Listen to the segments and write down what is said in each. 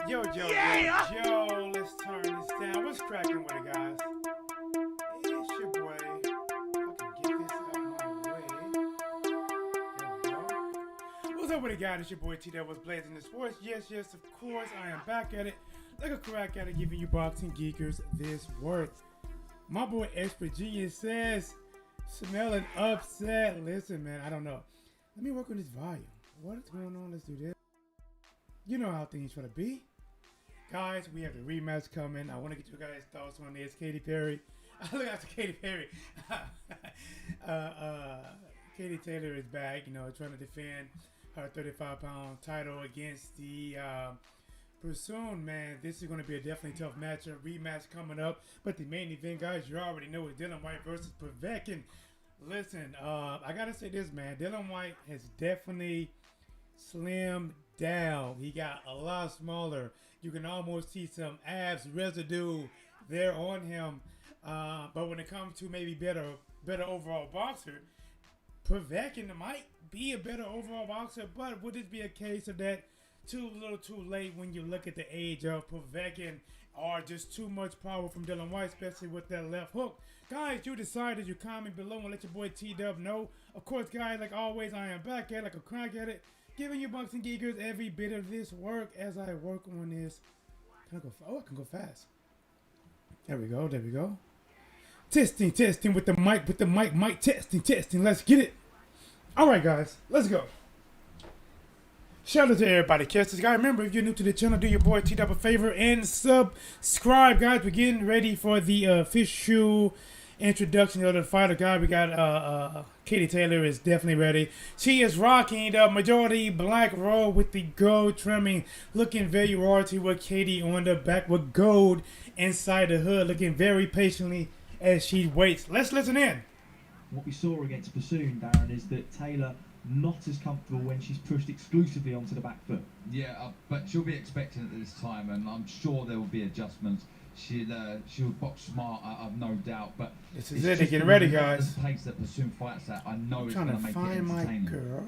Yo, let's turn this down. What's cracking with it, guys? It's your boy. Fucking get this out my way. There we go. What's up with it, guys? It's your boy T that was blazing the sports. Yes, of course, I am back at it. Like a crack at it, giving you boxing geekers this worth. My boy Expert Genius says, smelling upset. Listen, man, I don't know. Let me work on this volume. What is going on? Let's do this. You know how things try to be. Guys, we have the rematch coming. I want to get you guys' thoughts on this. Katy Perry. Look after Katy Perry. Katy Taylor is back, trying to defend her 35-pound title against the Pursuit, man. This is going to be a definitely tough matchup. Rematch coming up. But the main event, guys, you already know it's Dillian Whyte versus Povetkin. Listen, I got to say this, man. Dillian Whyte has definitely slimmed down. He got a lot smaller. You can almost see some abs residue there on him. But when it comes to maybe better overall boxer, Povetkin might be a better overall boxer. But would this be a case of that too little too late when you look at the age of Povetkin, or just too much power from Dillian Whyte, especially with that left hook? Guys, you decided. You comment below and let your boy T-Dub know. Of course, guys, like always, I am back at it like a crack at it, giving you boxing geekers every bit of this work as I work on this. Can I go? Oh, I can go fast. There we go. Testing with the mic, testing. Let's get it. All right, guys, let's go. Shout out to everybody, guys. Remember, if you're new to the channel, do your boy T-Dub a favor and subscribe, guys. We're getting ready for the official introduction of the fighter, guy. We got Katy Taylor is definitely ready. She is rocking the majority black robe with the gold trimming, looking very royalty with Katy on the back with gold inside the hood, looking very patiently as she waits. Let's listen in. What we saw against Bassoon, Darren, is that Taylor not as comfortable when she's pushed exclusively onto the back foot. Yeah, but she'll be expecting it this time, and I'm sure there will be adjustments. She'll box smart, I've no doubt. But this is it. Get ready, guys. The pace that Bassoon fights at, I know it's going to to make it find my entertaining. girl.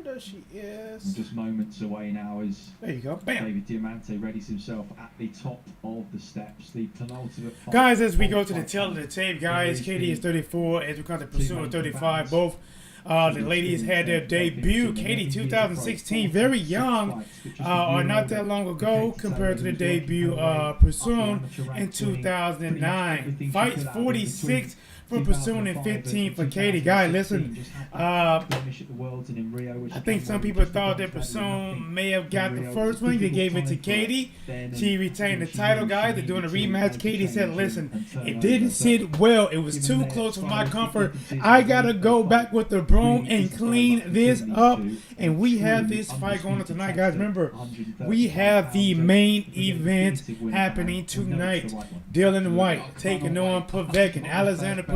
There she is. We're just moments away now as there you go. Bam. David Diamante readies himself at the top of the steps. The penultimate fight. Guys, as we go to the tail of the tape, guys, Katy is 34, as we come to Pursuit 35. Both the ladies had their debut. Katy 2016, very young, or not that long ago, compared to the debut Pursuit in 2009. Fights 46 for Pursuit and 15 for Katy. Guys, listen, I think some people thought that Pursuit may have got the first one. They gave it to Katy. She retained the title, guys. They're doing a rematch. Katy said, listen, it didn't sit well. It was too close for my comfort. I got to go back with the broom and clean this up. And we have this fight going on tonight, guys. Remember, we have the main event happening tonight. Dillian Whyte taking on Povetkin, Alexander Povetkin.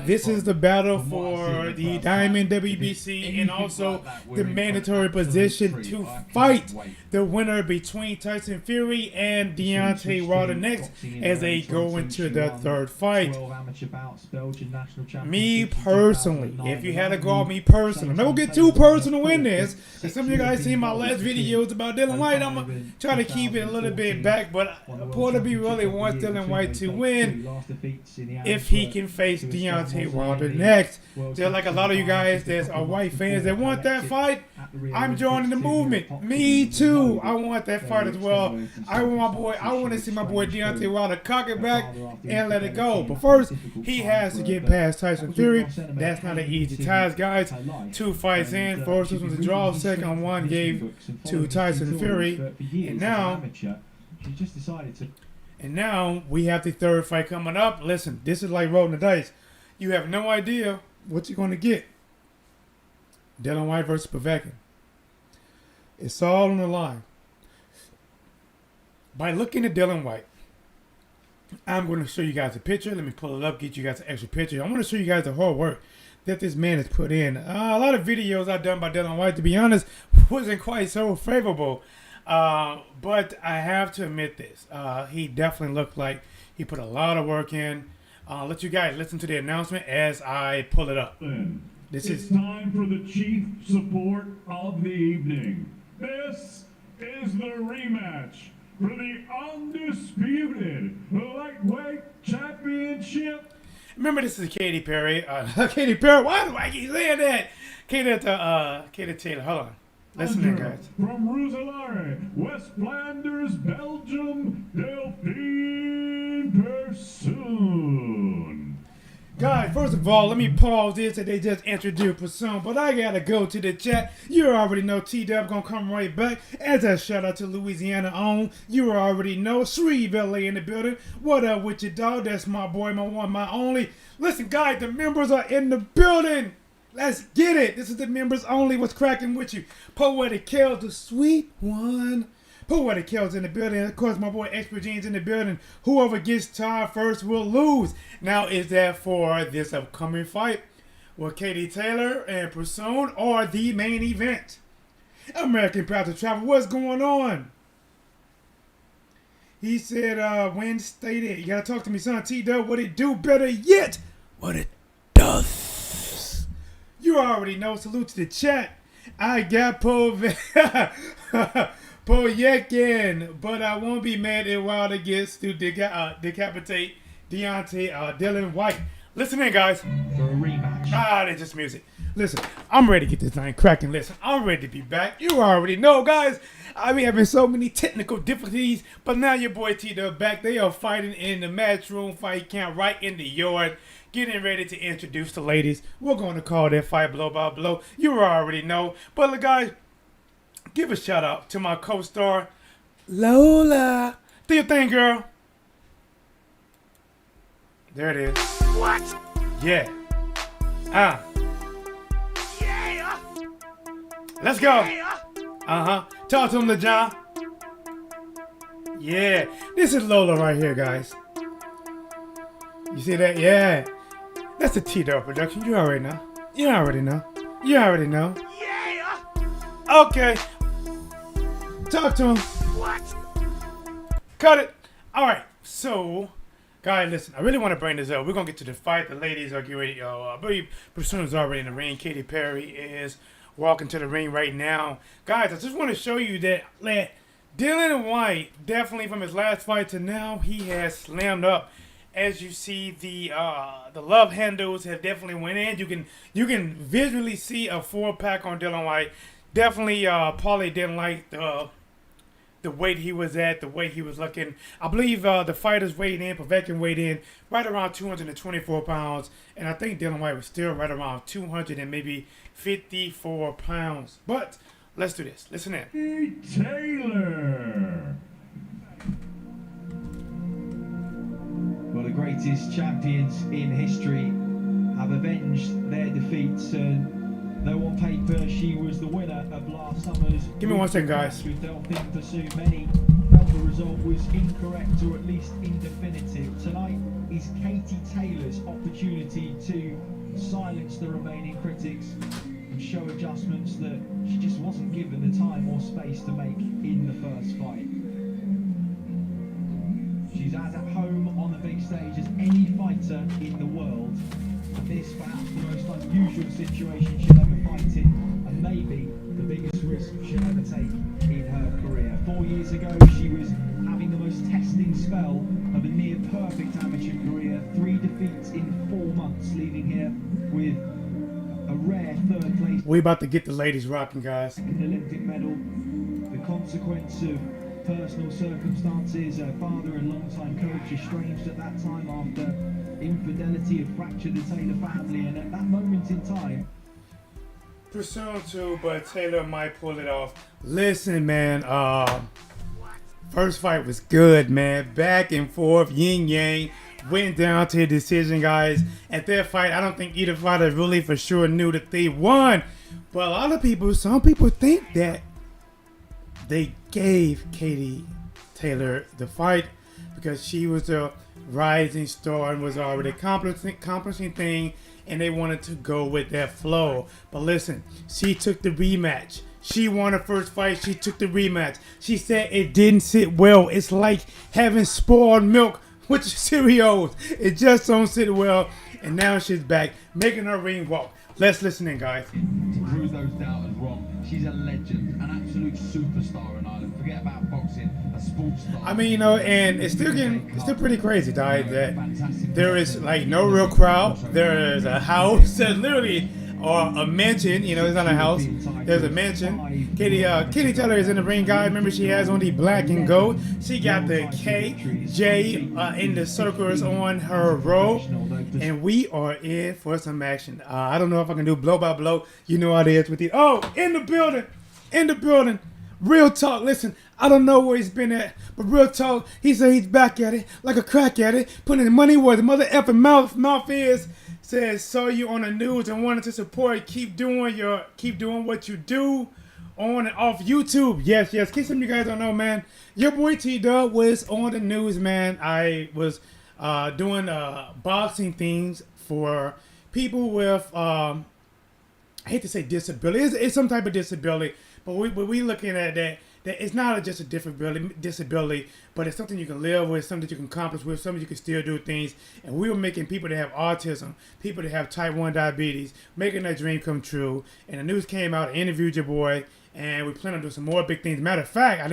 This is the battle for the Diamond WBC and also the mandatory position to fight the winner between Tyson Fury and Deontay Wilder next as they go into the third fight. Me personally, if you had to go on me personally, I'm not going to get too personal in this, because some of you guys seen my last videos about Dillian Whyte. I'm going to try to keep it a little bit back, but part of me really wants Dillian Whyte to win if he can face Deontay Wilder next. Just like a lot of you guys that are Whyte fans that want that fight, I'm joining the movement. Me too. I want that fight as well. I want to see my boy Deontay Wilder cock it back and let it go. But first, he has to get past Tyson Fury. That's not an easy task, guys. 2 fights in. First was a draw. Second one gave to Tyson Fury. And now we have the third fight coming up. Listen, this is like rolling the dice. You have no idea what you're going to get. Dillian Whyte versus Povetkin. It's all on the line. By looking at Dillian Whyte, I'm going to show you guys a picture. Let me pull it up, get you guys an extra picture. I want to show you guys the hard work that this man has put in. A lot of videos I've done by Dillian Whyte, to be honest, wasn't quite so favorable. But I have to admit this. He definitely looked like he put a lot of work in. I'll let you guys listen to the announcement as I pull it up. It's time for the chief support of the evening. This is the rematch for the undisputed lightweight championship. Remember, this is Katy Perry. Katy Perry. Why do I keep saying that? Katy Taylor. Hold on. Listen in, guys. From Roeselare, West Flanders, Belgium, Delphine Persoon. Guys, first of all, let me pause this that they just introduced Persoon, but I gotta go to the chat. You already know T-Dub gonna come right back. As a shout out to Louisiana on, you already know Shreve LA in the building. What up with your dog? That's my boy, my one, my only. Listen, guys, the members are in the building. Let's get it. This is the members only. What's cracking with you? Poetic Kells, the sweet one. Poetic Kells in the building. Of course, my boy Expert Gene's in the building. Whoever gets tired first will lose. Now, is that for this upcoming fight with Katy Taylor and Persoon or the main event? American Proud to Travel, what's going on? He said, when stated, you gotta talk to me, son. T-Dub, what it do? Better yet, what it does. You already know. Salute to the chat. I got Povetkin, but I won't be mad at Wilder gets to decapitate Dillian Whyte. Listen in, guys. For a rematch. That's just music. Listen, I'm ready to get this thing cracking. Listen, I'm ready to be back. You already know, guys. I be having so many technical difficulties, but now your boy T-Dub back. They are fighting in the matchroom fight camp right in the yard. Getting ready to introduce the ladies. We're going to call that fight blow by blow. You already know. But look, guys, give a shout out to my co-star, Lola. Do your thing, girl. There it is. What? Yeah. Yeah. Let's go. Yeah. Talk to him, LeJohn. Yeah. This is Lola right here, guys. You see that? Yeah. That's a T-Dub production. You already know. You already know. You already know. Yeah. Okay. Talk to him. What? Cut it. All right. So, guys, listen. I really want to bring this up. We're going to get to the fight. The ladies are getting ready. I believe Persoon's already in the ring. Katy Perry is walking to the ring right now. Guys, I just want to show you that Dillian Whyte, definitely from his last fight to now, he has slammed up. As you see, the love handles have definitely went in. You can visually see a 4-pack on Dillian Whyte. Definitely, Paulie didn't like the weight he was at, the way he was looking. I believe the fighters weighed in, Povetkin weighed in right around 224 pounds, and I think Dillian Whyte was still right around 200 and maybe 54 pounds. But let's do this. Listen in. Taylor. Well, the greatest champions in history have avenged their defeats, and though on paper she was the winner of last summer's... Give me 1 second, guys. ...with Delphine Persoon, many felt the result was incorrect or at least indefinitive. Tonight is Katy Taylor's opportunity to silence the remaining critics and show adjustments that she just wasn't given the time or space to make in the first fight. She's as at home on the big stage as any fighter in the world. This perhaps the most unusual situation she'll ever fight in, and maybe the biggest risk she'll ever take in her career. 4 years ago, she was having the most testing spell of a near-perfect amateur career. 3 defeats in 4 months, leaving her with a rare 3rd place. We about to get the ladies rocking, guys. An Olympic medal, the consequence of personal circumstances. Her father and longtime coach estranged at that time after infidelity had fractured the Taylor family, and at that moment in time, Persoon too, but Taylor might pull it off. Listen, man, first fight was good, man. Back and forth, yin yang, went down to a decision, guys. At that fight, I don't think either fighter really for sure knew that they won. But a lot of people, some people think that they gave Katy Taylor the fight because she was a rising star and was already accomplishing thing, and they wanted to go with that flow. But listen, she took the rematch. She won her first fight. She took the rematch. She said it didn't sit well. It's like having spoiled milk with your Cheerios. It just don't sit well. And now she's back, making her ring walk. Let's listen in, guys. To prove those doubters wrong, she's a legend, an absolute superstar in Ireland. Forget about boxing, a sports star. I mean, and it's still pretty crazy, Di, that there is like no real crowd. There is a house that literally, or a mansion. It's not a house. There's a mansion. Katie Taylor is in the ring, guys. Remember, she has on the black and gold. She got the KJ in the circles on her robe, and we are in for some action. I don't know if I can do blow by blow. You know how it is with the in the building. Real talk. Listen, I don't know where he's been at, but real talk. He said he's back at it, like a crack at it, putting the money where the mother effing mouth is. Says saw you on the news and wanted to support. Keep doing what you do on and off YouTube. Yes. In case some of you guys don't know, man, your boy T-Dub was on the news, man. I was doing boxing things for people with I hate to say disability. It's some type of disability, but we looking at that it's not just a disability, but it's something you can live with, something you can accomplish with, something you can still do things. And we were making people that have autism, people that have type 1 diabetes, making that dream come true. And the news came out, interviewed your boy, and we plan on doing some more big things. Matter of fact, I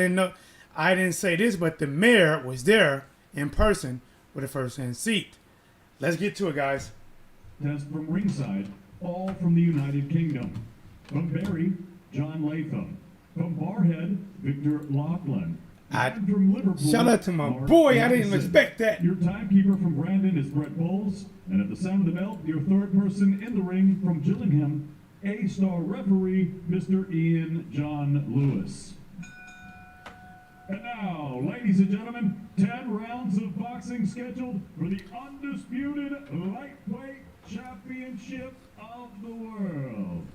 didn't say this, but the mayor was there in person with a first-hand seat. Let's get to it, guys. Test from ringside, all from the United Kingdom. From Barry, John Latham. From Barhead, Victor Laughlin. And from Liverpool, Shout out to my Mark boy. I didn't Anderson. expect that. Your timekeeper from Brandon is Brett Bowles. And at the sound of the bell, your third person in the ring from Gillingham, A-star referee, Mr. Ian John Lewis. And now, ladies and gentlemen, 10 rounds of boxing scheduled for the undisputed lightweight championship of the world.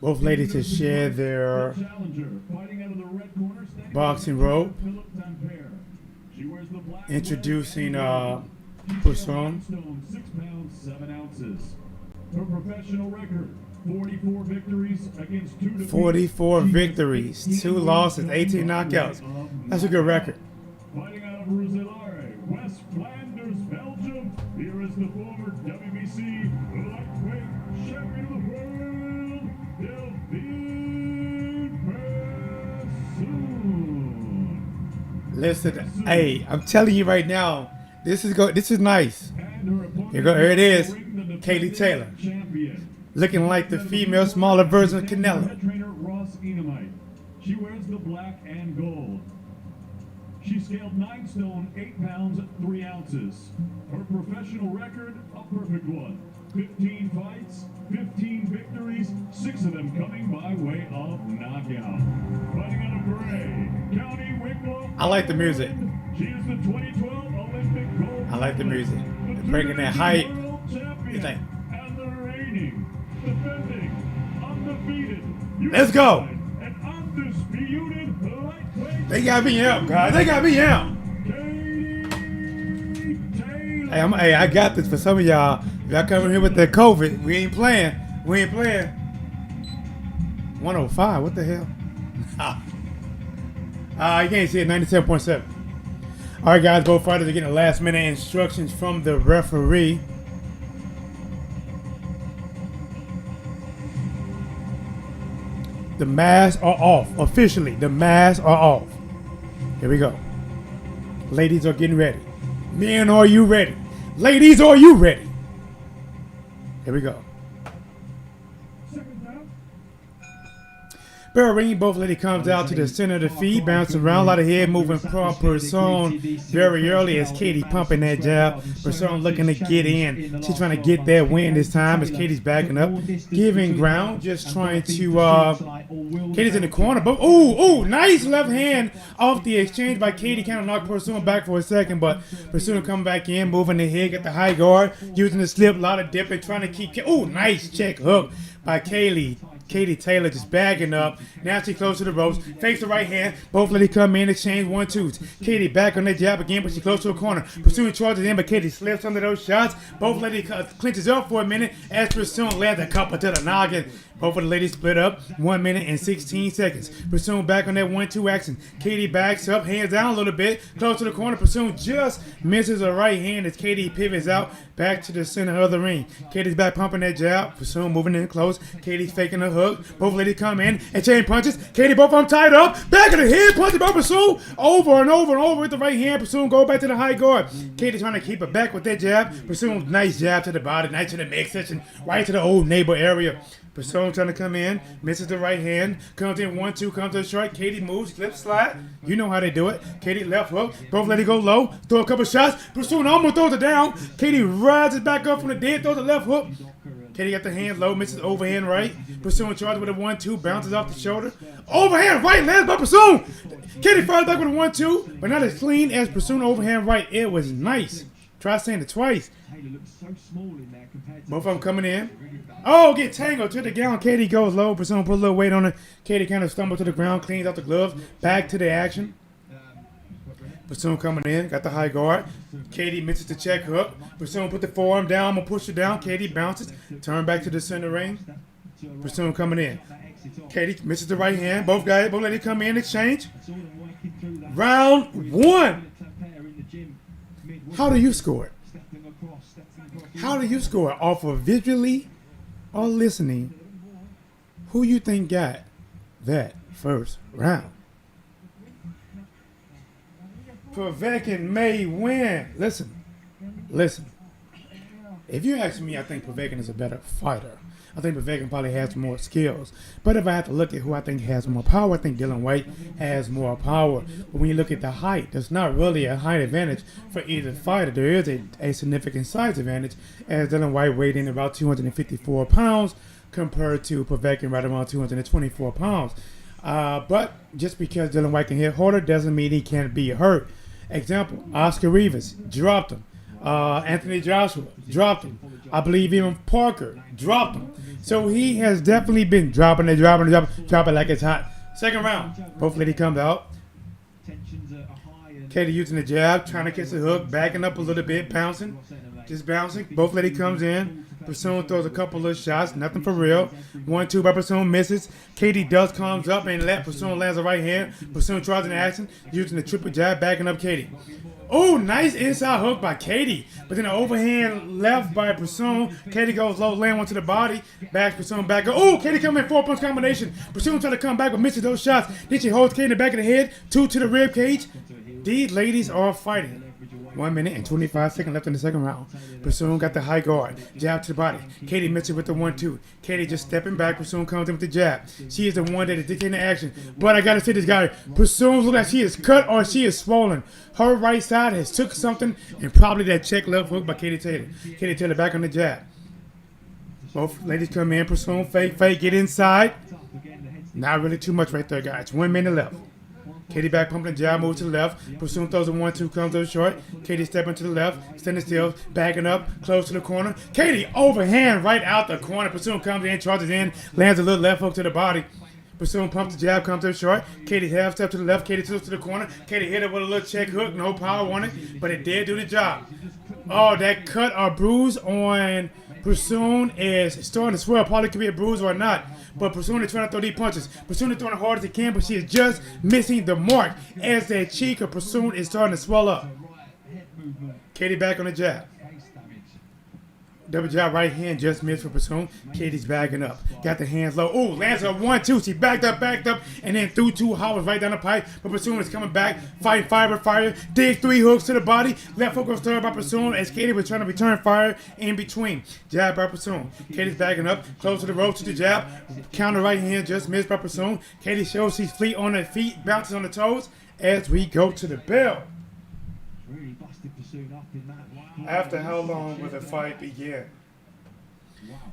Both ladies have shared their Challenger, fighting out of the red corner, standing boxing robe. Philip Tampere. She wears the black Introducing Person. Person. 6 pounds 7 ounces. Her professional record: 44 victories against 2 defeats. 44 She is victories, 15 2 losses, 18 lightweight knockouts. of That's a good record. Fighting out of Roeselare, West Flanders, Belgium. Here is the former WBC lightweight champion of the world, Dillian Whyte. Listen, hey, I'm telling you right now, this is nice. Here it is, Katie Taylor, looking like the female smaller version of Canelo. Trainer Ross Enomite. She wears the black and gold. She scaled 9 stone, 8 pounds, 3 ounces. Her professional record, a perfect one. 15 fights, 15 victories, 6 of them coming by way of knockout. Fighting out of Bray, County Wicklow. I like the music. She is the 2012 Olympic gold. I like the music. medalist, the Bringing that hype. world champion, It's like- and the reigning, defending, undefeated, Let's go. and undisputed lightweight They got me out, guys. They got me out. Katie Taylor. Hey, I got this for some of y'all. Y'all coming here with that COVID. We ain't playing. 105. What the hell? You can't see it. 97.7. All right, guys. Both fighters are getting last-minute instructions from the referee. The masks are off. Officially, the masks are off. Here we go. Ladies are getting ready. Men, are you ready? Ladies, are you ready? Here we go. Barrel ringing, both lady comes out to the center of the feet, bouncing around, a lot of head moving from Person very early as Katie pumping that jab. Person looking to get in. She's trying to get that win this time as Katie's backing up, giving ground, just trying to, Katie's in the corner, but ooh, nice left hand off the exchange by Katie, kind of knocked Person back for a second, but Person coming back in, moving the head, get the high guard, using the slip, a lot of dipping, trying to keep, nice check hook by Katie Taylor just bagging up. Now she close to the ropes. Fakes the right hand. Both ladies come in, exchange 1-2s. Katie back on that jab again, but she close to the corner. Pursuing charges in, but Katie slips under those shots. Both ladies clinches up for a minute as Pursuing lands a couple to the noggin. Both of the ladies split up. 1 minute and 16 seconds. Pursuing back on that 1-2 action. Katie backs up, hands down a little bit, close to the corner. Pursuing just misses her right hand as Katie pivots out back to the center of the ring. Katie's back pumping that jab. Pursuing moving in close. Katie's faking a hook. Both ladies come in and chain punches. Katie both of them tied up. Back of the head punches by Pursuing over and over and over with the right hand. Pursuing go back to the high guard. Katie trying to keep it back with that jab. Pursuing nice jab to the body, nice to the midsection, right to the old neighbor area. Pursuing trying to come in, misses the right hand, comes in 1-2, comes to the short. Katie moves, slip slide. You know how they do it. Katie left hook, both let it go low, throw a couple shots. Pursuing almost throws it down. Katie rises back up from the dead, throws the left hook. Katie got the hand low, misses overhand right. Pursuing charge with a 1-2, bounces off the shoulder. Overhand right, lands by Pursuing. Katie fires back with a 1-2, but not as clean as Pursuing overhand right. It was nice. Try saying it twice. Both of them coming in. Oh, get tangled to the ground. Katie goes low. Pursuing put a little weight on her. Katie kind of stumbles to the ground, cleans out the gloves. Back to the action. Pursuing coming in. Got the high guard. Katie misses the check hook. Pursuing put the forearm down. I'm going to push her down. Katie bounces. Turn back to the center ring. Pursuing coming in. Katie misses the right hand. Both ladies come in, exchange. Round 1. How do you score it? How do you score it? Off of visually or listening? Who you think got that first round? Povetkin may win. Listen. If you ask me, I think Povetkin is a better fighter. I think Povetkin probably has more skills. But if I have to look at who I think has more power, I think Dillian Whyte has more power. But when you look at the height, there's not really a height advantage for either fighter. There is a significant size advantage, as Dillian Whyte weighed in about 254 pounds compared to Povetkin right around 224 pounds. But just because Dillian Whyte can hit harder doesn't mean he can't be hurt. Example, Oscar Rivas dropped him. Anthony Joshua dropped him. I believe even Parker dropped him. So he has definitely been dropping it like it's hot. Second round, both ladies comes out. Katie using the jab, trying to catch the hook, backing up a little bit, bouncing, just bouncing. Both ladies comes in. Pursuing throws a couple of shots, nothing for real. 1-2 by Pursuing misses. Katie does comes up and Pursuing lands the right hand. Pursuing tries in action, using the triple jab, backing up Katie. Oh, nice inside hook by Katie. But then an overhand left by Pursuing. Katie goes low, land one to the body. Backs Pursuing back. Oh, Katie coming in 4-punch combination. Pursuing trying to come back but misses those shots. Then she holds Katie in the back of the head. 2 to the rib cage. These ladies are fighting. 1 minute and 25 seconds left in the second round. Pursuing got the high guard. Jab to the body. Katie misses with the 1-2. Katie just stepping back. Pursuing comes in with the jab. She is the one that is dictating the action. But I got to say this guy. Pursuing looks like she is cut or she is swollen. Her right side has took something and probably that check left hook by Katie Taylor. Katie Taylor back on the jab. Both ladies come in. Pursuing fake, get inside. Not really too much right there, guys. 1 minute left. Katie back pumping the jab, moves to the left. Pursuing throws a 1-2, comes to the short. Katie stepping to the left, standing still, backing up, close to the corner. Katie overhand right out the corner. Pursuing comes in, charges in, lands a little left hook to the body. Pursuing pumps the jab, comes to the short. Katie half step to the left. Katie tilts to the corner. Katie hit it with a little check hook, no power on it, but it did do the job. Oh, that cut or bruise on Pursuing is starting to swell. Probably could be a bruise or not. But Pursuing is trying to throw these punches. Pursuing is throwing as hard as he can, but she is just missing the mark as that cheek of Pursuing is starting to swell up. Katie back on the jab. Double jab, right hand just missed for Pursuing. Katie's backing up. Got the hands low. Oh, lands her 1-2. She backed up, and then threw 2 hoppers right down the pipe. But Pursuing is coming back, fighting fire. Dig 3 hooks to the body. Left hook was thrown by Pursuing as Katie was trying to return fire in between. Jab by Pursuing. Katie's backing up, close to the rope to the jab. Counter right hand just missed by Pursuing. Katie shows she's fleet on her feet, bounces on the toes as we go to the bell. After how long will the fight begin?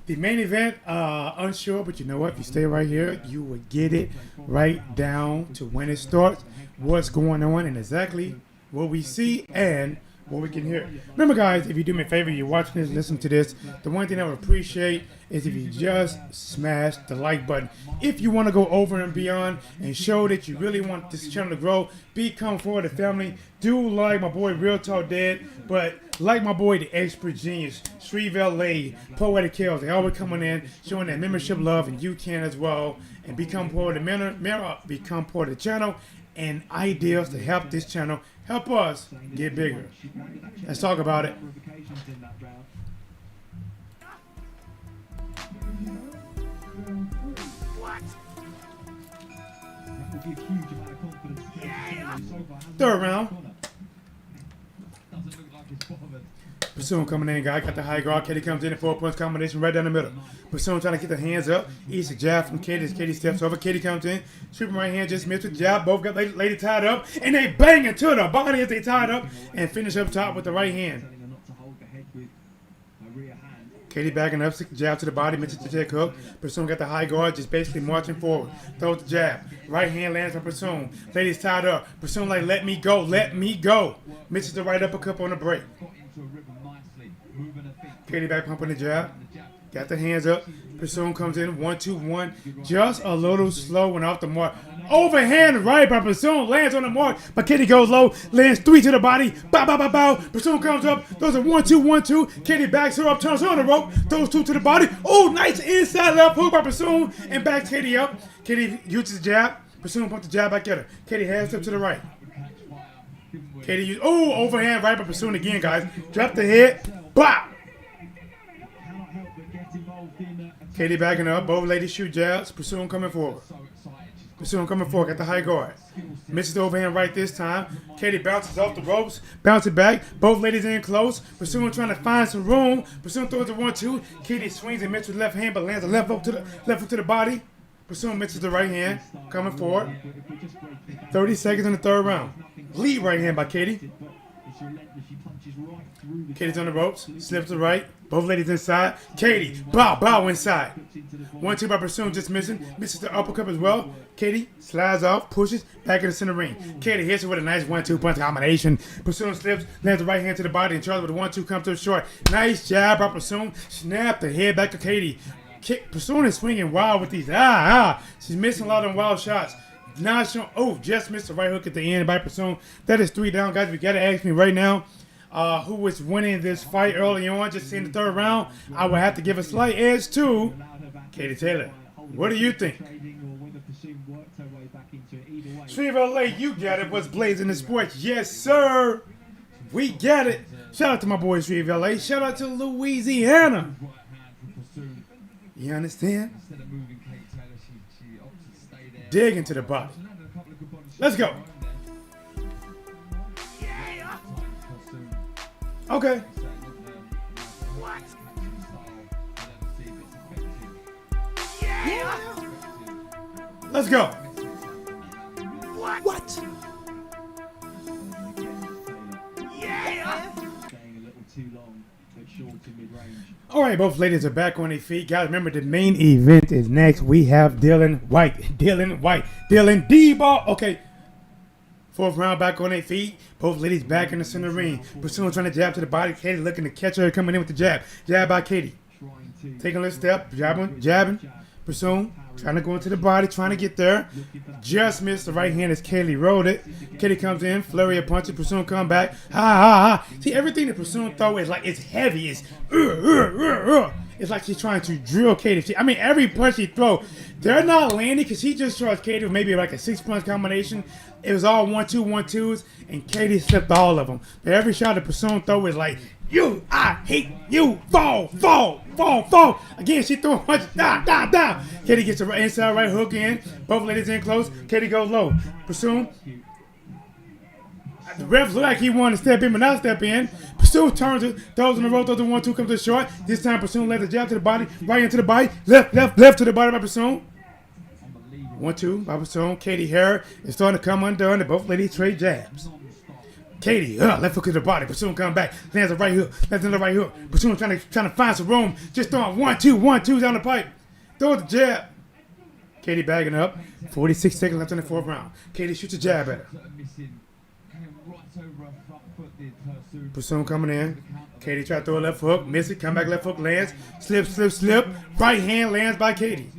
The main event, unsure, but you know what? If you stay right here, you will get it right down to when it starts, what's going on, and exactly what we see and what we can hear. Remember, guys, if you do me a favor, you're watching this, listen to this, the one thing I would appreciate is if you just smash the like button. If you want to go over and beyond and show that you really want this channel to grow, become for the family. Do like my boy Real Talk Dead, but like my boy the Expert Genius, Shreve LA, Poetic Kills. They always coming in, showing that membership love, and you can as well. And become part of the mirror, become part of the channel, and ideas to help this channel, help us get bigger. Let's talk about it. Third round. Bassoon coming in, guy got the high guard. Katie comes in 4 points combination right down the middle. Bassoon trying to get the hands up. Easy jab from Katie as Katie steps over. Katie comes in, sweeping right hand, just missed with jab. Both got lady tied up, and they bang into the body as they tied up and finish up top with the right hand. Katie backing up, jab to the body, misses the check hook. Bassoon got the high guard, just basically marching forward. Throws the jab. Right hand lands on Bassoon. Lady's tied up. Bassoon like, let me go, let me go. Misses the right uppercut on the break. Katie back pumping the jab. Got the hands up. Bassoon comes in 1-2-1. Just a little slow and off the mark. Overhand right by Bassoon. Lands on the mark. But Katie goes low. Lands 3 to the body. Bow, bow, bow, bow. Bassoon comes up. Throws a 1-2-1-2. Katie backs her up. Turns her on the rope. Throws 2 to the body. Oh, nice inside left hook by Bassoon. And backs Katie up. Katie uses the jab. Bassoon pumps the jab back at her. Katie half step to the right. Katie uses, oh, overhand right by Bassoon again, guys. Drop the head. Bop. Katie backing up. Both ladies shoot jabs. Bassoon coming forward. Bassoon coming forward. Got the high guard. Misses the overhand right this time. Katie bounces off the ropes. Bounces back. Both ladies in close. Bassoon trying to find some room. Bassoon throws a 1-2. Katie swings and misses with left hand, but lands a left hook to the body. Bassoon misses the right hand. Coming forward. 30 seconds in the third round. Lead right hand by Katie. Katie's on the ropes. Slips to the right. Both ladies inside. Katie, bow, bow inside. 1-2 by Bassoon, just missing. Misses the uppercut as well. Katie slides off, pushes, back in the center ring. Katie hits her with a nice 1-2 punch combination. Bassoon slips, lands the right hand to the body, and Charles with a 1-2 comes to the short. Nice jab by Bassoon. Snap the head back to Katie. Bassoon is swinging wild with these. She's missing a lot of them wild shots. Now showing, oh, just missed the right hook at the end by Bassoon. That is 3 down, guys. We got to ask me right now. Who was winning this fight early on, just in the third round. I would have to give a slight edge to Katie Taylor. What do you think? Shreve LA, you got it. What's blazing the sports? Yes, sir. We get it. Shout out to my boy Shreve LA. Shout out to Louisiana. You understand? Dig into the body. Let's go. Okay. What? Let's go. What? Yeah. All right, both ladies are back on their feet. Guys, remember the main event is next. We have Dillian Whyte. Dylan D-ball. Okay. 4th round back on their feet. Both ladies back in the center ring. Bassoon trying to jab to the body. Katie looking to catch her, coming in with the jab. Jab by Katie. Taking a little step. Jabbing. Bassoon trying to go into the body, trying to get there. Just missed the right hand as Katie rolled it. Katie comes in, flurry of punches. Bassoon come back. See, everything that Bassoon throw is like, it's heavy. It's It's like she's trying to drill Katie. I mean, every punch she throw, they're not landing because he just charged Katie with maybe like a 6-punch combination. It was all 1-2, 1-2s, and Katie slipped all of them. But every shot that Bassoon throw is like, I hate you, fall. Again, she threw a punch, down. Katie gets her inside right hook in. Both ladies in close. Katie goes low. Bassoon. The ref looked like he wanted to step in, but not step in. Bassoon turns it, throws in the rope, throws the 1-2, comes to the short. This time Bassoon lets the jab to the body, right into the body, left to the body by Bassoon. 1-2 by Bassoon. Katie hair is starting to come undone. They both ladies trade jabs. Katie, left hook to the body. Bassoon come back, lands a right hook, lands another right hook. Bassoon trying to find some room, just throwing 1-2 down the pipe. Throw the jab. Katie bagging up. 46 seconds left in the 4th round. Katie shoots a jab at her. Pursuit coming in. Katie tried to throw a left hook, miss it, come back, left hook lands, slip, slip, slip. Right hand lands by Katie.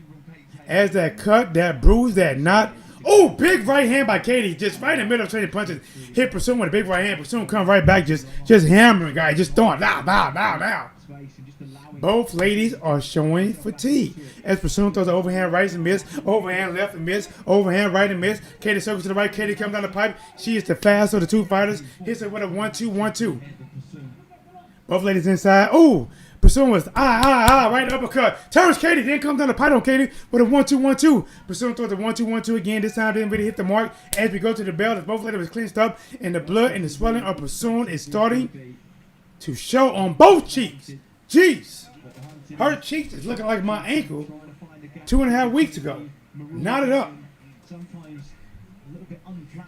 As that cut, that bruise, that knot. Oh, big right hand by Katie, just right in the middle of trading punches. Hit Pursuit with a big right hand. Pursuit come right back, just hammering, guys, just throwing, now. Both ladies are showing fatigue. As Pursuit throws the overhand right and miss, overhand left and miss, overhand right and miss. Katie circles to the right. Katie comes down the pipe. She is the fastest of the two fighters. Hits her with a 1-2-1-2. Both ladies inside. Oh, Pursuit was right uppercut. Turns Katie, then comes down the pipe on Katie with a 1-2-1-2. Pursuit throws the 1-2-1-2 again. This time didn't really hit the mark. As we go to the bell, as both ladies was cleansed up, and the blood and the swelling of Pursuit is starting to show on both cheeks. Jeez. Her cheeks is looking like my ankle 2.5 weeks ago. Knotted up.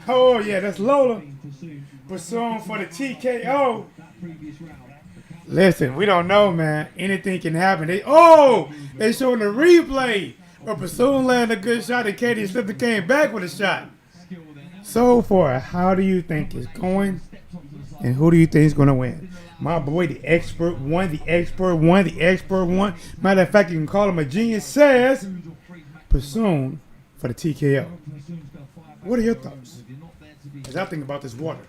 Oh, yeah, that's Lola. Pursuit for the TKO. Listen, we don't know, man. Anything can happen. They showing the replay. But Pursuit landed a good shot and Katie slipped and came back with a shot. So far, how do you think it's going? And who do you think is going to win? My boy, the expert won. Matter of fact, you can call him a genius, says Pursuit for the TKO. What are your thoughts? Because I think about this water.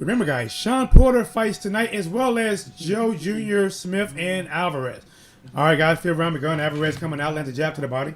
Remember, guys, Sean Porter fights tonight as well as Joe Jr., Smith, and Alvarez. All right, guys, 5th round begun. Alvarez coming out, lands a jab to the body.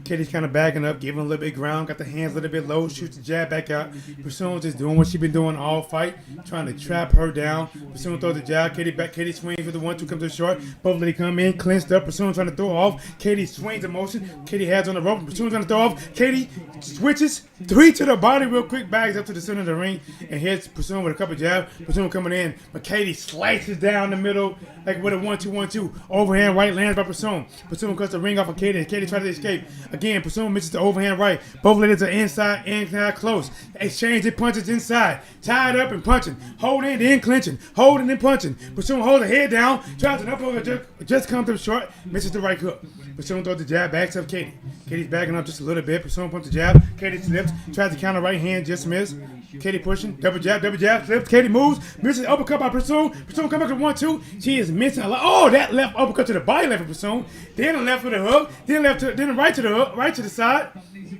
Katie's kind of backing up, giving a little bit of ground, got the hands a little bit low, shoots the jab back out. Pursuit just doing what she's been doing all fight, trying to trap her down. Pursuit throws the jab, Katie back, Katie swings with the 1-2, comes to short. Both ladies come in, clenched up. Pursuit trying to throw off. Katie swings in motion. Katie has on the rope. Pursuit trying to throw off. Katie switches 3 to the body real quick, bags up to the center of the ring, and hits Pursuit with a couple jabs. Pursuit coming in, but Katie slices down the middle like with a 1-2-1-2. Overhand right lands by Pursuit. Pursuit cuts the ring off of Katie, and Katie tries to escape. Again, Pursuit misses the overhand right. Both ladies are inside close. Exchanging punches inside. Tied up and punching. Holding, then clinching. Holding and punching. Pursuit holds her head down. Tries an uppercut, just comes up short. Misses the right hook. Pursuit throws the jab, backs up Katie. Katie's backing up just a little bit. Pursuit pumps the jab. Katie slips. Tries to counter right hand, just missed. Katie pushing. Double jab, slips. Katie moves. Misses uppercut by Pursuit. Pursuit comes back to 1-2. She is missing a lot. Oh, that left uppercut to the body left of Pursuit. Then a left with a hook. Then a right to the hook. Right to the side.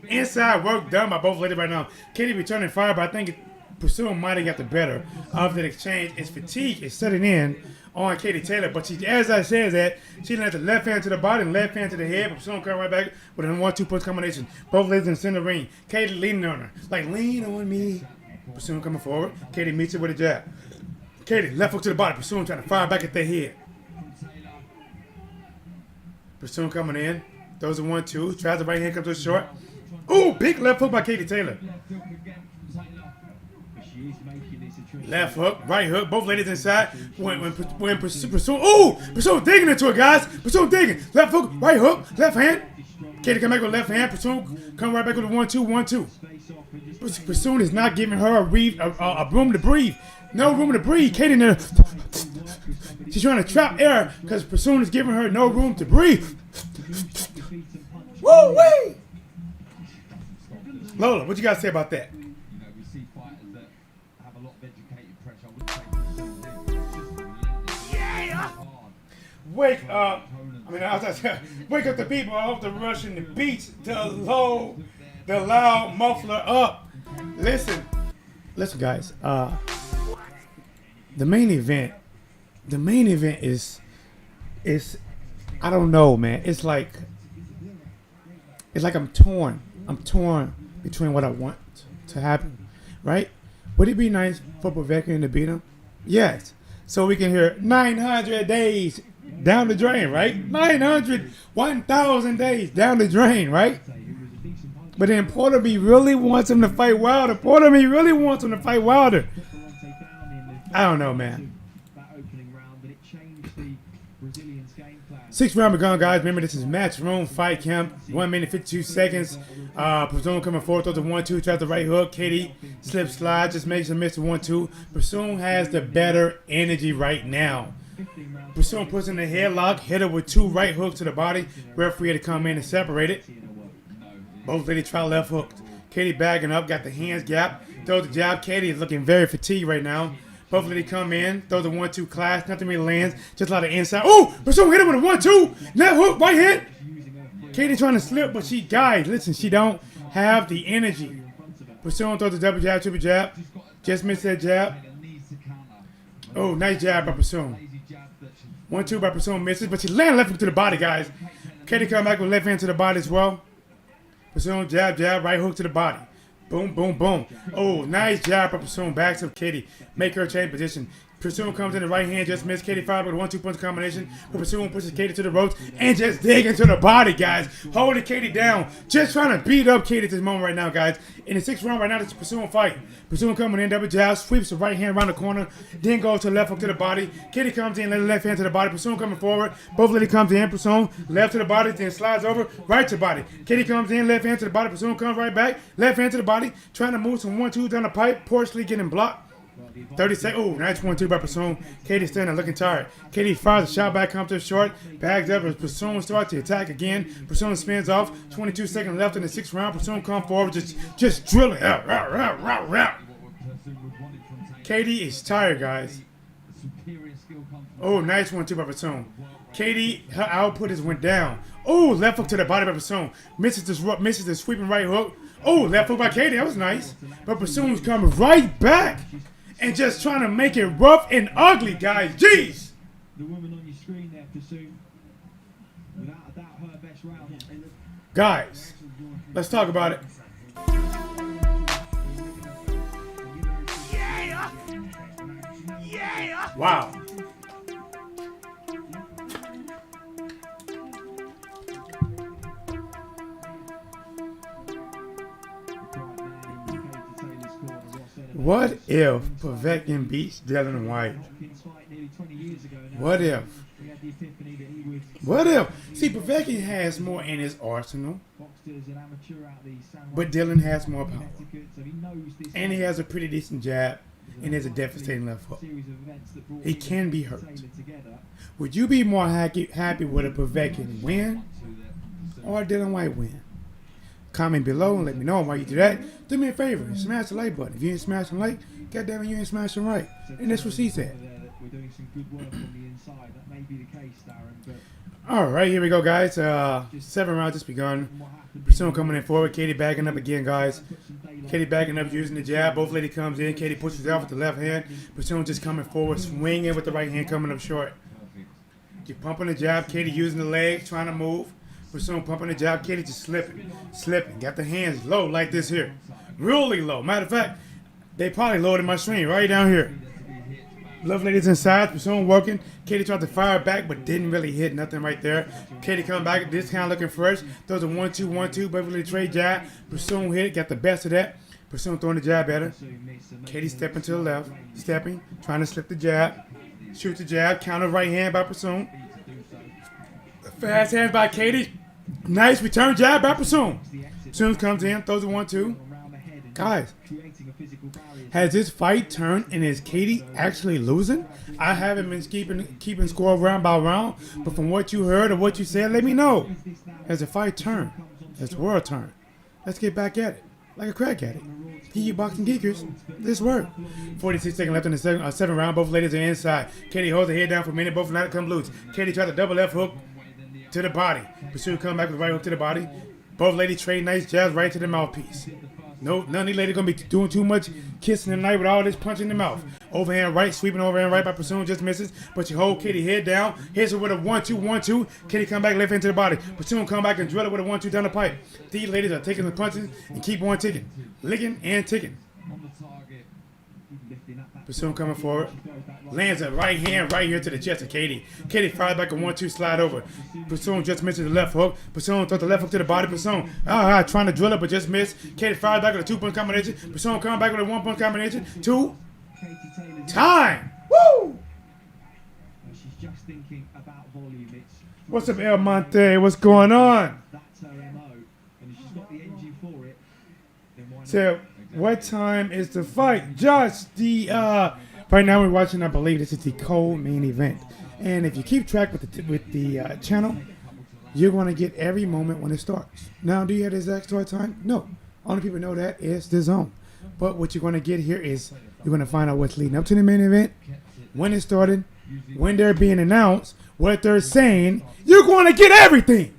Inside work done by both ladies right now. Katie returning fire, but I think Pursuit might have got the better of that exchange. Its fatigue is setting in on Katie Taylor, but she, as I said, that she lands the left hand to the body and left hand to the head. But Pursuit comes right back with a 1-2 punch combination. Both ladies in the center ring. Katie leaning on her, like lean on me. Pursuit coming forward. Katie meets it with a jab. Katie left hook to the body. Pursuit trying to fire back at their head. Pursuit coming in. Throws a 1-2. Tries the right hand, comes to short. Ooh, big left hook by Katie Taylor. Left hook, right hook, both ladies inside. When Pursuit, ooh, Pursuit digging into it, guys. Pursuit digging. Left hook, right hook, left hand. Katie come back with left hand. Pursuit come right back with a 1-2-1-2. Pursuit is not giving her a room to breathe. No room to breathe. Katie in there, she's trying to trap air because Pursuit is giving her no room to breathe. Woo wee! Lola, what you got to say about that? You know, we see fighters that have a lot of educated pressure. I wouldn't say Wake up. Wake up the people off the rushing the beats to load the loud muffler up. Listen guys, the main event is I don't know, man. It's like I'm torn between what I want to happen, right? Would it be nice for Povetkin to beat him? Yes. So we can hear 900 days down the drain, right? 1,000 days down the drain, right? But then Porter B really wants him to fight Wilder. I don't know, man. 6th round begun, guys. Remember, this is Match Room Fight Camp. 1 minute 52 seconds. Pursuit coming forward, throws the 1-2, tries the right hook. Katie slip slide, just makes a miss the 1-2. Pursuit has the better energy right now. Pursuing puts in the headlock, hit her with 2 right hooks to the body. Referee had to come in and separate it. Both ladies try left hook. Katie bagging up, got the hands gap, throws the jab. Katie is looking very fatigued right now. Both ladies come in, throw the 1-2 clash, nothing really lands, just a lot of inside. Oh, Pursuing hit her with a 1-2, left hook, right hit. Katie trying to slip, but guys, listen, she don't have the energy. Pursuing throws the double jab, triple jab. Just missed that jab. Oh, nice jab by Pursuing. 1-2 by Pursuing misses, but she landed left hook to the body, guys. Katie come back with left hand to the body as well. Pursuing jab, jab, right hook to the body. Boom, boom, boom. Oh, nice jab by Pursuing. Backs up Katie. Make her change position. Pursuing comes in the right hand, just missed. Katie fired with a 1-2 punch combination. But Pursuing pushes Katie to the ropes and just dig into the body, guys. Holding Katie down. Just trying to beat up Katie at this moment right now, guys. In the 6th round right now, it's Pursuing fight. Pursuing coming in, double jab, sweeps the right hand around the corner, then goes to the left hook to the body. Katie comes in, left hand to the body. Pursuing coming forward. Both ladies comes in, Pursuing left to the body, then slides over, right to the body. Katie comes in, left hand to the body. Pursuing comes right back, left hand to the body, trying to move some 1-2 down the pipe, poorly getting blocked. 30 seconds. Oh, nice 1-2 by Pursuing. Katie standing looking tired. Katie fires a shot back, comes to the short, bags up as Pursuing starts to attack again. Pursuing spins off. 22 seconds left in the 6th round. Pursuing comes forward, just drilling. Katie is tired, guys. Oh, nice 1-2 by Pursuing. Katie, her output has went down. Oh, left hook to the body by Pursuing. Misses the sweeping right hook. Oh, left hook by Katie. That was nice. But Pursuing's coming right back. And just trying to make it rough and ugly, guys. Jeez. The woman on your screen there, Pursuing, without a doubt, her best round. Guys, let's talk about it. Yeah! Yeah! Wow. What if Povetkin beats Dillian Whyte? What if? What if? See, Povetkin has more in his arsenal, but Dillian has more power. And he has a pretty decent jab, and has a devastating left hook. He can be hurt. Would you be more happy with a Povetkin win or a Dillian Whyte win? Comment below and let me know why you do that. Do me a favor and smash the like button. If you ain't smashing like, goddamn it, you ain't smashing right. And that's what she said. We're doing some good work on the inside. That may be the case, Darren, but All right, here we go, guys. 7 rounds just begun. Pursuing coming in forward. Katie backing up again, guys. Katie backing up using the jab. Both lady comes in. Katie pushes out with the left hand. Pursuing just coming forward, swinging with the right hand, coming up short. You're pumping the jab. Katie using the legs, trying to move. Pursuing pumping the jab. Katie just slipping. Got the hands low like this here. Really low. Matter of fact, they probably loaded my stream right down here. Love ladies inside. Pursuing working. Katie tried to fire back, but didn't really hit nothing right there. Katie coming back. This kind of looking fresh. Throws a 1-2, 1-2. Beverly trade jab. Pursuing hit. Got the best of that. Pursuing throwing the jab at her. Katie stepping to the left. Stepping. Trying to slip the jab. Shoot the jab. Counter right hand by Pursuing. Fast hands by Katie. Nice return jab by Pursuing. Pursuing comes in. Throws a 1-2. Guys, has this fight turned and is Katie actually losing? I haven't been keeping score round by round, but from what you heard or what you said, let me know. Has the fight turned? Has the world turned? Let's get back at it. Like a crack at it. Geeky Boxing Geekers, this work. 46 seconds left in the 7th round. Both ladies are inside. Katie holds her head down for a minute. Both ladies come loose. Katie tries to double left hook to the body. Pursuit come back with the right hook to the body. Both ladies trade nice jabs right to the mouthpiece. No, none of these ladies gonna be doing too much kissing tonight with all this punch in the mouth. Overhand right, sweeping overhand right by Pursuing, just misses. But you hold Katie head down, hits her with a 1-2, 1-2. Katie come back left into the body. Pursuing come back and drill it with a 1-2 down the pipe. These ladies are taking the punches and keep on ticking. Licking and ticking. Pursuing coming forward. Lands a right hand right here to the chest of Katie. Katie fires back a 1-2 slide over. Pursuing just misses the left hook. Pursuing throws the left hook to the body. Pursuing trying to drill it but just missed. Katie fires back with a 2-punch combination. Pursuing coming back with a 1-punch combination. 2. Time. Woo! she's just thinking about volume. What's up, El Monte? What's going on? That's her MO, and if she's got the engine for it, then why not? So, what time is the fight? Just the right now we're watching, I believe this is the co-main event. And if you keep track with the channel, you're going to get every moment when it starts. Now, do you have the exact start time? No. Only people know that is the zone. But what you're going to get here is you're going to find out what's leading up to the main event, when it started, when they're being announced, what they're saying. You're going to get everything.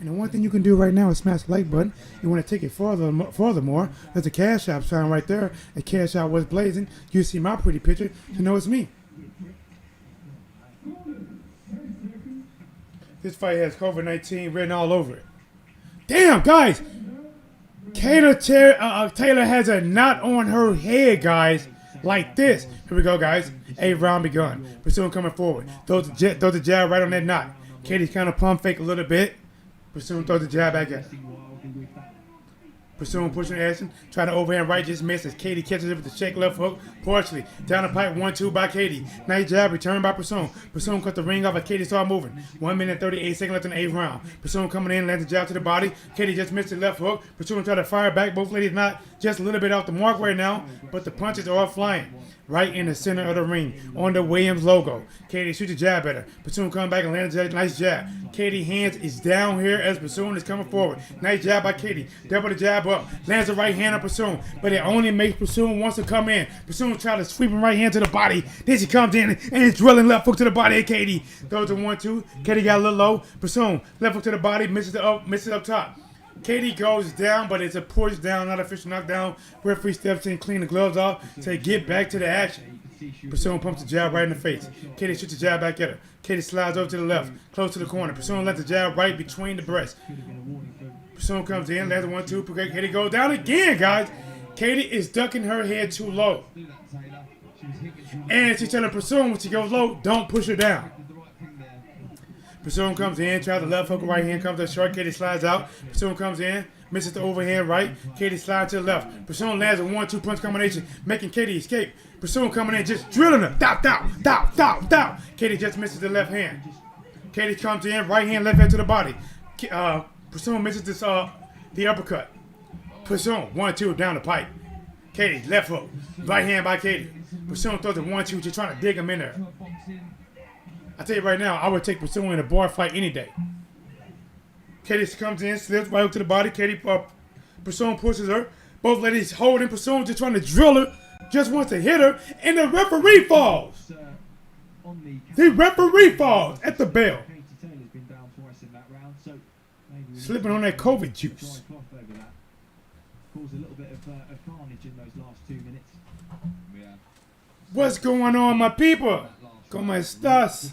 And the one thing you can do right now is smash the like button. You want to take it furthermore. There's a Cash App sign right there. A Cash App Whatsblazing. You see my pretty picture. You know it's me. This fight has COVID-19 written all over it. Damn, guys. Taylor has a knot on her head, guys. Like this. Here we go, guys. 8th round begun. Pursuing coming forward. Throws the jab right on that knot. Katie's kind of pump fake a little bit. Pursuing throws the jab back at her. Pursuing pushing action. Trying to overhand right, just misses. Katie catches it with the check left hook. Partially. Down the pipe, 1-2 by Katie. Nice jab, return by Pursuing. Pursuing cut the ring off as Katie started moving. 1 minute 38 seconds left in the 8th round. Pursuing coming in, lands a jab to the body. Katie just missed the left hook. Pursuing try to fire back. Both ladies not just a little bit off the mark right now, but the punches are flying. Right in the center of the ring, on the Williams logo. Katie shoots a jab at her. Pursuing comes back and lands a nice jab. Katie hands is down here as Pursuing is coming forward. Nice jab by Katie. Double the jab up. Lands the right hand on Pursuing, but it only makes Pursuing wants to come in. Pursuing tries to sweep him right hand to the body. Then she comes in and is drilling left hook to the body of Katie. Throws a 1-2. Katie got a little low. Pursuing left hook to the body, misses up top. Katie goes down, but it's a push down, not official knockdown. Referee steps in, clean the gloves off, say get back to the action. Pursuing pumps the jab right in the face. Katie shoots the jab back at her. Katie slides over to the left, close to the corner. Pursuing lets the jab right between the breasts. Pursuing comes in, lands a 1-2. Katie goes down again, guys. Katie is ducking her head too low. And she's telling Pursuing when she goes low, don't push her down. Pursuing comes in, tries the left hook, right hand comes up short. Katie slides out. Pursuing comes in, misses the overhand right. Katie slides to the left. Pursuing lands a 1-2 punch combination, making Katie escape. Pursuing coming in, just drilling her. Dow. Katie just misses the left hand. Katie comes in, right hand, left hand to the body. Pursuing misses this, the uppercut. Pursuing 1-2 down the pipe. Katie left hook, right hand by Katie. Pursuing throws a 1-2, just trying to dig him in there. I tell you right now, I would take Pursuing in a bar fight any day. Katie comes in, slips right up to the body. Katie, Pursuing pushes her. Both ladies holding Pursuing, just trying to drill her. Just wants to hit her, and the referee falls. The referee falls at the bell. Slipping on that COVID juice. Caused a little bit of carnage in those last 2 minutes. What's going on, my people? ¿Cómo estás?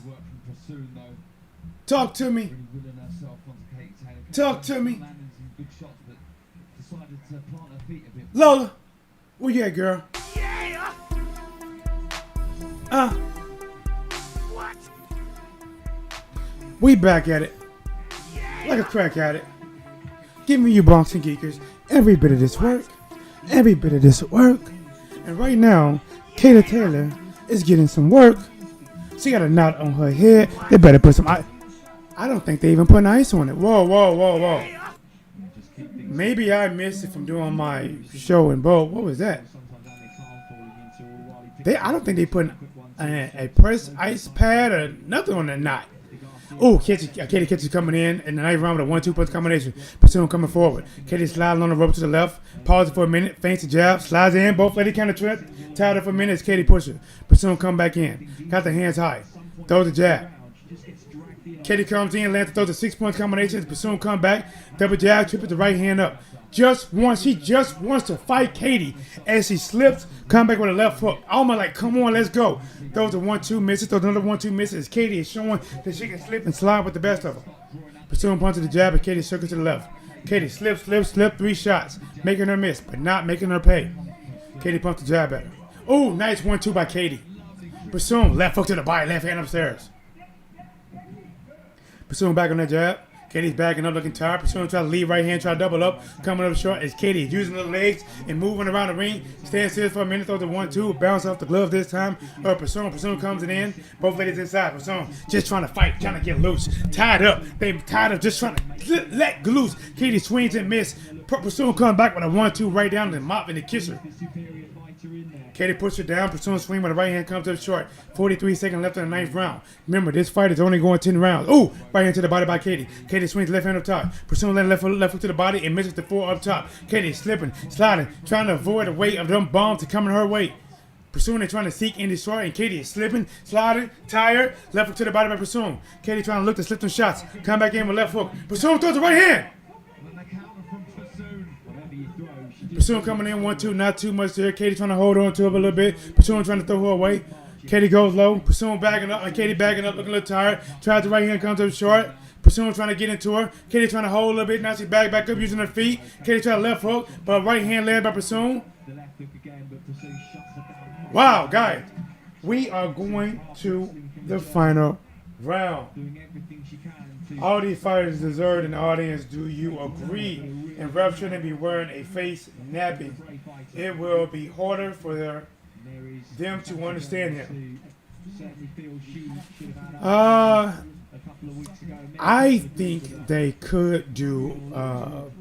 Talk to me. Talk to me. Lola, where you at, girl? What? We back at it. Like a crack at it. Give me you bonks and geekers. Every bit of this work. Every bit of this work. And right now, Katie Taylor is getting some work. She got a knot on her head. They better put some ice. I don't think they even put ice on it. Whoa. Maybe I missed it from doing my show in Bo. What was that? I don't think they put a pressed ice pad or nothing on that knot. Oh, Katie catches coming in the 9th round with a 1-2 punch combination. Pursuing coming forward. Katie sliding on the rope to the left. Pauses for a minute. Feints a jab. Slides in. Both ladies kind of trip. Tied up for a minute as Katie pushes. Pursuing come back in. Got the hands high. Throws the jab. Katie comes in. Lands throws a 6-punch combination. Pursuing come back. Double jab. Trip with the right hand up. She just wants to fight Katie as she slips. Come back with a left hook. Almost like, come on, let's go. Throws a 1-2 misses. Throws another 1-2 misses. Katie is showing that she can slip and slide with the best of them. Pursuing punch to the jab, and Katie circles to the left. Katie slip, 3 shots, making her miss, but not making her pay. Katie punched the jab at her. Oh, nice 1-2 by Katie. Pursuing left hook to the body, left hand upstairs. Pursuing back on that jab. Katie's backing up, looking tired. Pursuing try to lead right hand, try to double up. Coming up short as Katie is using her legs and moving around the ring. Stands still for a minute, throws the 1-2, bounce off the glove this time. Pursuing comes in. Both ladies inside. Pursuing just trying to fight, trying to get loose. Tied up. They tied up, just trying to let loose. Katie swings and miss. Pursuing comes back with a 1-2 right down the mop and the kisser. Superior fighter in there. Katie pushed her down. Pursuing swing with the right hand comes up short. 43 seconds left in the 9th round. Remember, this fight is only going 10 rounds. Ooh, right hand to the body by Katie. Katie swings left hand up top. Pursuing left hook to the body and misses the 4 up top. Katie slipping, sliding, trying to avoid the weight of them bombs to come in her way. Pursuing and trying to seek and destroy, and Katie is slipping, sliding, tired, left hook to the body by Pursuing. Katie trying to look to slip them shots. Come back in with left hook. Pursuing throws the right hand. Pursuing coming in 1-2, not too much there. Katie trying to hold on to it a little bit. Pursuing trying to throw her away. Katie goes low. Pursuing backing up. Katie backing up, looking a little tired. Tries the right hand, comes up short. Pursuing trying to get into her. Katie trying to hold a little bit. Now she back up using her feet. Katie trying to left hook, but right hand led by Pursuing. Wow, guys, we are going to the final round. All these fighters deserve an audience. Do you agree? And ref shouldn't be wearing a face napping. It will be harder for them to understand him. I think they could do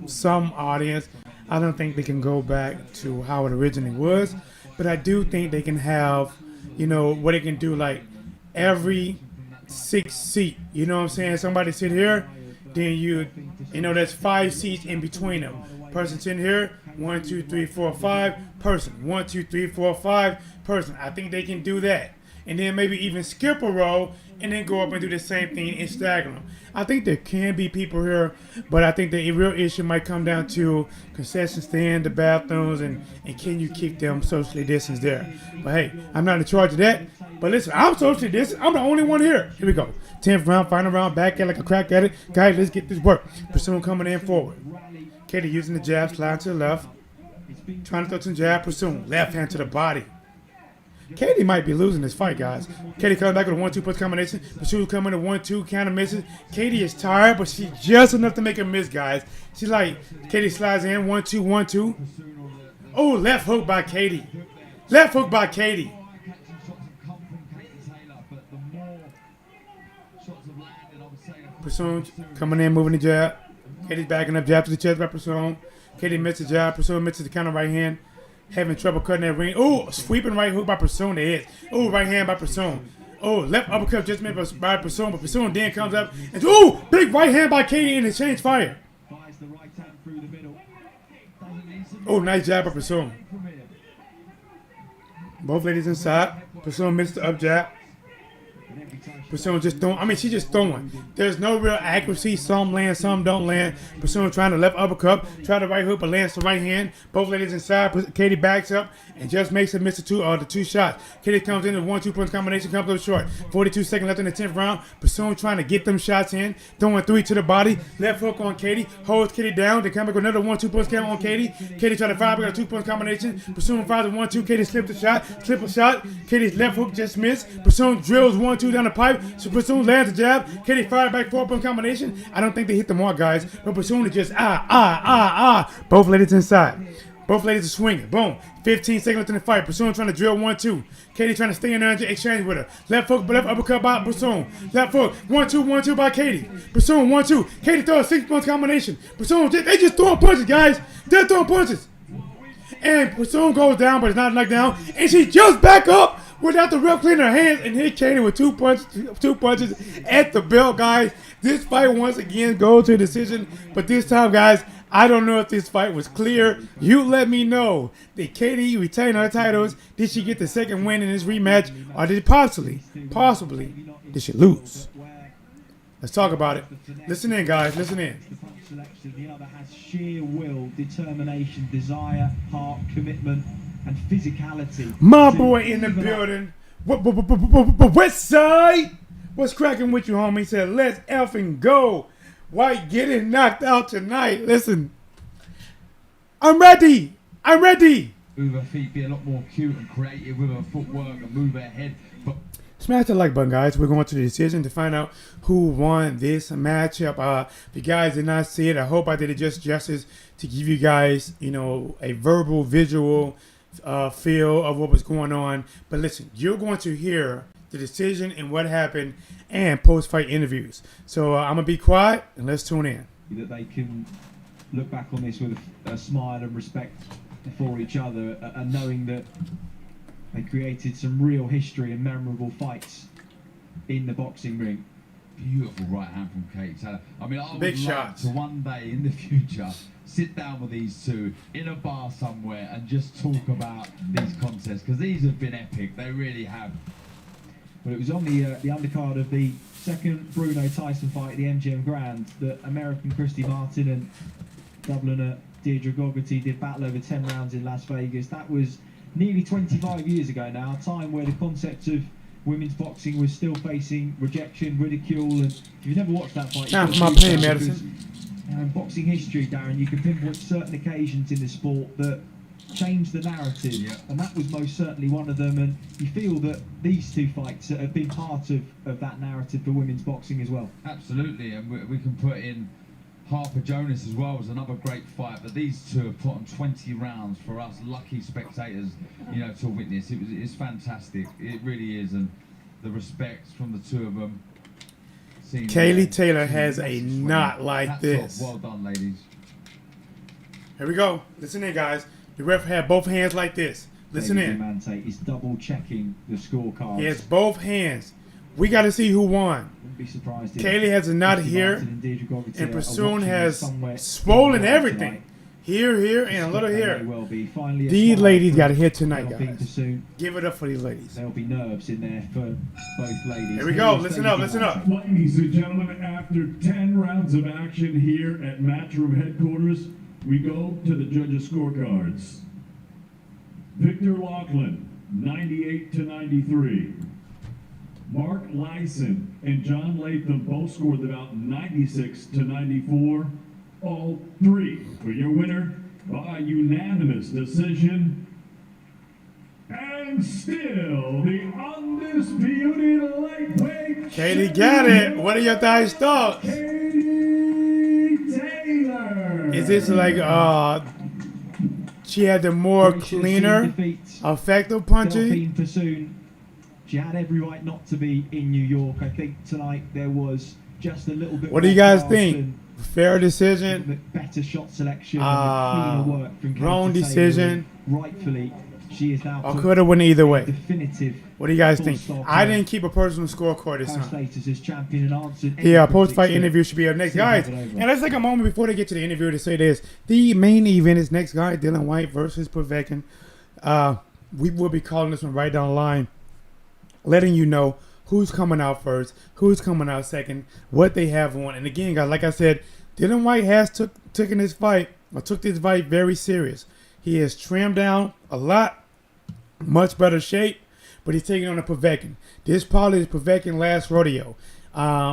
some audience. I don't think they can go back to how it originally was, but I do think they can have, you know, what they can do, like every 6 seat. You know what I'm saying? Somebody sit here, then you know, there's 5 seats in between them. Person sitting here, 1, 2, 3, 4, 5. Person, 1, 2, 3, 4, 5. Person. I think they can do that, and then maybe even skip a row and then go up and do the same thing and stagger them. I think there can be people here, but I think the real issue might come down to concession stand, the bathrooms, and can you keep them socially distanced there. But hey, I'm not in charge of that. But listen, I'm socially distanced. I'm the only one here. Here we go. 10th round, final round, back at like a crack at it. Guys, let's get this work. Pursuing coming in forward. Katie using the jab, sliding to the left. Trying to throw some jab, Pursuing. Left hand to the body. Katie might be losing this fight, guys. Katie comes back with a 1-2 punch combination. Pursuing coming to 1-2, counter misses. Katie is tired, but she's just enough to make a miss, guys. She's like, Katie slides in, 1-2, 1-2. Oh, left hook by Katie. Left hook by Katie. Pursuing coming in, moving the jab. Katie's backing up, jab to the chest by Pursuing. Katie misses the jab. Pursuing misses the counter right hand. Having trouble cutting that ring. Oh, sweeping right hook by Pursuing. It is. Oh, right hand by Pursuing. Oh, left uppercut just made by Pursuing, but Pursuing then comes up and oh, big right hand by Katie in exchange fire. Oh, nice jab by Pursuing. Both ladies inside. Pursuing missed the up jab. Pursuing just throwing. I mean, she's just throwing. There's no real accuracy. Some land, some don't land. Pursuing trying to left uppercut, try the right hook, but lands the right hand. Both ladies inside. Katie backs up and just makes it miss the two shots. Katie comes in, the 1-2 punch combination comes up short. 42 seconds left in the 10th round. Pursuing trying to get them shots in, throwing 3 to the body. Left hook on Katie, holds Katie down. They come back with another 1-2 punch count on Katie. Katie trying to fire back a 2-punch combination. Pursuing fires a 1-2. Katie slipped the shot, slip a shot. Katie's left hook just missed. Pursuing drills 1-2 down the pipe. So Pursuing lands the jab. Katie fired back 4-punch combination. I don't think they hit the mark, guys. But Pursuing is just Both ladies inside. Both ladies are swinging. Boom. 15 seconds left in the fight. Pursuing trying to drill 1-2. Katie trying to stay in there and exchange with her. Left hook, left uppercut by Pursuing. Left hook. 1-2, 1-2 by Katie. Pursuing 1-2. Katie throws a 6-punch combination. Pursuing, they just throwing punches, guys. They're throwing punches. And Pursuing goes down, but it's not knocked down. And she jumps back up without the ref cleaning her hands and hit Katie with two punches at the belt, guys. This fight once again goes to a decision, but this time, guys, I don't know if this fight was clear. You let me know. Did Katie retain her titles? Did she get the second win in this rematch? Or did possibly, did she lose? Let's talk about it. Listen in, guys. Listen in. The other has sheer will, determination, desire, heart, commitment, and physicality. My boy in the building. West side. What's cracking with you, homie? He said, let's effing go. White getting knocked out tonight. Listen, I'm ready. Move her feet, be a lot more cute and creative with her footwork and move her head. But smash the like button, guys. We're going to the decision to find out who won this matchup. If you guys did not see it, I hope I did it just justice to give you guys, you know, a verbal, visual feel of what was going on. But listen, you're going to hear the decision and what happened and post-fight interviews. So I'm going to be quiet and let's tune in. That they can look back on this with a smile and respect for each other, and knowing that They created some real history and memorable fights in the boxing ring. Beautiful right hand from Katie Taylor. I mean, I would Big like shots. to one day in the future sit down with these two in a bar somewhere and just talk about these contests, because these have been epic. They really have. Well, it was on the undercard of the second Bruno Tyson fight at the MGM Grand that American Christy Martin and Dubliner Deirdre Gogarty did battle over 10 rounds in Las Vegas. That was nearly 25 years ago now, a time where the concept of women's boxing was still facing rejection, ridicule, and if you've never watched that fight... Now for my pain medicine. In boxing history, Darren, you can pinpoint certain occasions in the sport that changed the narrative, Yeah. and that was most certainly one of them, and you feel that these two fights have been part of that narrative for women's boxing as well. Absolutely, and we can put in Harper Jonas as well, was another great fight, but these two have put on 20 rounds for us lucky spectators, you know, to witness. It's fantastic, it really is, and the respect from the two of them. Kaylee Taylor has a knot like Hats this. off. Well done, ladies. Here we go. Listen in, guys. The ref had both hands like this. Listen David in. Diamante is double checking the scorecards. He has both hands. We got to see who won. Wouldn't be surprised if Kaylee has a knot Christy here, Martin and Deirdre Gogarty and are Pursuit watching has somewhere swollen in the everything. tonight. Here, and a little They may here. well be. Finally, a These smile ladies from got to hit tonight, Delphine guys. Pursuit. Give it up for these ladies. There'll be nerves in there for both ladies. Here we go. Here's Listen David up, listen up. Diamante. Ladies and gentlemen, after 10 rounds of action here at Matchroom headquarters, we go to the judges' scorecards. Victor Laughlin, 98 to 93. Mark Lyson and John Latham both scored about 96 to 94. All three for your winner by unanimous decision. And still the undisputed lightweight. Kaylee got it. What are your guys' thoughts? Katie Taylor. Is this like she had the more We should have cleaner, seen defeats. effective punching? Delphine Pursuit, she had every right not to be in New York. I think tonight there was just a little bit. What do you more guys class think? and Fair a little decision? bit better shot selection and cleaner work from Wrong Katie Taylor, decision. and rightfully, she is now Or put could have went either way? definitive What do you guys full think? stop I on didn't keep a personal scorecard this her time. status as champion and answered. any Yeah, critics post-fight that interview should be up next, still guys. have it over. And let's take a moment before they get to the interview to say this: the main event is next, guy, Dillian Whyte versus Povetkin. We will be calling this one right down the line, letting you know who's coming out first, who's coming out second, what they have on. And again, guys, like I said, Dillian Whyte has took this fight very serious. He has trimmed down a lot, much better shape, but he's taking on a Povetkin. This probably is Povetkin's last rodeo.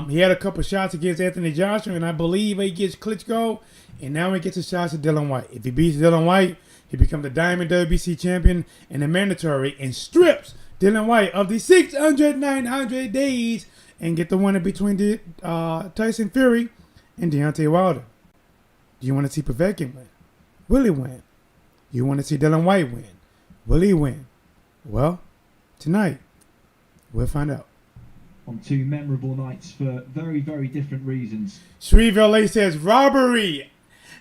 He had a couple shots against Anthony Joshua, and I believe he gets Klitschko, and now he gets a shot at Dillian Whyte. If he beats Dillian Whyte, he becomes the Diamond WBC champion and the mandatory, and strips Dillian Whyte of the 900 days and get the winner between the Tyson Fury and Deontay Wilder. Do you want to see Povetkin win? Will he win? You want to see Dillian Whyte win? Will he win? Well, tonight, we'll find out. On two memorable nights for very, very different reasons. Shreve LA says, robbery.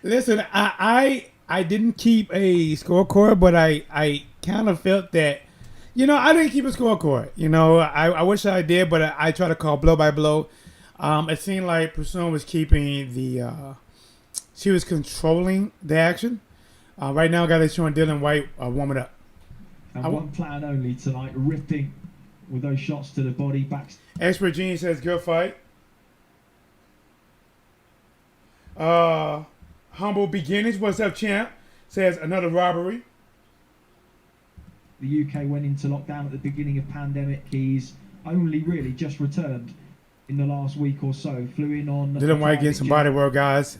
Listen, I didn't keep a scorecard, but I kind of felt that, I didn't keep a scorecard. I wish I did, but I try to call blow by blow. It seemed like Pursuit was keeping she was controlling the action. Right now, guys, they're showing Dillian Whyte warming up. And one plan only tonight, ripping with those shots to the body, back. Expert Genius says, good fight. Humble Beginnings, what's up, champ? Says, another robbery. The UK went into lockdown at the beginning of pandemic. He's only really just returned in the last week or so. Flew in on... Dillian Whyte getting some body work, guys.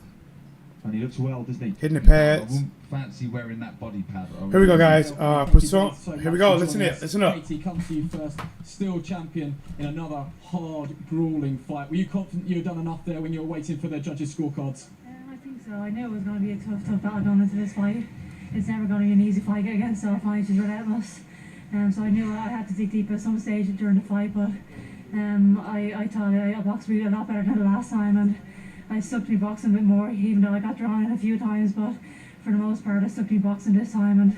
And he looks well, doesn't he? Hitting the I pads. wouldn't fancy wearing that body pad. Here we go, guys. Pursuit. Here we go. Listen in. Listen up. Katie, come to you first. Still champion in another hard, grueling fight. Were you confident you had done enough there when you were waiting for their judges' scorecards? I think so. I knew it was going to be a tough battle going into this fight. It's never going to be an easy fight against Delphine. She's relentless. So I knew I had to dig deep at some stage during the fight, but I thought I boxed really a lot better than the last time, and I stuck to me boxing a bit more, even though I got drawn in a few times, but for the most part I stuck to me boxing this time, and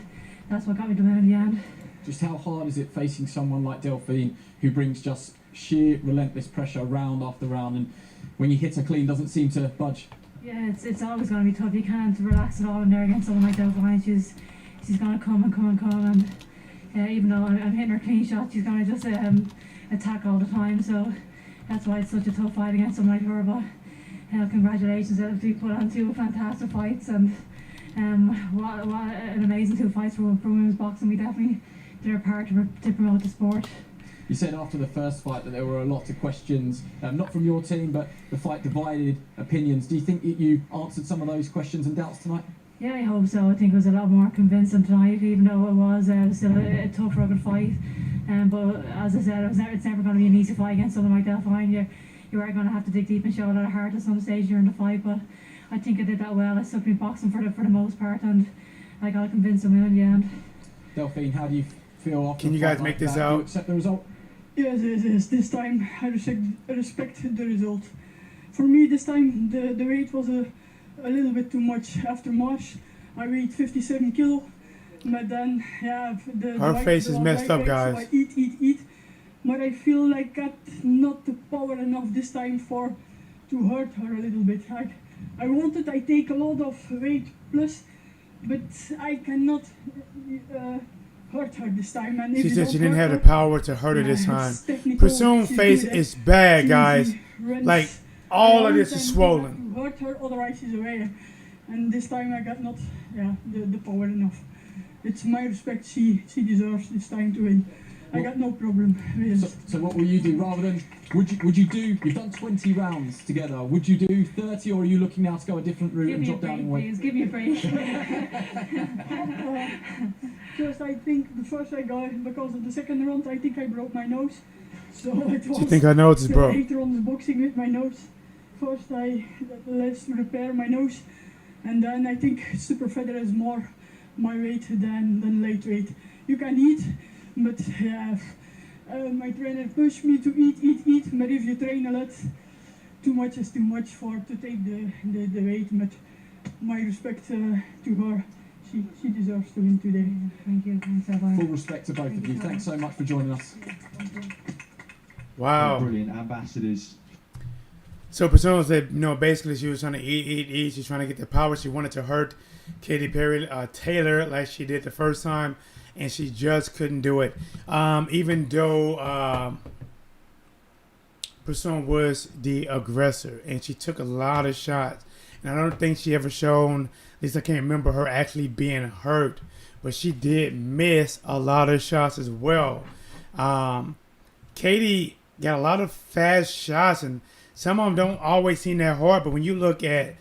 that's what got me the win in the end. Just how hard is it facing someone like Delphine, who brings just sheer relentless pressure round after round, and when you hit her clean, doesn't seem to budge? Yeah, it's always going to be tough. You can't relax at all in there against someone like Delphine. She's going to come and come and come, and even though I'm hitting her clean shots, she's going to just attack all the time. So that's why it's such a tough fight against someone like her. But congratulations, we put on 2 fantastic fights, and what an amazing 2 fights for women's boxing. We definitely did our part to promote the sport. You said after the first fight that there were a lot of questions, not from your team, but the fight divided opinions. Do you think you answered some of those questions and doubts tonight? Yeah, I hope so. I think it was a lot more convincing tonight, even though it was still a tough, rugged fight. But as I said, it's never going to be an easy fight against someone like Delphine. You are going to have to dig deep and show a lot of heart at some stage during the fight, but I think I did that well. I stuck me boxing for the most part, and I got to convince them in the end. Delphine, how do you feel after Can you guys make this out? Do you accept the result? Yes. This time I respect the result. For me, this time the weight was a little bit too much. After March, I weighed 57 kilo. But then, yeah, her face is messed up, guys. So I eat. But I feel like I got not the power enough this time to hurt her a little bit. I take a lot of weight plus, but I cannot hurt her this time. And she said she didn't have the power to hurt her this time. Presumed face is bad, guys. Like, all of this is swollen. Hurt her, otherwise she's away. And this time I got not the power enough. It's my respect. She deserves this time to win. I got no problem. Really. So what will you do? Rather than would you do? You've done 20 rounds together. Would you do 30, or are you looking now to go a different route and drop down in weight? Please give me a break. Just I think the first I got, because of the second round, I think I broke my nose. So it was. You think her nose is broke? 8 rounds boxing with my nose. First let's repair my nose, and then I think super feather is more my weight than lightweight. You can eat, but my trainer pushed me to eat. But if you train a lot, too much is too much to take the weight. But my respect to her. She deserves to win today. Thank you. Thanks, Full respect to both of you. Thanks so much for joining us. Wow. Brilliant ambassadors. So Persona said, basically she was trying to eat. She's trying to get the power. She wanted to hurt Katy Perry Taylor like she did the first time, and she just couldn't do it. Even though Persona was the aggressor, and she took a lot of shots. And I don't think she ever shown, at least I can't remember her actually being hurt, but she did miss a lot of shots as well. Katy got a lot of fast shots, and some of them don't always seem that hard. But when you look at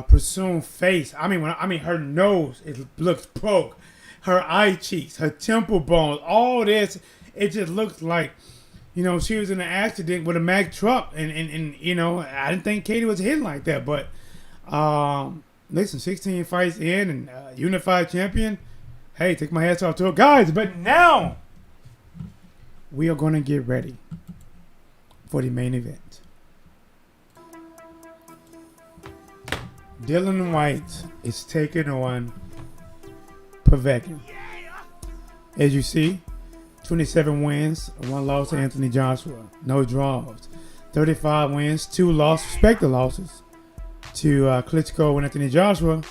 Pursue's face, I mean her nose, it looks broke. Her eye cheeks, her temple bones, all this, it just looks like, she was in an accident with a Mack truck, and I didn't think Katy was hitting like that, but listen, 16 fights in and unified champion. Hey, take my hats off to her, guys. But now we are going to get ready for the main event. Dillian Whyte is taking on Povetkin. As you see, 27 wins, 1 loss to Anthony Joshua. No draws. 35 wins, 2 losses, respective losses to Klitschko and Anthony Joshua,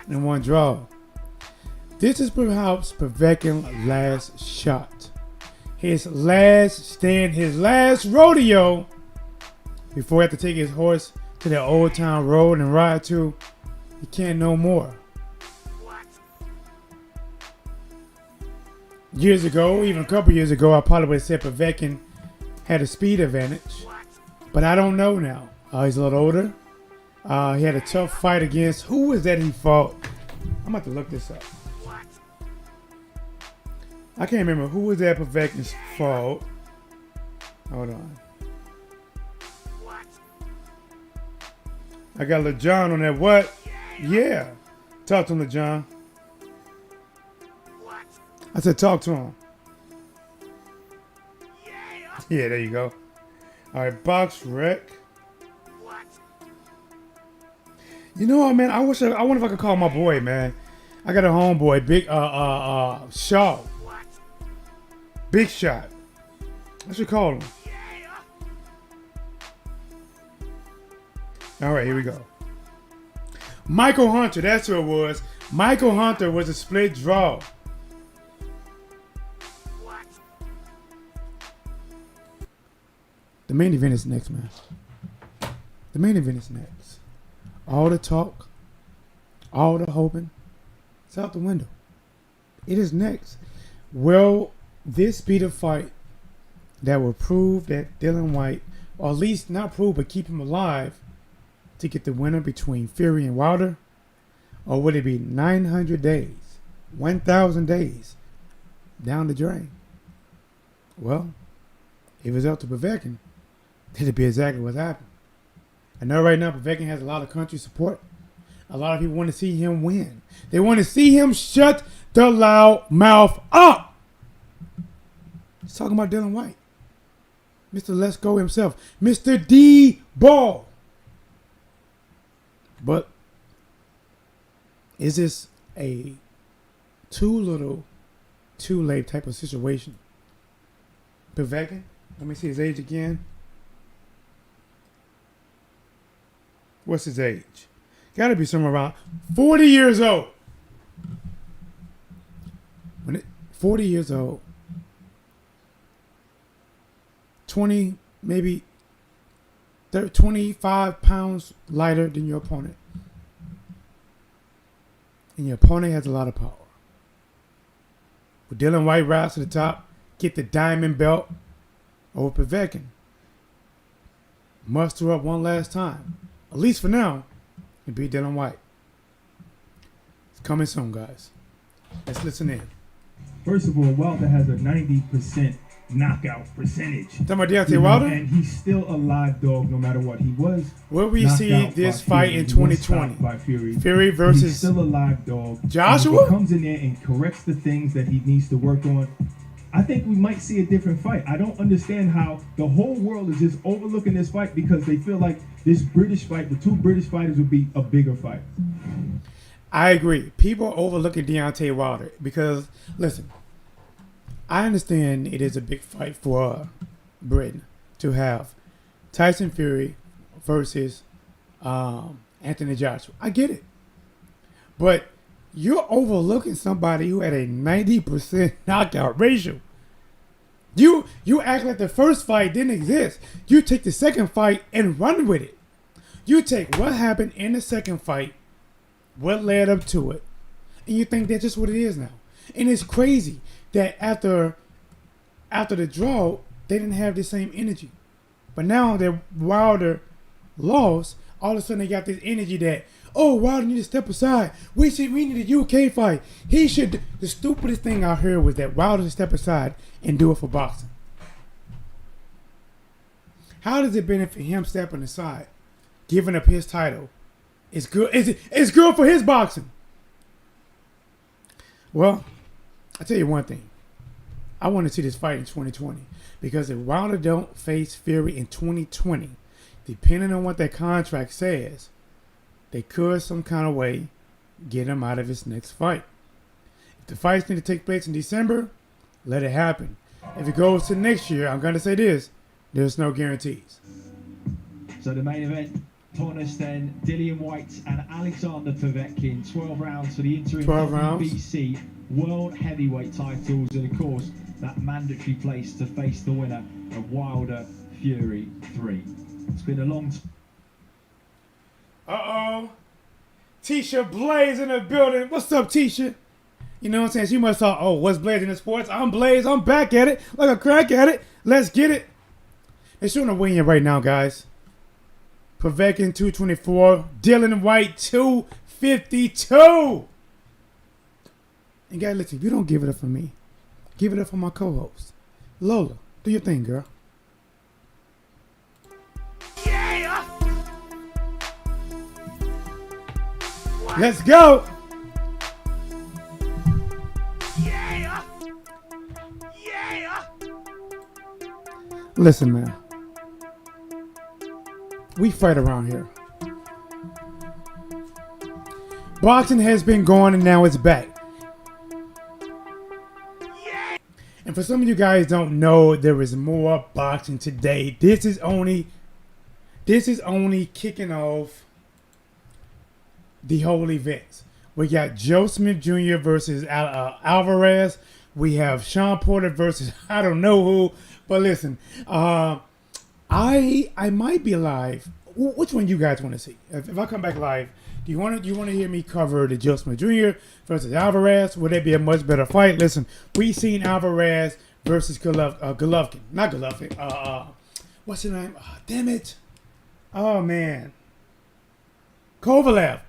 and 1 draw. This is perhaps Povetkin's last shot. His last stand, his last rodeo before he had to take his horse to the Old Town Road and ride to. He can't no more. Years ago, even a couple years ago, I probably would have said Povetkin had a speed advantage. But I don't know now. He's a little older. He had a tough fight against, who was that he fought? I'm about to look this up. I can't remember who was that Povetkin's fault. Hold on. I got LeJohn on that. What? Yeah. Talk to him, LeJohn. I said talk to him. Yeah, there you go. All right, Box Rec. You know what, man? I wonder if I could call my boy, man. I got a homeboy, Big Shaw. Big shot. I should call him. All right, here we go. Michael Hunter, that's who it was. Michael Hunter was a split draw. The main event is next, man. The main event is next. All the talk, all the hoping, it's out the window. It is next. Will this be the fight that will prove that Dillian Whyte, or at least not prove, but keep him alive to get the winner between Fury and Wilder? Or would it be 900 days, 1,000 days down the drain? Well, if it's up to Povetkin, it'd be exactly what happened. I know right now Povetkin has a lot of country support. A lot of people want to see him win. They want to see him shut the loud mouth up. He's talking about Dillian Whyte. Mr. Let's Go himself. Mr. D-Ball. But is this a too little, too late type of situation? Povetkin, let me see his age again. What's his age? Got to be somewhere around 40 years old. 40 years old. 20, maybe 25 pounds lighter than your opponent. And your opponent has a lot of power. With Dillian Whyte rise to the top, get the diamond belt over Povetkin. Muster up one last time. At least for now, and beat Dillian Whyte. It's coming soon, guys. Let's listen in. First of all, Wilder has a 90% knockout percentage. Talking about Deontay Wilder? And he's still a live dog no matter what. He was. Will we see this fight in 2020? By Fury. Fury versus he's still a live dog. Joshua? If he comes in there and corrects the things that he needs to work on, I think we might see a different fight. I don't understand how the whole world is just overlooking this fight because they feel like this British fight, the two British fighters, would be a bigger fight. I agree. People are overlooking Deontay Wilder because, listen, I understand it is a big fight for Britain to have Tyson Fury versus Anthony Joshua. I get it. But you're overlooking somebody who had a 90% knockout ratio. You act like the first fight didn't exist. You take the second fight and run with it. You take what happened in the second fight, what led up to it, and you think that's just what it is now. And it's crazy that after the draw, they didn't have the same energy. But now that Wilder lost, all of a sudden they got this energy that, oh, Wilder need to step aside. We need a UK fight. He should. The stupidest thing I heard was that Wilder should step aside and do it for boxing. How does it benefit him stepping aside, giving up his title? It's good. It's good for his boxing. Well, I'll tell you one thing. I want to see this fight in 2020 because if Wilder don't face Fury in 2020, depending on what that contract says, they could some kind of way get him out of his next fight. If the fights need to take place in December, let it happen. If it goes to next year, I'm going to say this, there's no guarantees. So the main event, Thomas then, Dillian Whyte and Alexander Povetkin, 12 rounds for the interim 12 rounds. WBC World Heavyweight titles, and of course, that mandatory place to face the winner of Wilder Fury 3. It's been a long time. Uh-oh. Tisha Blaze in the building. What's up, Tisha? You know what I'm saying? She must have thought, oh, what's Blazing in sports? I'm Blaze. I'm back at it. Like a crack at it. Let's get it. They're showing a win right now, guys. Povetkin 224. Dillian Whyte 252. And guys, listen, if you don't give it up for me, give it up for my co-host. Lola, do your thing, girl. Let's go! Yeah! Yeah! Listen, man. We fight around here. Boxing has been gone and now it's back. And for some of you guys don't know, there is more boxing today. This is only kicking off the whole event. We got Joe Smith Jr. versus Alvarez. We have Sean Porter versus I don't know who. But listen, I might be live. Which one you guys want to see? If I come back live, do you want to hear me cover the Joe Smith Jr. versus Alvarez? Would that be a much better fight? Listen, we seen Alvarez versus Golovkin. Not Golovkin. What's his name? Oh, damn it. Oh, man. Kovalev.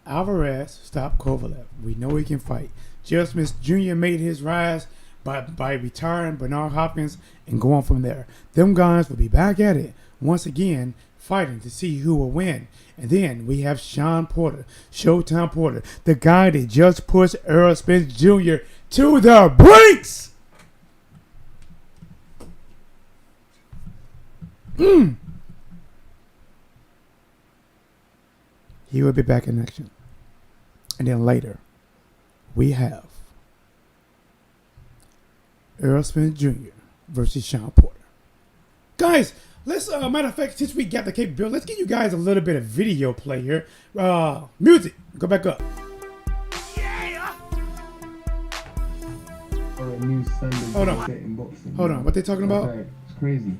Alvarez stopped Kovalev. We know he can fight. Joe Smith Jr. made his rise by retiring Bernard Hopkins and going from there. Them guys will be back at it once again, fighting to see who will win. And then we have Sean Porter, Showtime Porter, the guy that just pushed Errol Spence Jr. to the brinks. He will be back in action. And then later, we have Errol Spence Jr. versus Sean Porter. Guys, let's, matter of fact, since we got the capability, let's give you guys a little bit of video play here. Music, go back up. Hold on, what they talking about? It's crazy.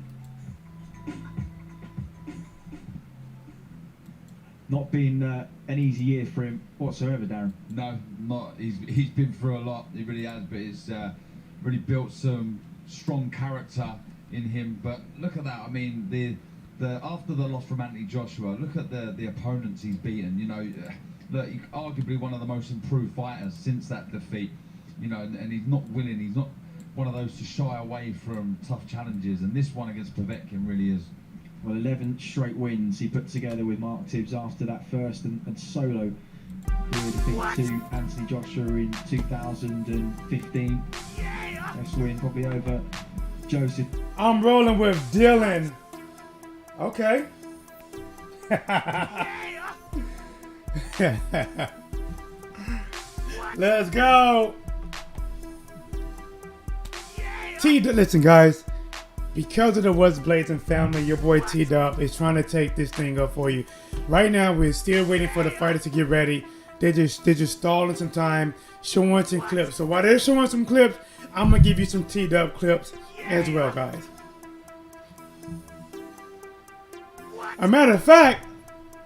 Not been an easy year for him whatsoever, Darren. No, not. He's been through a lot. He really has, but it's really built some strong character in him. But look at that. I mean, the after the loss from Anthony Joshua, look at the opponents he's beaten. You know, look, arguably one of the most improved fighters since that defeat. You know, and he's not willing. He's not one of those to shy away from tough challenges. And this one against Povetkin really is. Well, 11 straight wins he put together with Mark Tibbs after that first and solo career defeat to Anthony Joshua in 2015. Best win probably over Joseph. I'm rolling with Dillian. Okay. Let's go. Listen, guys. Because of the Whatsblazing family, your boy T-Dub is trying to take this thing up for you. Right now, we're still waiting for the fighters to get ready. They're just stalling some time, showing some clips. So while they're showing some clips, I'm gonna give you some T-Dub clips as well, guys. A matter of fact,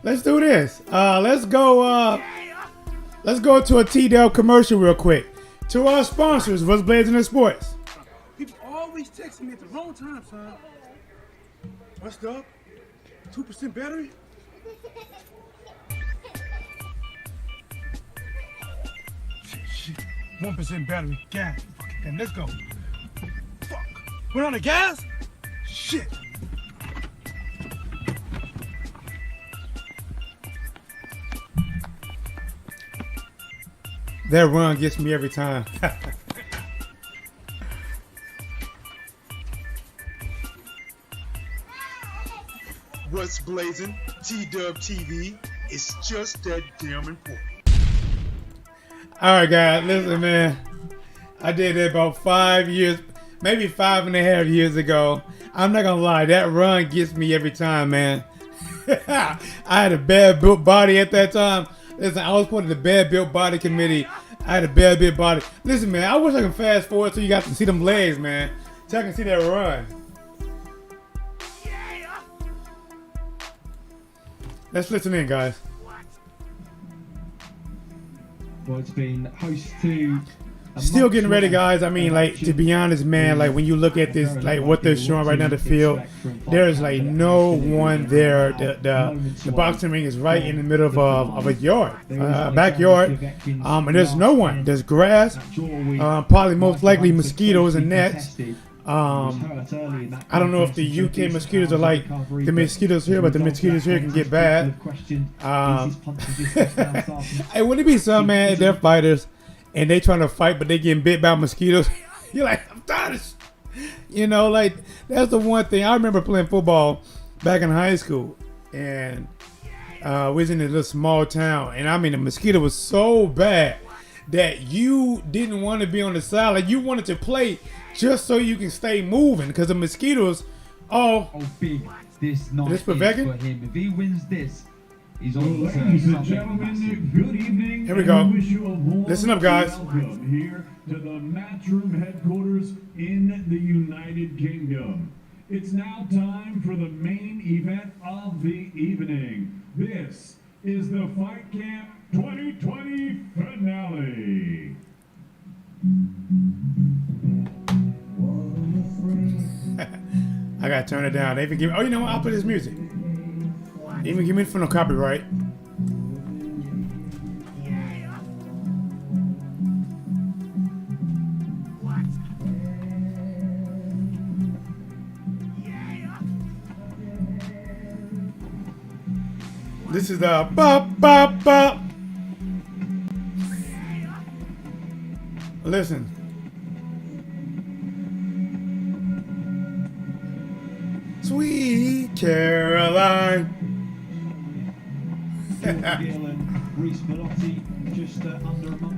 let's do this. Let's go to a T-Dub commercial real quick. To our sponsors, Whatsblazing and Sports. People always texting me at the wrong time, son. What's up? 2% battery? Shit. 1% battery. Gas. Fucking let's go. Fuck. We're on the gas? Shit. That run gets me every time. Whatsblazing, T-Dub TV, it's just that damn important. Alright guys, listen man. I did it about 5 years, maybe 5.5 years ago. I'm not gonna lie, that run gets me every time, man. I had a bad built body at that time. Listen, I was part of the bad built body committee. I had a bad built body. Listen man, I wish I could fast forward so you guys can see them legs, man. So I can see that run. Let's listen in, guys. Well, it's been host to... Still getting ready, guys. I mean, like, to be honest, man, like, when you look at this, like, what they're showing right now, the field, there's, like, no one there. The boxing ring is right in the middle of a yard, backyard, and there's no one. There's grass, probably most likely mosquitoes and nets. I don't know if the UK mosquitoes are like the mosquitoes here, but the mosquitoes here can get bad. Hey, wouldn't it be some, man, they're fighters, and they trying to fight, but they getting bit by mosquitoes? You're like, I'm tired of you know, like, that's the one thing. I remember playing football back in high school, and we was in a little small town, and I mean, the mosquito was so bad. that you didn't want to be on the side. Like you wanted to play just so you can stay moving because the mosquitoes. Oh, big this night this is for Povetkin? him. If he wins this, he's on Well, to ladies and something gentlemen, massive. good evening. Here we and go. wish you a warm Listen up, guys. Welcome here to the Matchroom headquarters in the United Kingdom. It's now time for the main event of the evening. This is the Fight Camp 2020 finale. I gotta turn it down. They even give. Oh, you know what? I'll put this music. Even give me for no copyright. This is the bop bop bop. Listen. Sweet Caroline.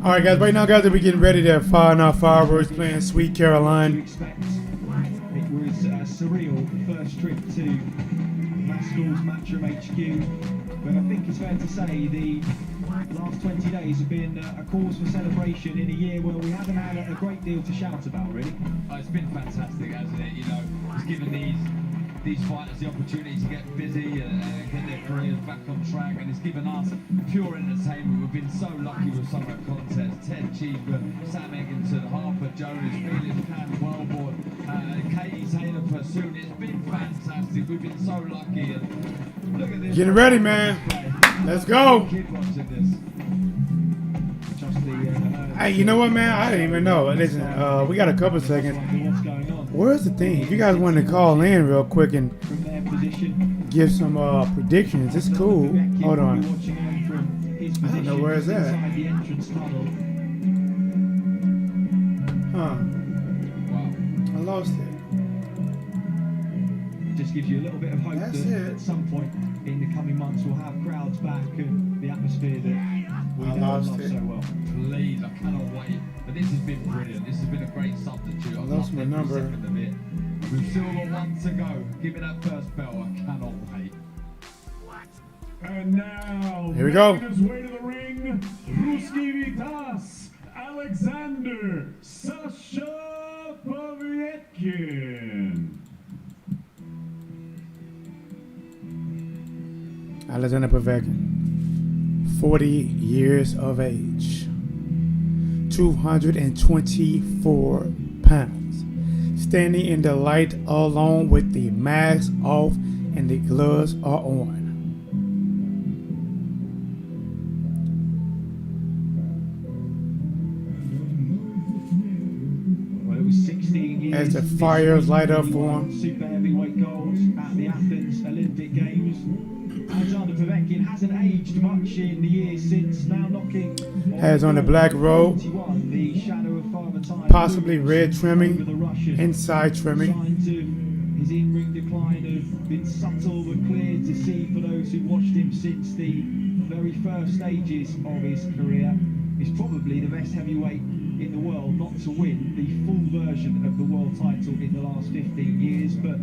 All right, guys. Right now, guys, we're getting ready to fire our fireworks, playing Sweet Caroline. It was a surreal first trip to Maskell's Matchroom HQ, but I think it's fair to say the last 20 days have been a cause for celebration in a year where we haven't had a great deal to shout about, really. It's been fantastic, hasn't it? You know, it's given these fighters the opportunity to get busy and get their careers back on track, and it's given us pure entertainment. We've been so lucky with some of the contests. Ted Cheever, Sam Egginton, Harper Jonas, Felix Can, Wellborn, Katie Taylor Pursuit. It's been fantastic. We've been so lucky. And look at this. Getting ready, man. Let's go. Kid watching this. Hey, you know what, man? I didn't even know. Listen, we got a couple seconds. Where's the thing? If you guys want to call in real quick and give some predictions, it's cool. Hold on. I don't know where it's at. Huh. I lost it. Just gives you a little bit of hope That's that it. at some point in the coming months we'll have crowds back and the atmosphere that we I know and lost love it. so well. Please, I cannot wait. But this has been brilliant. This has been a great substitute. I've lost loved my every number. second of it. We've still got one to go. Give me that first bell. I cannot wait. And now, Here we go. making his way to the ring, Ruski Vitas, Alexander Sasha Povetkin. Alexander Povetkin, 40 years of age, 224 pounds, standing in the light alone with the mask off and the gloves are on. Well, it was 16 years As the this fires week light up when he for won him. super heavyweight gold at the Athens Olympic Games. Alexander Povetkin hasn't aged much in the years since, now knocking Has on the black robe, 41, the shadow of Father Time possibly looms red trimming, over the Russian. inside trimming. Signs of his in-ring decline have been subtle but clear to see for those who watched him since the very first stages of his career. He's probably the best heavyweight in the world not to win the full version of the world title in the last 15 years, but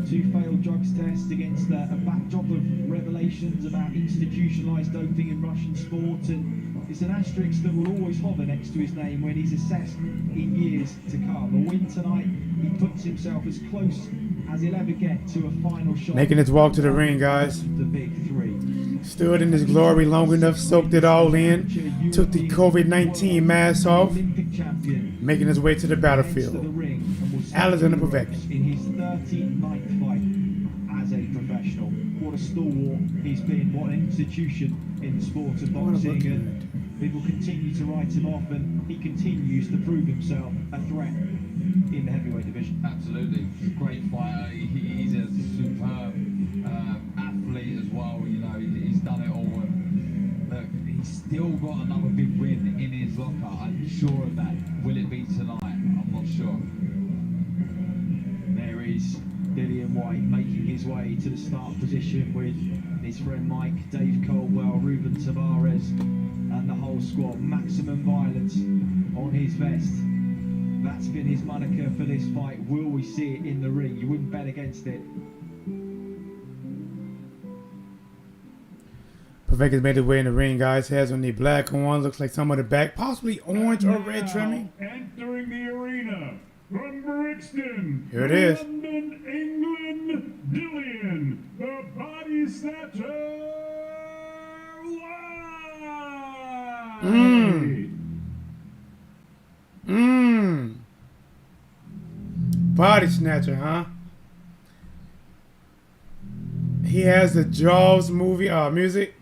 two failed drugs tests against a backdrop of revelations about institutionalised doping in Russian sport, and it's an asterisk that will always hover next to his name when he's assessed in years to come. A win tonight, he puts himself as close as he'll ever get to a final shot. Making his walk to the ring, guys. The big three. Stood in his glory long enough, soaked it all in, took the COVID-19 mask off, Olympic champion. making his way to the Heads to the battlefield. ring and will Alexander stand Povetkin. in his 39th fight as a professional. What a stalwart he's been, what an institution in the sport of boxing, and people continue to write him off, and he continues to prove himself a threat in the heavyweight division. Absolutely. Great fighter. He's a superb athlete as well. You know, he's done it all. And look, he's still got another big win in his locker. I'm sure of that. Will it be tonight? I'm not sure. There is Dillian Whyte making his way to the start position with his friend Mike, Dave Coldwell, Ruben Tavares, and the whole squad. Maximum violence on his vest. That's been his moniker for this fight. Will we see it in the ring? You wouldn't bet against it. Povetkin's made his way in the ring, guys. Has on the black one. Looks like some of the back, possibly orange or red trimming. Entering the arena from Brixton, Here it is. London, England, Dillian, the Body Snatcher Whyte. Body snatcher, huh? He has the Jaws movie music.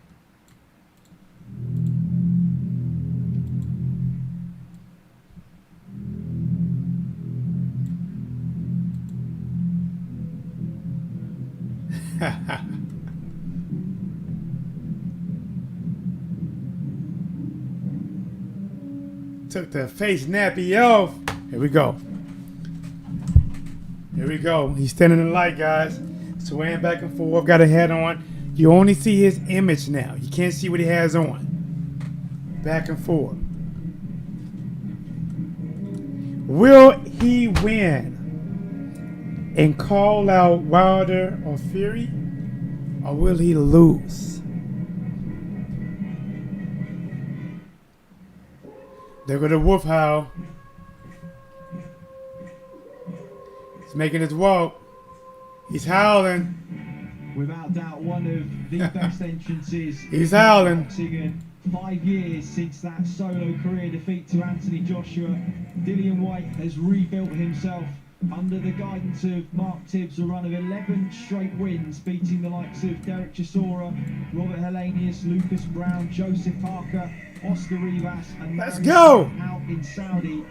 Took the face nappy off. Here we go. Here we go. He's standing in the light, guys. Swaying back and forth. Got a hat on. You only see his image now. You can't see what he has on. Back and forth. Will he win and call out Wilder or Fury? Or will he lose? There go the wolf howl. He's making his walk. He's howling. Without doubt, one of the best entrances. He's howling. In 5 years since that solo career defeat to Anthony Joshua, Dillian Whyte has rebuilt himself under the guidance of Mark Tibbs, a run of 11 straight wins, beating the likes of Derek Chisora, Robert Helenius, Lucas Brown, Joseph Parker, Oscar Rivas, and Let's go! Out in Saudi.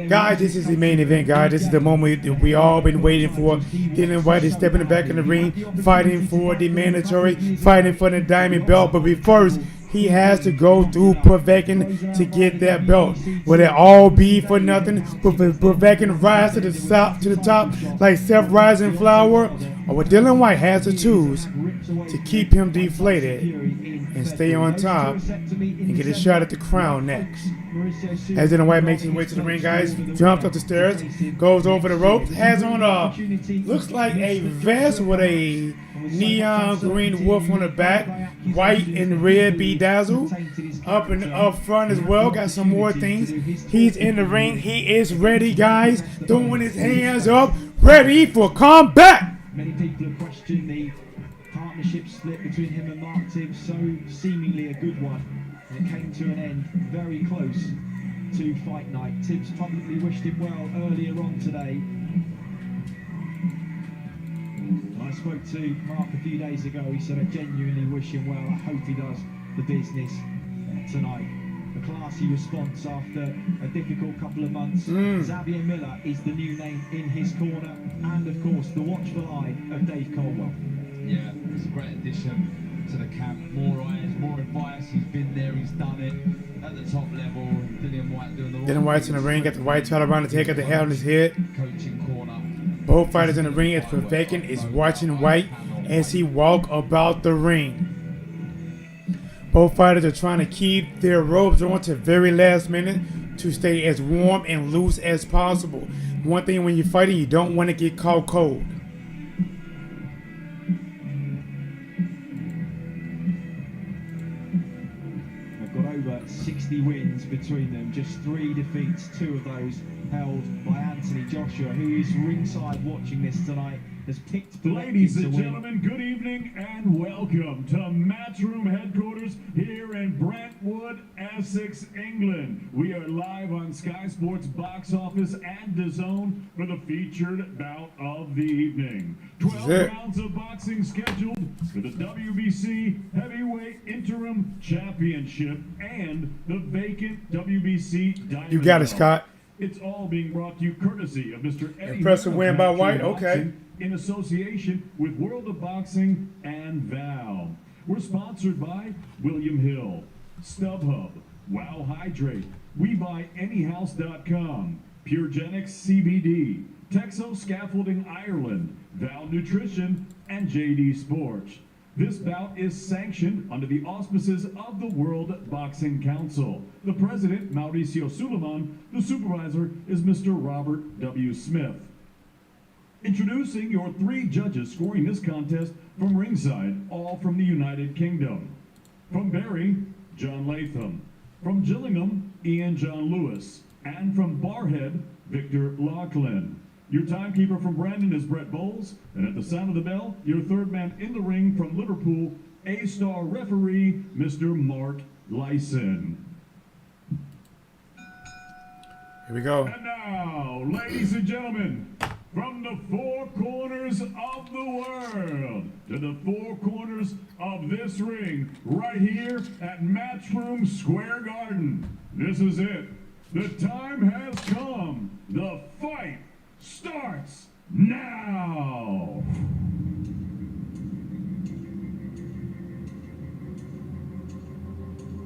Guys, this is the main event, guys. This is the moment we all been waiting for. Dillian Whyte is stepping back in the ring, fighting for the mandatory, fighting for the diamond belt. But first, he has to go through Povetkin to get that belt. Will it all be for nothing? Will Povetkin rise to the top like Seth Rising Flower? Or will Dillian Whyte has to choose to keep him deflated and stay on top and get a shot at the crown next? As Dillian Whyte makes his way to the ring, guys, jumps up the stairs, goes over the ropes, has on looks like a vest with a neon green wolf on the back, white and red bedazzled, up front as well. Got some more things. He's in the ring. He is ready, guys, throwing his hands up, ready for combat. Many people have questioned the partnership split between him and Mark Tibbs, so seemingly a good one. And it came to an end very close to fight night. Tibbs publicly wished him well earlier on today. I spoke to Mark a few days ago. He said, I genuinely wish him well. I hope he does the business tonight. A classy response after a difficult couple of months. Xavier Miller is the new name in his corner, and of course the watchful eye of Dave Caldwell. Yeah, it's a great addition to the camp. More eyes, more advice. He's been there, he's done it at the top level. Dillian Whyte doing the right. Dillian Whyte's in the ring, got the white towel around his head, got the hair on his head. Coaching corner. Both fighters in the ring as Povetkin is watching Whyte as he walk about the ring. Both fighters are trying to keep their robes on to the very last minute to stay as warm and loose as possible. One thing when you're fighting, you don't want to get caught cold. They've got over 60 wins between them, just 3 defeats, 2 of those held by Anthony Joshua, who is ringside watching this tonight, has picked Ladies to and win. gentlemen, good evening and welcome to Matchroom headquarters here in Brentwood, Essex, England. We are live on Sky Sports Box Office and DAZN for the featured bout of the evening. 12 rounds of boxing scheduled for the WBC Heavyweight Interim Championship and the vacant WBC Diamond You got it, Belt. Scott. It's all being brought to you courtesy of Mr. Eddie Impressive win by Matchroom Whyte. Okay. Boxing, in association with World of Boxing and Val. We're sponsored by William Hill, StubHub, Wow Hydrate, WeBuyAnyHouse.com, PureGenix CBD, Texo Scaffolding Ireland, Val Nutrition, and JD Sports. This bout is sanctioned under the auspices of the World Boxing Council. The president, Mauricio Suleiman. The supervisor is Mr. Robert W. Smith. Introducing your 3 judges scoring this contest from ringside, all from the United Kingdom. From Barry, John Latham. From Gillingham, Ian John Lewis. And from Barhead, Victor Laughlin. Your timekeeper from Brandon is Brett Bowles. And at the sound of the bell, your third man in the ring from Liverpool, A-star referee, Mr. Mark Lyson. Here we go. And now, ladies and gentlemen, from the 4 corners of the world to the 4 corners of this ring, right here at Matchroom Square Garden. This is it. The time has come. The fight starts now.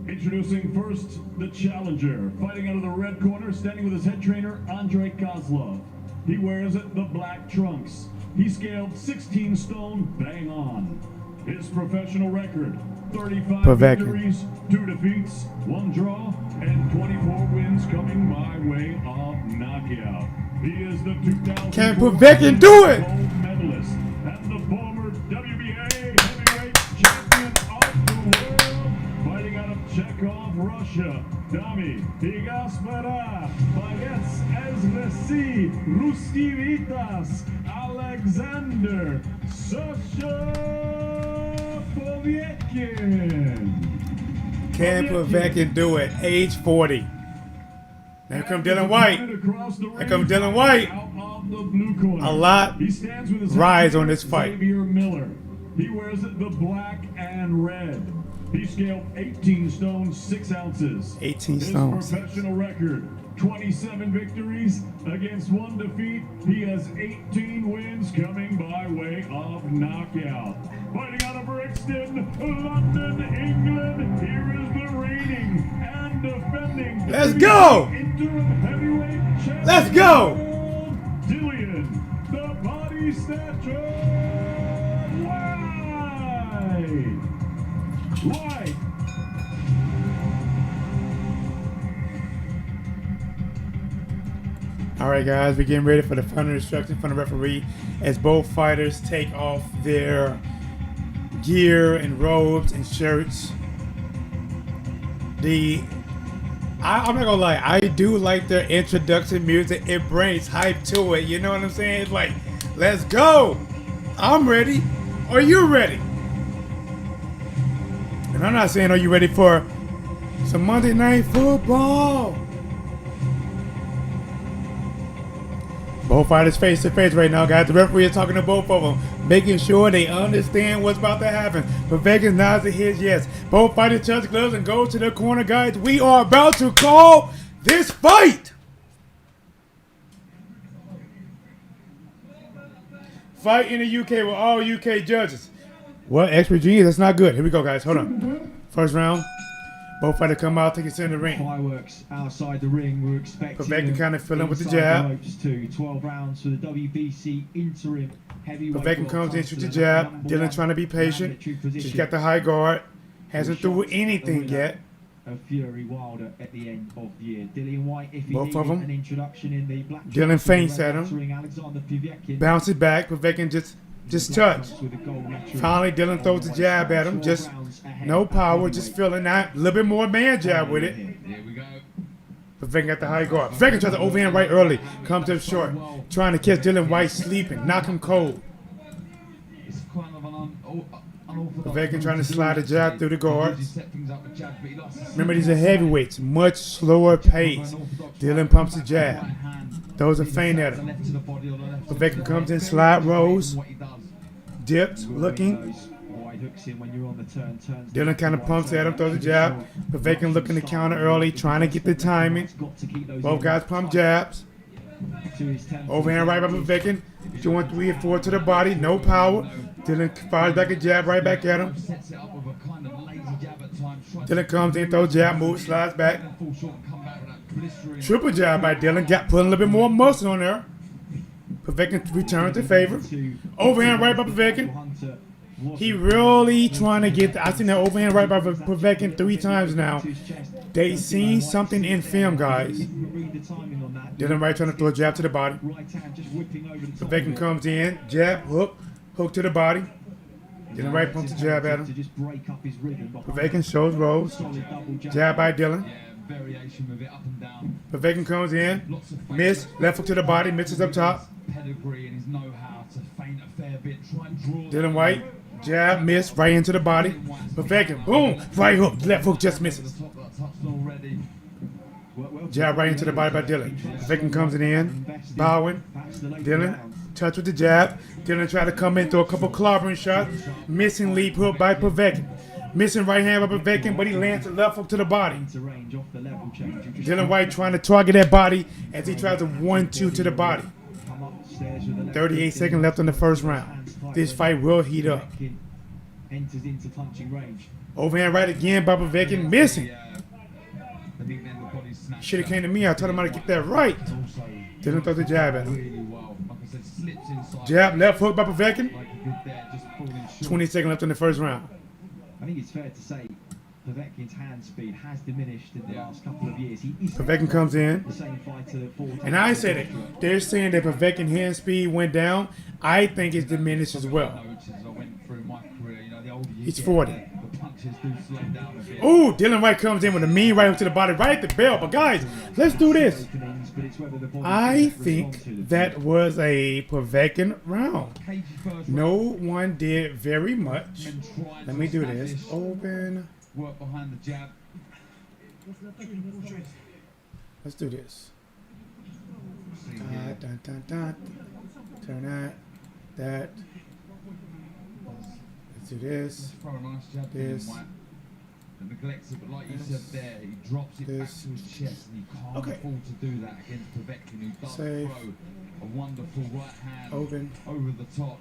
Introducing first, the challenger. Fighting out of the red corner, standing with his head trainer, Andrei Kozlov. He wears the black trunks. He scaled 16 stone, bang on. His professional record, 35 Povetkin. victories, 2 defeats, 1 draw, and 24 wins coming by way of knockout. He is the 2000 Can Povetkin do it? gold medalist and the former WBA heavyweight champion of the world, fighting out of Chekhov, Russia. Dami, Higaspera, Bagets, Ezvesi, Ruskivitas, Alexander, Sasha Povetkin. Can Povetkin do it? Age 40. Here come Dillian Whyte. Here come Dillian Whyte. A lot rides on this fight. Xavier Miller. He wears the black and red. He scaled 18 stone 6 ounces. 18 stones. His professional record, 27 victories against 1 defeat. He has 18 wins coming by way of knockout. Fighting out of Brixton, London, England. Here is the reigning and defending. Let's go! Interim heavyweight champion. Let's go! Dillian, the body snatcher. Whyte. All right, guys, we're getting ready for the final instruction from the referee as both fighters take off their gear and robes and shirts. I'm not gonna lie, I do like their introduction music. It brings hype to it. You know what I'm saying? It's like, let's go. I'm ready. Are you ready? And I'm not saying, are you ready for some Monday Night Football? Both fighters face to face right now, guys. The referee is talking to both of them, making sure they understand what's about to happen. Povetkin nods his yes. Both fighters touch gloves and go to the corner, guys. We are about to call this fight. Fight in the UK with all UK judges. What? Extra genius? That's not good. Here we go, guys. Hold on. First round. Both fighters come out, take it in the ring. Fireworks outside the ring. We're expecting Povetkin kind of filling with the inside jab. ropes too. 12 rounds for the WBC interim heavyweight. Povetkin comes in, shoots the jab. Dylan trying to be patient. She's got the high guard. Hasn't threw anything yet. Of Fury Wilder at the end of the year. Dillian Whyte, if he Both of needed them. an introduction in the black Dylan trunks, feints the red at him. battering Alexander Povetkin. Bounces back. Povetkin just touch. With the gold natural. Finally, Dylan throws the jab at him. Just no power, just feeling that. A little bit more man jab with it. Here we go. Povetkin got the high guard. Povetkin tries to overhand right early. Comes up short. Trying to catch Dillian Whyte sleeping. Knock him cold. It's kind of an unorthodox. Povetkin trying to slide a jab through the guards. He set things up with jabs, but he likes to Remember, these are heavyweights. Much slower pace. Dylan pumps the jab. Throws a feint at him. Povetkin comes in, slide rolls. what he does. Dips, looking. Wide hooks in when you're on the turn. Turns Dylan kind of pumps at him, throws a jab. Povetkin looking to counter early, trying to get the timing. Both guys pump jabs. Overhand right by Povetkin. 2 1 3 and 4 to the body, no power. Dylan fires back a jab right back at him. Sets it up with a kind of lazy jab at times. Tries Dylan comes in, throws jab, moves, slides back. to fall short and come back with that blistering. Triple jab by Dylan, putting a little bit more muscle on there. Povetkin returns the favor. Overhand right by Povetkin. He really trying to get. I seen that overhand right by Povetkin 3 times now. They seen something in film, guys. Dillian Whyte trying to throw a jab to the body. Povetkin comes in, jab, hook to the body. Dillian Whyte pumps the jab at him. Povetkin shows rolls. Jab by Dillian. Variation with it up and down. Povetkin comes in, miss, left hook to the body, misses up top. Pedigree and his know-how to feint a fair bit, try and draw. Dillian Whyte, jab, miss, right into the body. Povetkin, boom, right hook, left hook just misses. Jab right into the body by Dillian. Povetkin comes in, bowing. Dillian, touch with the jab. Dillian tried to come in, throw a couple clobbering shots. Missing leap hook by Povetkin. Missing right hand by Povetkin, but he lands a left hook to the body. Dillian Whyte trying to target that body as he tries a 1-2 to the body. 38 seconds left in the first round. This fight will heat up. Overhand right again by Povetkin, missing. Should have came to me. I told him how to get that right. Dillian throw the jab at him. Jab, left hook by Povetkin. 20 seconds left in the first round. I think it's fair to say Povetkin's hand speed has diminished in the last couple of years. Povetkin comes in, the same fighter and I said it. They're saying that Povetkin's hand speed went down. I think it's diminished as well. He's 40. Oh, Dillian Whyte comes in with a mean right hook to the body, right at the bell. But guys, let's do this. I think that was a Povetkin round. No one did very much. Let me do this. Open. Work behind the jab. Let's do this. Dun, dun, dun. Turn that. Let's do this. This. Neglects it, but like you said there, he drops it back to his chest, and he can't afford to do that against Povetkin, who does throw a wonderful right hand over the top.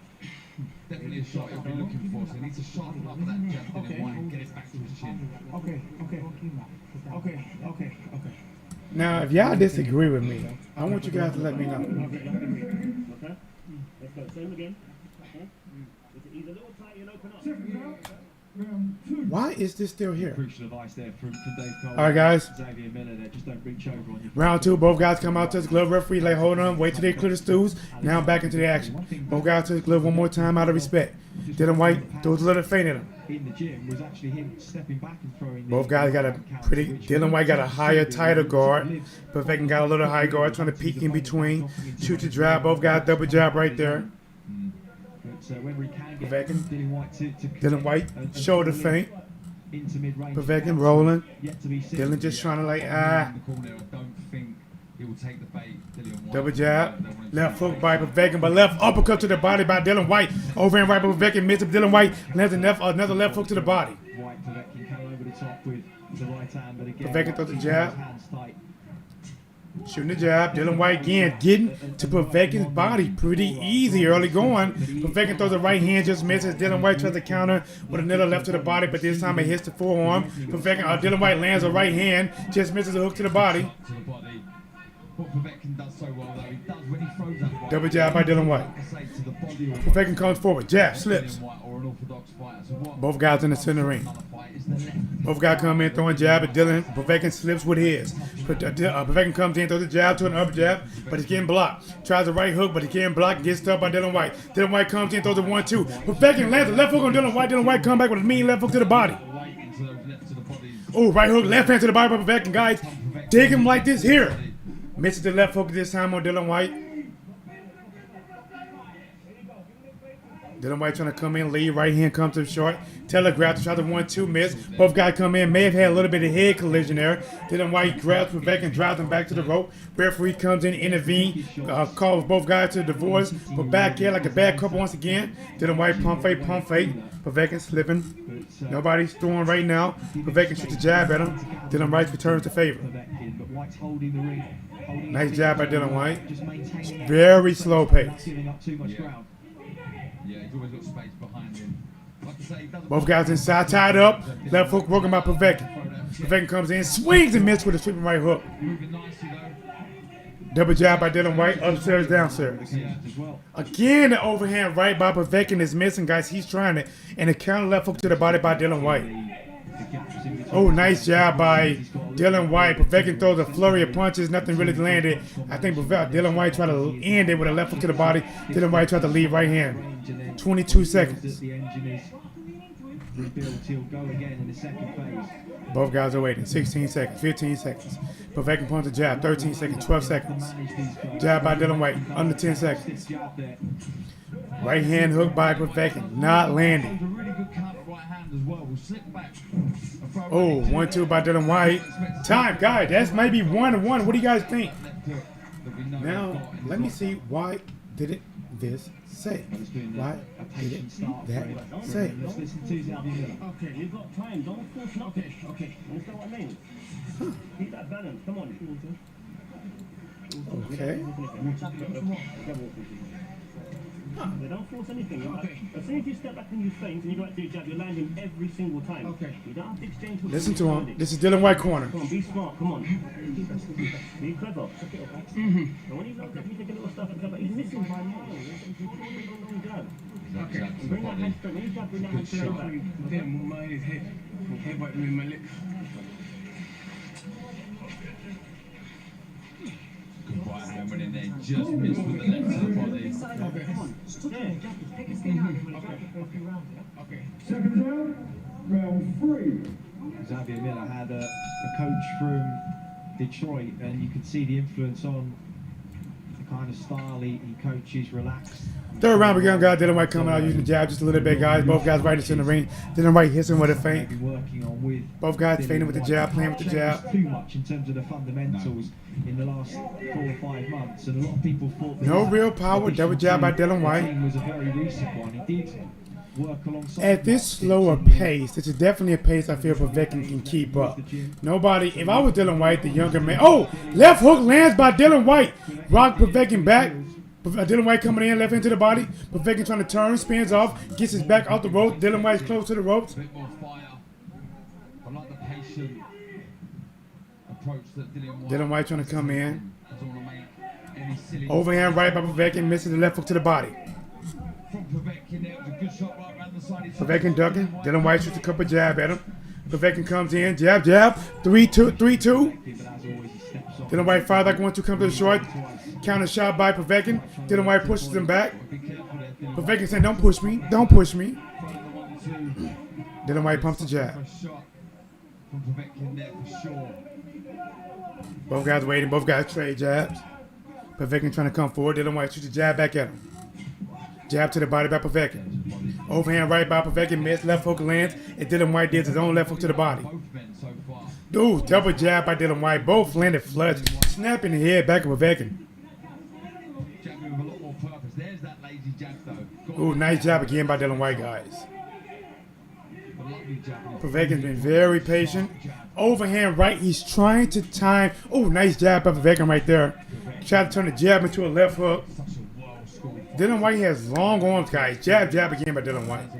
Definitely a shot he'll be looking for, so he needs to sharpen up that jab Dillian Whyte and get it back to his chin. Okay. Now, if y'all disagree with me, I want you guys to let me know. Okay. Let's go. Same again. He's a little tight and open up. Why is this still here? Crucial advice there from Dave Cole. All right, guys. Xavier Miller there. Just don't reach over on you. Round 2, both guys come out to the glove. Referee like, hold on, wait till they clear the stools. Now back into the action. Both guys to the glove one more time out of respect. Dillian Whyte throws a little feint at him. In the gym was actually him stepping back and throwing. Both guys got a pretty. Dillian Whyte got a higher, tighter guard. Povetkin got a little high guard, trying to peek in between. Shoot the jab. Both guys double jab right there. Povetkin. Dillian Whyte shoulder feint. Povetkin rolling. Dillian just trying to like double jab. Left hook by Povetkin, but left uppercut to the body by Dillian Whyte. Overhand right by Povetkin, missed up. Dillian Whyte lands another left hook to the body. Povetkin throws the jab. Shooting the jab. Dillian Whyte again getting to Povetkin's body pretty easy early going. Povetkin throws the right hand, just misses. Dillian Whyte tries to counter with another left to the body, but this time it hits the forearm. Dillian Whyte lands a right hand, just misses a hook to the body. Double jab by Dillian Whyte. Povetkin comes forward, jab, slips. Both guys in the center ring. Both guys come in throwing jab at Dillian. Povetkin slips with his. Povetkin comes in, throws a jab to an up jab, but he's getting blocked. Tries a right hook, but he can't block. Gets stuck by Dillian Whyte. Dillian Whyte comes in, throws a 1-2. Povetkin lands a left hook on Dillian Whyte. Dillian Whyte comes back with a mean left hook to the body. Oh, right hook, left hand to the body by Povetkin, guys. Dig him like this here. Misses the left hook this time on Dillian Whyte. Dillian Whyte trying to come in, lead, right hand comes to short. Telegraph to try the 1-2, miss. Both guys come in, may have had a little bit of head collision there. Dillian Whyte grabs Povetkin, drives him back to the rope. Referee comes in, intervene, calls both guys to the divorce. But back here like a bad couple once again. Dillian Whyte pump fake. Povetkin slipping. Nobody's throwing right now. Povetkin shoots a jab at him. Dillian Whyte returns the favor. Nice jab by Dillian Whyte. Very slow pace. Yeah, he's always got space behind him. Like I say, both guys inside, tied up. Left hook broken by Povetkin. Povetkin comes in, swings and misses with a sweeping right hook. Double jab by Dillian Whyte, upstairs, downstairs. As well. Again, the overhand right by Povetkin is missing, guys. He's trying it. And a counter left hook to the body by Dillian Whyte. Oh, nice job by Dillian Whyte. Povetkin throws a flurry of punches. Nothing really landed. I think Dillian Whyte tried to end it with a left hook to the body. Dillian Whyte tried to lead right hand. 22 seconds. The engine is rebuilt. He'll go again in the second phase. Both guys are waiting. 16 seconds, 15 seconds. Povetkin punch a jab. 13 seconds, 12 seconds. Jab by Dillian Whyte. Under 10 seconds. Right hand hook by Povetkin. Not landing. Oh, 1-2 by Dillian Whyte. Time, guys. That's maybe 1-1. What do you guys think? Now, let me see. Why did it this say? Why did it that say? Let's listen to Xavier. Okay, you've got time. Don't force nothing. Okay. Understand what I mean? Keep that balance. Come on. Okay. Don't force anything. As soon as you step back and you feint and you go back to your jab, you're landing every single time. Okay. You don't have to exchange. Listen to him. This is Dillian Whyte corner. Come on, be smart. Come on. Be clever. And when he loads up, you take a little stuff and jab. He's missing by miles. Okay. Bring that hand straight. When you jab, bring that hand straight back. Then mine is head right with my lip. Good right hand went in there, just missed with the left to the body. Okay. Second round, round 3. Xavier Miller had a coach from Detroit, and you could see the influence on the kind of style he coaches, relaxed. Third round, we got Dillian Whyte coming out using the jab just a little bit, guys. Both guys right in the ring. Dillian Whyte hits him with a feint. Both guys feinting with the jab, playing with the jab. Too much in terms of the fundamentals in the last 4 or 5 months, and a lot of people thought that No real power. Double jab by Dillian Whyte. was a very recent one. He did work alongside. At this slower pace, this is definitely a pace I feel Povetkin can keep up. Nobody, if I was Dillian Whyte, the younger man. Oh, left hook lands by Dillian Whyte. Rock Povetkin back. Dillian Whyte coming in, left into the body. Povetkin trying to turn, spins off, gets his back out the rope. Dillian Whyte's close to the ropes. A bit more fire. I like the patient approach that Dillian Whyte trying to come in. Doesn't want to make any silly Overhand right by Povetkin, misses the left hook to the body. From Povetkin there was a good shot right around the side. Povetkin ducking. Dillian Whyte shoots a couple jab at him. Povetkin comes in, jab, jab. 3-2, 3-2. Dillian Whyte fires like 1-2, comes to the short. Counter shot by Povetkin. Dillian Whyte pushes him back. Povetkin saying, don't push me, don't push me. Dillian Whyte pumps the jab. Both guys waiting, both guys trade jabs. Povetkin trying to come forward. Dillian Whyte shoots a jab back at him. Jab to the body by Povetkin. Overhand right by Povetkin, missed, left hook lands, and Dillian Whyte did his own left hook to the body. Ooh, double jab by Dillian Whyte. Both landed flush, snapping the head back of Povetkin. Ooh, nice jab again by Dillian Whyte, guys. Povetkin's been very patient. Overhand right, he's trying to time. Oh, nice jab by Povetkin right there. Try to turn the jab into a left hook. Dillian Whyte has long arms, guys. Jab, jab again by Dillian Whyte.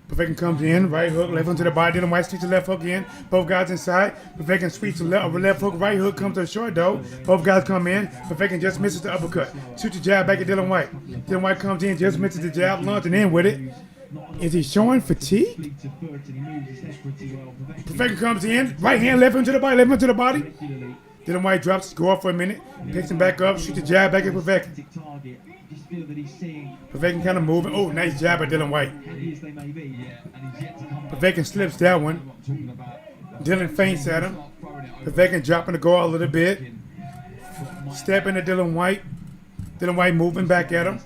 Povetkin comes in, right hook, left hook to the body. Dillian Whyte sticks the left hook in. Both guys inside. Povetkin sweeps the left hook, right hook comes to the short though. Both guys come in. Povetkin just misses the uppercut. Shoots the jab back at Dillian Whyte. Dillian Whyte comes in, just misses the jab, launching in with it. Is he showing fatigue? Povetkin comes in, right hand, left hand to the body, left hand to the body. Dillian Whyte drops, go off for a minute, picks him back up, shoots the jab back at Povetkin. Povetkin kind of moving. Oh, nice jab by Dillian Whyte. Povetkin slips that one. Dillian feints at him. Povetkin dropping the guard a little bit. Step into Dillian Whyte. Dillian Whyte moving back at him.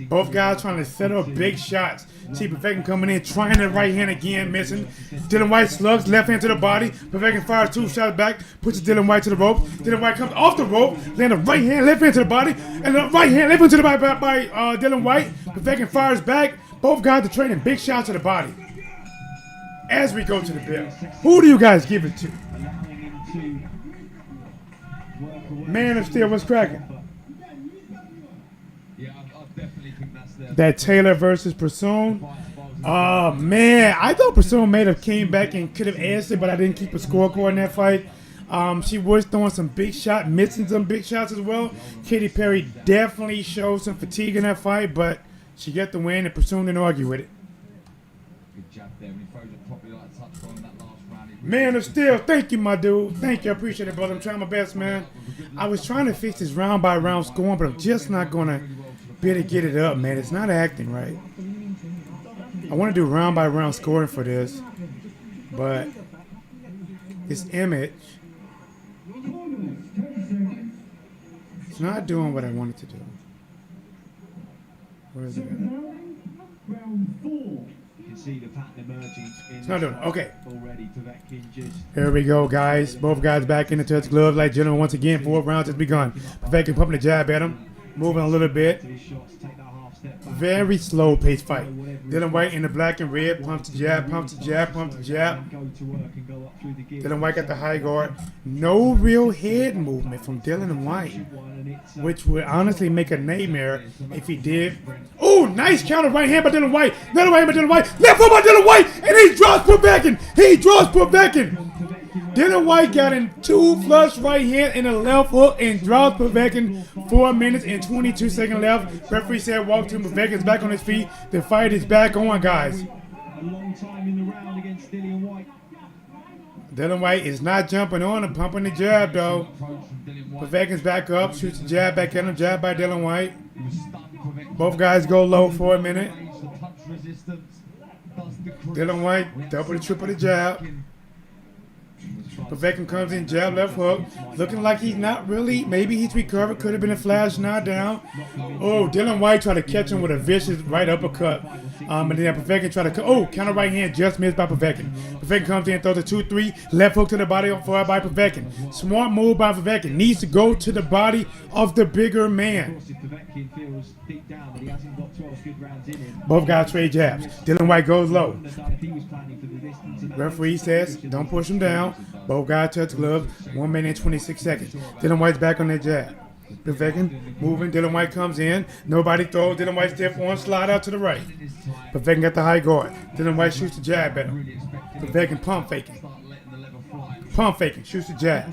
Both guys trying to set up big shots. See Povetkin coming in, trying the right hand again, missing. Dillian Whyte slugs, left hand to the body. Povetkin fires 2 shots back, pushes Dillian Whyte to the rope. Dillian Whyte comes off the rope, land a right hand, left hand to the body, and the right hand, left hand to the body by Dillian Whyte. Povetkin fires back. Both guys are trading big shots to the body. As we go to the bell, who do you guys give it to? Man of Steel, what's cracking? Yeah, I definitely think that's the That Taylor versus Pursoon. Oh man, I thought Priscilla may have came back and could have answered, but I didn't keep a scorecard in that fight. She was throwing some big shots, missing some big shots as well. Katy Perry definitely showed some fatigue in that fight, but she got the win and Priscilla didn't argue with it. Good jab there. When he throws it properly like touch on that last round. Man of Steel, thank you, my dude. Thank you, I appreciate it, brother. I'm trying my best, man. I was trying to fix this round by round scoring, but I'm just not gonna be able to get it up, man. It's not acting right. I want to do round by round scoring for this, but this image, it's not doing what I want it to do. Where is it? Round 4. You can see the pattern emerging. It's not doing it. Okay. Already, Povetkin just. Here we go, guys. Both guys back in the touch gloves like gentlemen once again. 4 rounds has begun. Povetkin pumping the jab at him, moving a little bit. Shots, take that half step back. Very slow paced fight. Dillian Whyte in the black and red, pumps the jab, pumps the jab, pumps the jab. Go to work and go up through the gear. Dillian Whyte got the high guard. No real head movement from Dillian Whyte, which would honestly make a nightmare if he did. Oh, nice counter right hand by Dillian Whyte. Another right hand by Dillian Whyte. Left foot by Dillian Whyte, and he drops Povetkin. He drops Povetkin. Dillian Whyte got in 2 flush right hand and a left hook and dropped Povetkin. 4 minutes and 22 seconds left. Referee said walk to Povetkin's back on his feet. The fight is back on, guys. A long time in the round against Dillian Whyte. Dillian Whyte is not jumping on and pumping the jab, though. Povetkin's back up, shoots the jab back at him. Jab by Dillian Whyte. Both guys go low for a minute. Dillian Whyte double the triple the jab. Povetkin comes in, jab, left hook. Looking like he's not really, maybe he's recovered. Could have been a flash knockdown. Oh, Dillian Whyte tried to catch him with a vicious right uppercut. And then Povetkin tried to, counter right hand just missed by Povetkin. Povetkin comes in, throws a 2-3, left hook to the body for by Povetkin. Smart move by Povetkin. Needs to go to the body of the bigger man. Both guys trade jabs. Dillian Whyte goes low. Referee says, don't push him down. Both guys touch gloves. 1 minute and 26 seconds. Dillian Whyte's back on that jab. Povetkin moving. Dillian Whyte comes in. Nobody throws. Dillian Whyte stiff on, slide out to the right. Povetkin got the high guard. Dillian Whyte shoots the jab at him. Povetkin pump faking. Pump faking. Shoots the jab.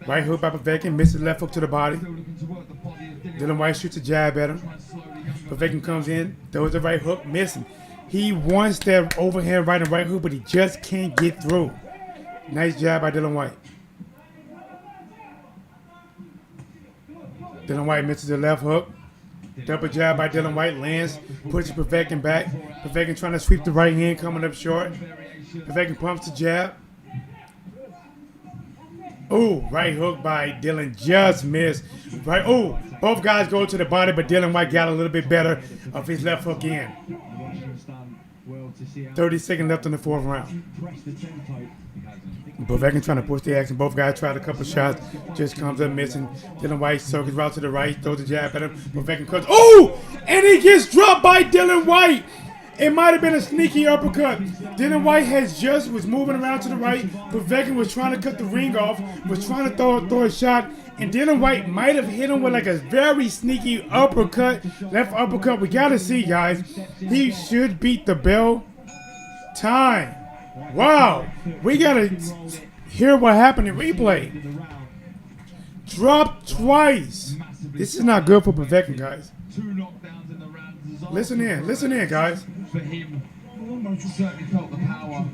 Right hook by Povetkin. Misses left hook to the body. Dillian Whyte shoots a jab at him. Povetkin comes in. Throws the right hook. Missing. He wants that overhand right and right hook, but he just can't get through. Nice jab by Dillian Whyte. Dillian Whyte misses the left hook. Double jab by Dillian Whyte lands, pushes Povetkin back. Povetkin trying to sweep the right hand, coming up short. Povetkin pumps the jab. Oh, right hook by Dillian, just missed. Right. Oh, both guys go to the body, but Dillian Whyte got a little bit better of his left hook in. 30 seconds left in the 4th round. Povetkin trying to push the action. Both guys tried a couple shots. Just comes up missing. Dillian Whyte circles route to the right. Throws the jab at him. Povetkin cuts. Oh! And he gets dropped by Dillian Whyte. It might have been a sneaky uppercut. Dillian Whyte was moving around to the right. Povetkin was trying to cut the ring off. Was trying to throw a shot. And Dillian Whyte might have hit him with like a very sneaky uppercut. Left uppercut. We got to see, guys. He should beat the bell. Time. Wow. We got to hear what happened in replay. Dropped twice. This is not good for Povetkin, guys. Listen in, guys. For him, certainly felt the power.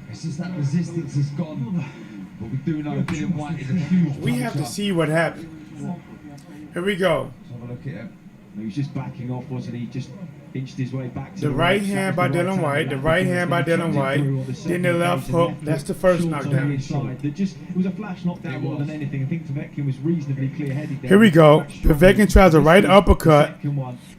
It's just that resistance has gone. But we do know Dillian Whyte is a huge. We have to see what happened. Here we go. Let's have a look at it. He was just backing off, wasn't he? Just inched his way back to the right hand by Dillian Whyte. The right hand by Dillian Whyte. Then the left hook. That's the first knockdown. It was a flash knockdown more than anything. I think Povetkin was reasonably clear-headed there. Here we go. Povetkin tries a right uppercut.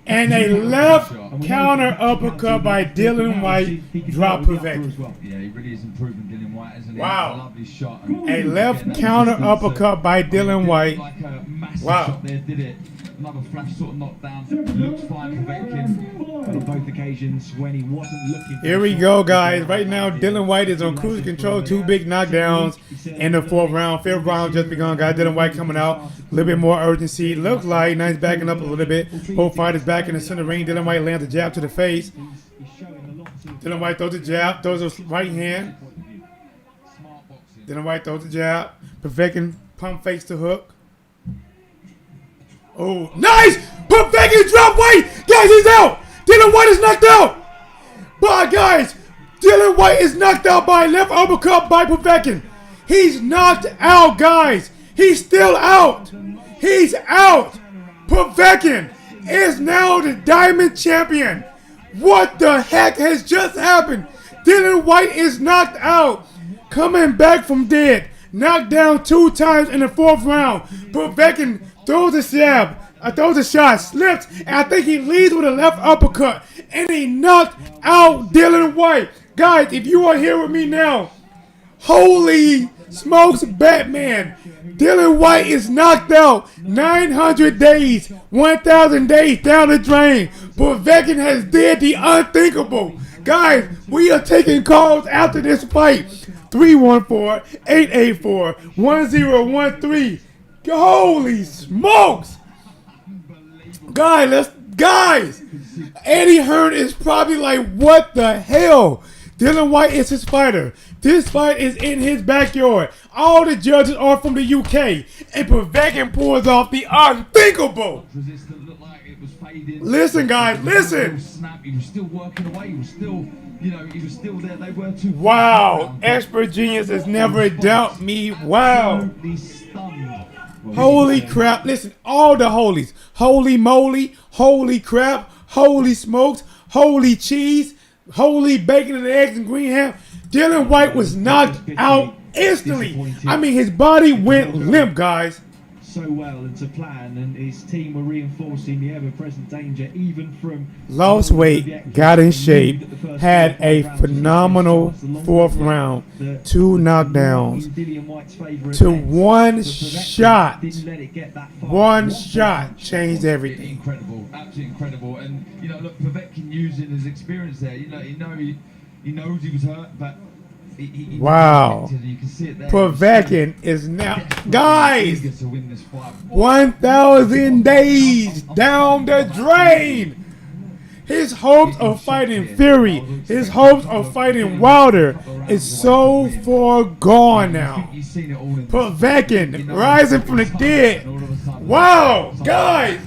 And a left counter uppercut by Dillian Whyte. Drop Povetkin. Yeah, he really is improving Dillian Whyte, isn't he? Wow. A lovely shot. A left counter uppercut by Dillian Whyte. Like a massive Wow. shot there, did it? Another flash sort of knockdown. Looks fine, Povetkin. On both occasions when he wasn't looking. Here we go, guys. Right now, Dillian Whyte is on cruise control. 2 big knockdowns. in the 4th round. 5th round just begun. Got Dillian Whyte coming out. A little bit more urgency. Looks like now he's backing up a little bit. Both fighters back in the center ring. Dillian Whyte lands a jab to the face. Dillian Whyte throws a jab, throws a right hand. Dillian Whyte throws a jab. Povetkin pump fakes the hook. Oh, nice! Povetkin drop weight! Guys, he's out! Dillian Whyte is knocked out! But guys, Dillian Whyte is knocked out by a left uppercut by Povetkin. He's knocked out, guys. He's still out. He's out. Povetkin is now the Diamond Champion. What the heck has just happened? Dillian Whyte is knocked out. Coming back from dead. Knocked down 2 times in the 4th round. Povetkin throws a jab. Throws a shot. Slips. And I think he leads with a left uppercut. And he knocked out Dillian Whyte. Guys, if you are here with me now, holy smokes, Batman. Dillian Whyte is knocked out. 900 days, 1,000 days down the drain. Povetkin has did the unthinkable. Guys, we are taking calls after this fight. 314-884-1013. Holy smokes. Guys, Eddie Hearn is probably like, what the hell? Dillian Whyte is his fighter. This fight is in his backyard. All the judges are from the UK. And Povetkin pulls off the unthinkable. Listen, guys, listen. He was still working away. He was still, he was still there. They were too. Wow. Expert genius has never doubt me. Wow. Holy crap. Listen, all the holies. Holy moly. Holy crap. Holy smokes. Holy cheese. Holy bacon and eggs and green ham. Dillian Whyte was knocked out instantly. I mean, his body went limp, guys. So well and to plan, and his team were reinforcing the ever-present danger, even from lost weight, got in shape, had a phenomenal 4th round, 2 knockdowns to 1 shot. 1 shot changed everything. Incredible, absolutely incredible. And look, Povetkin using his experience there. He knows he was hurt, but. Wow. You can see it there. Povetkin is now, guys, 1,000 days down the drain. His hopes of fighting Fury, his hopes of fighting Wilder is so far gone now. Povetkin rising from the dead. Wow, guys.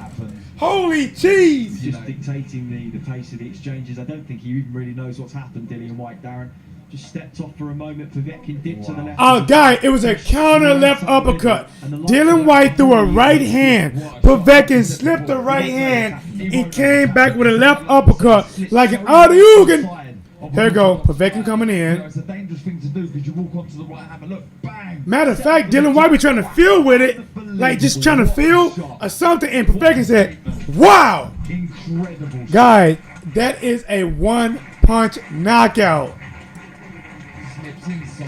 Holy cheese! Just dictating the pace of the exchanges. I don't think he even really knows what's happened, Dillian Whyte, Darren. Just stepped off for a moment. Povetkin dipped to the left. Oh, guy, it was a counter left uppercut. Dillian Whyte threw a right hand. Povetkin slipped the right hand. He came back with a left uppercut like an Hadouken. Here we go. Povetkin coming in. It's a dangerous thing to do because you walk onto the right hand, but look, bang. Matter of fact, Dillian Whyte be trying to feel with it, like just trying to feel or something, and Povetkin said, wow. Incredible. Guys, that is a 1-punch knockout.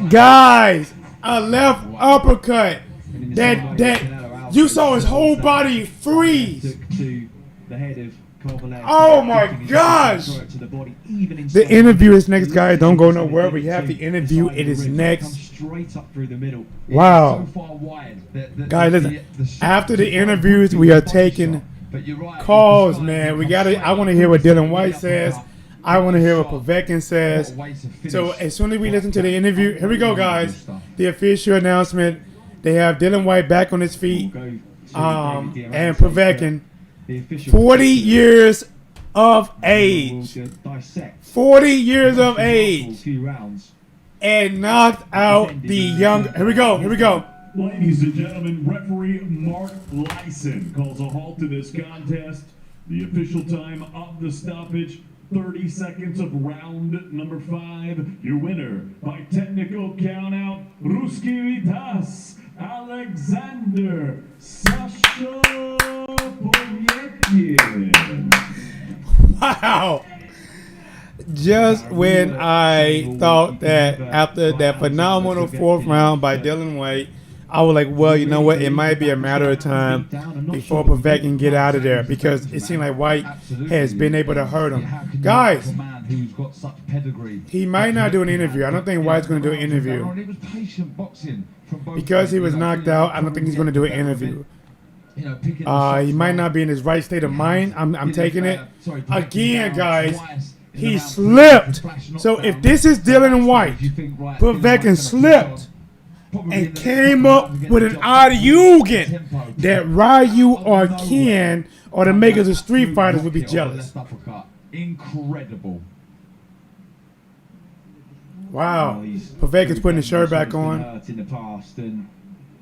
Guys, a left uppercut that you saw his whole body freeze. Oh my gosh! The interview is next, guys. Don't go nowhere. We have the interview. It is next. Wow. Guys, listen. After the interviews, we are taking calls, man. I want to hear what Dillian Whyte says. I want to hear what Povetkin says. So as soon as we listen to the interview, here we go, guys. The official announcement. They have Dillian Whyte back on his feet. And Povetkin, 40 years of age. 40 years of age. And knocked out the young. Here we go. Here we go. Ladies and gentlemen, referee Mark Lyson calls a halt to this contest. The official time of the stoppage, 30 seconds of round number 5. Your winner by technical countout, Ruski Vitas, Alexander Sasha Povetkin. Wow. Just when I thought that after that phenomenal 4th round by Dillian Whyte, I was like, well, you know what? It might be a matter of time before Povetkin get out of there because it seemed like Whyte has been able to hurt him. Guys, man who's got such pedigree. He might not do an interview. I don't think White's going to do an interview. It was patient boxing from both Because he sides, was you know, knocked out, I don't think he's going to do an interview. You know, picking the shots He might well. not be in his right state of mind. I'm taking it. Sorry, Again, guys, twice in he the round, slipped. flash So knockdown. if this is Dillian Whyte, You think, right, Povetkin Dillian Whyte's gonna slipped push on, probably and in the came second up round to get with the an job done. Aryugan Tempo. that Ryu or Ken or the makers of Street Fighters would be Rocket or the jealous. left uppercut. Incredible. Wow. Well, he's Povetkin's putting his shirt proven back he's been on. hurt in the past, and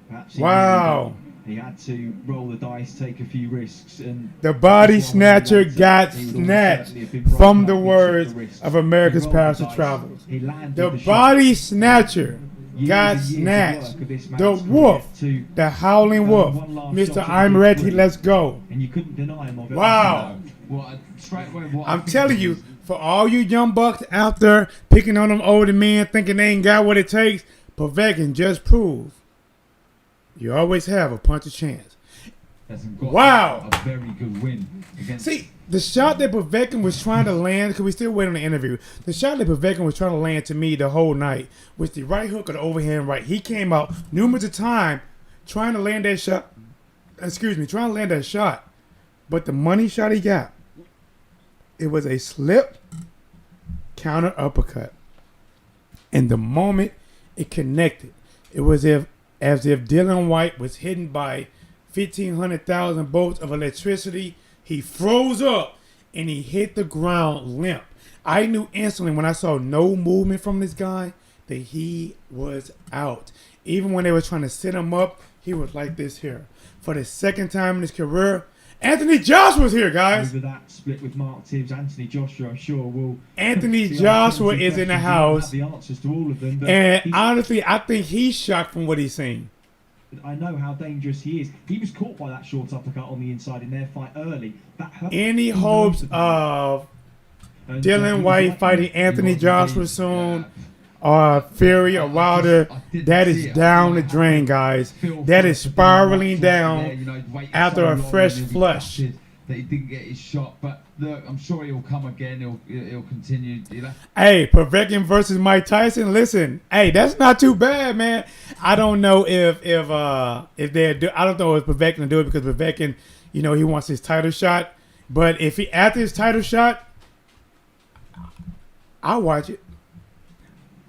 perhaps he Wow. He had to roll the dice, take a few risks, and The body that's why snatcher he got he would almost snatched certainly have been broken from up. the He took words risks. of America's He rolled the Past dice. Travels. He landed The shot. body snatcher Years got and years of snatched. work of this The man's wolf, career to, the howling wolf, one last Mr. shot I'm at ready, victory. let's go. and you couldn't deny him of it. Wow. Well, straight away, what I I'm think telling is- you, for all you young bucks out there picking on them older men thinking they ain't got what it takes, Povetkin just proved you always have a punch of chance. hasn't got Wow. a very good win against. See, the shot that Povetkin was trying to land, because we still waiting on the interview, the shot that Povetkin was trying to land to me the whole night was the right hook or the overhand right. He came out numerous of times trying to land that shot. Trying to land that shot. But the money shot he got, it was a slip counter uppercut. And the moment it connected, it was as if Dillian Whyte was hidden by 1,500,000 bolts of electricity. He froze up and he hit the ground limp. I knew instantly when I saw no movement from this guy that he was out. Even when they were trying to sit him up, he was like this here. For the second time in his career, Anthony Joshua was here, guys. Over that split with Mark Tibbs, Anthony Joshua, I'm sure will. Anthony see Joshua plenty of is in the questions. He won't house. have the answers to all of them, but And he's- honestly, I think he's shocked from what he's seen. I know how dangerous he is. He was caught by that short uppercut on the inside in their fight early. That hurt. Any He hopes knows about of it. And, Dillian he Whyte was fighting like- Anthony was Joshua indeed, soon, yeah. or Fury or Wilder, I didn't that see is it. down the I drain, guys. feel That for is Dillian spiraling Whyte down there, you know, he'd waited after so a long fresh and he'd be flush. gutted that he didn't get his shot, but look, I'm sure he'll come again. He'll continue. You know? Hey, Povetkin versus Mike Tyson. Listen, hey, that's not too bad, man. I don't know if they do. I don't know if Povetkin will do it because Povetkin, you know, he wants his title shot. But if he after his title shot, I'll watch it.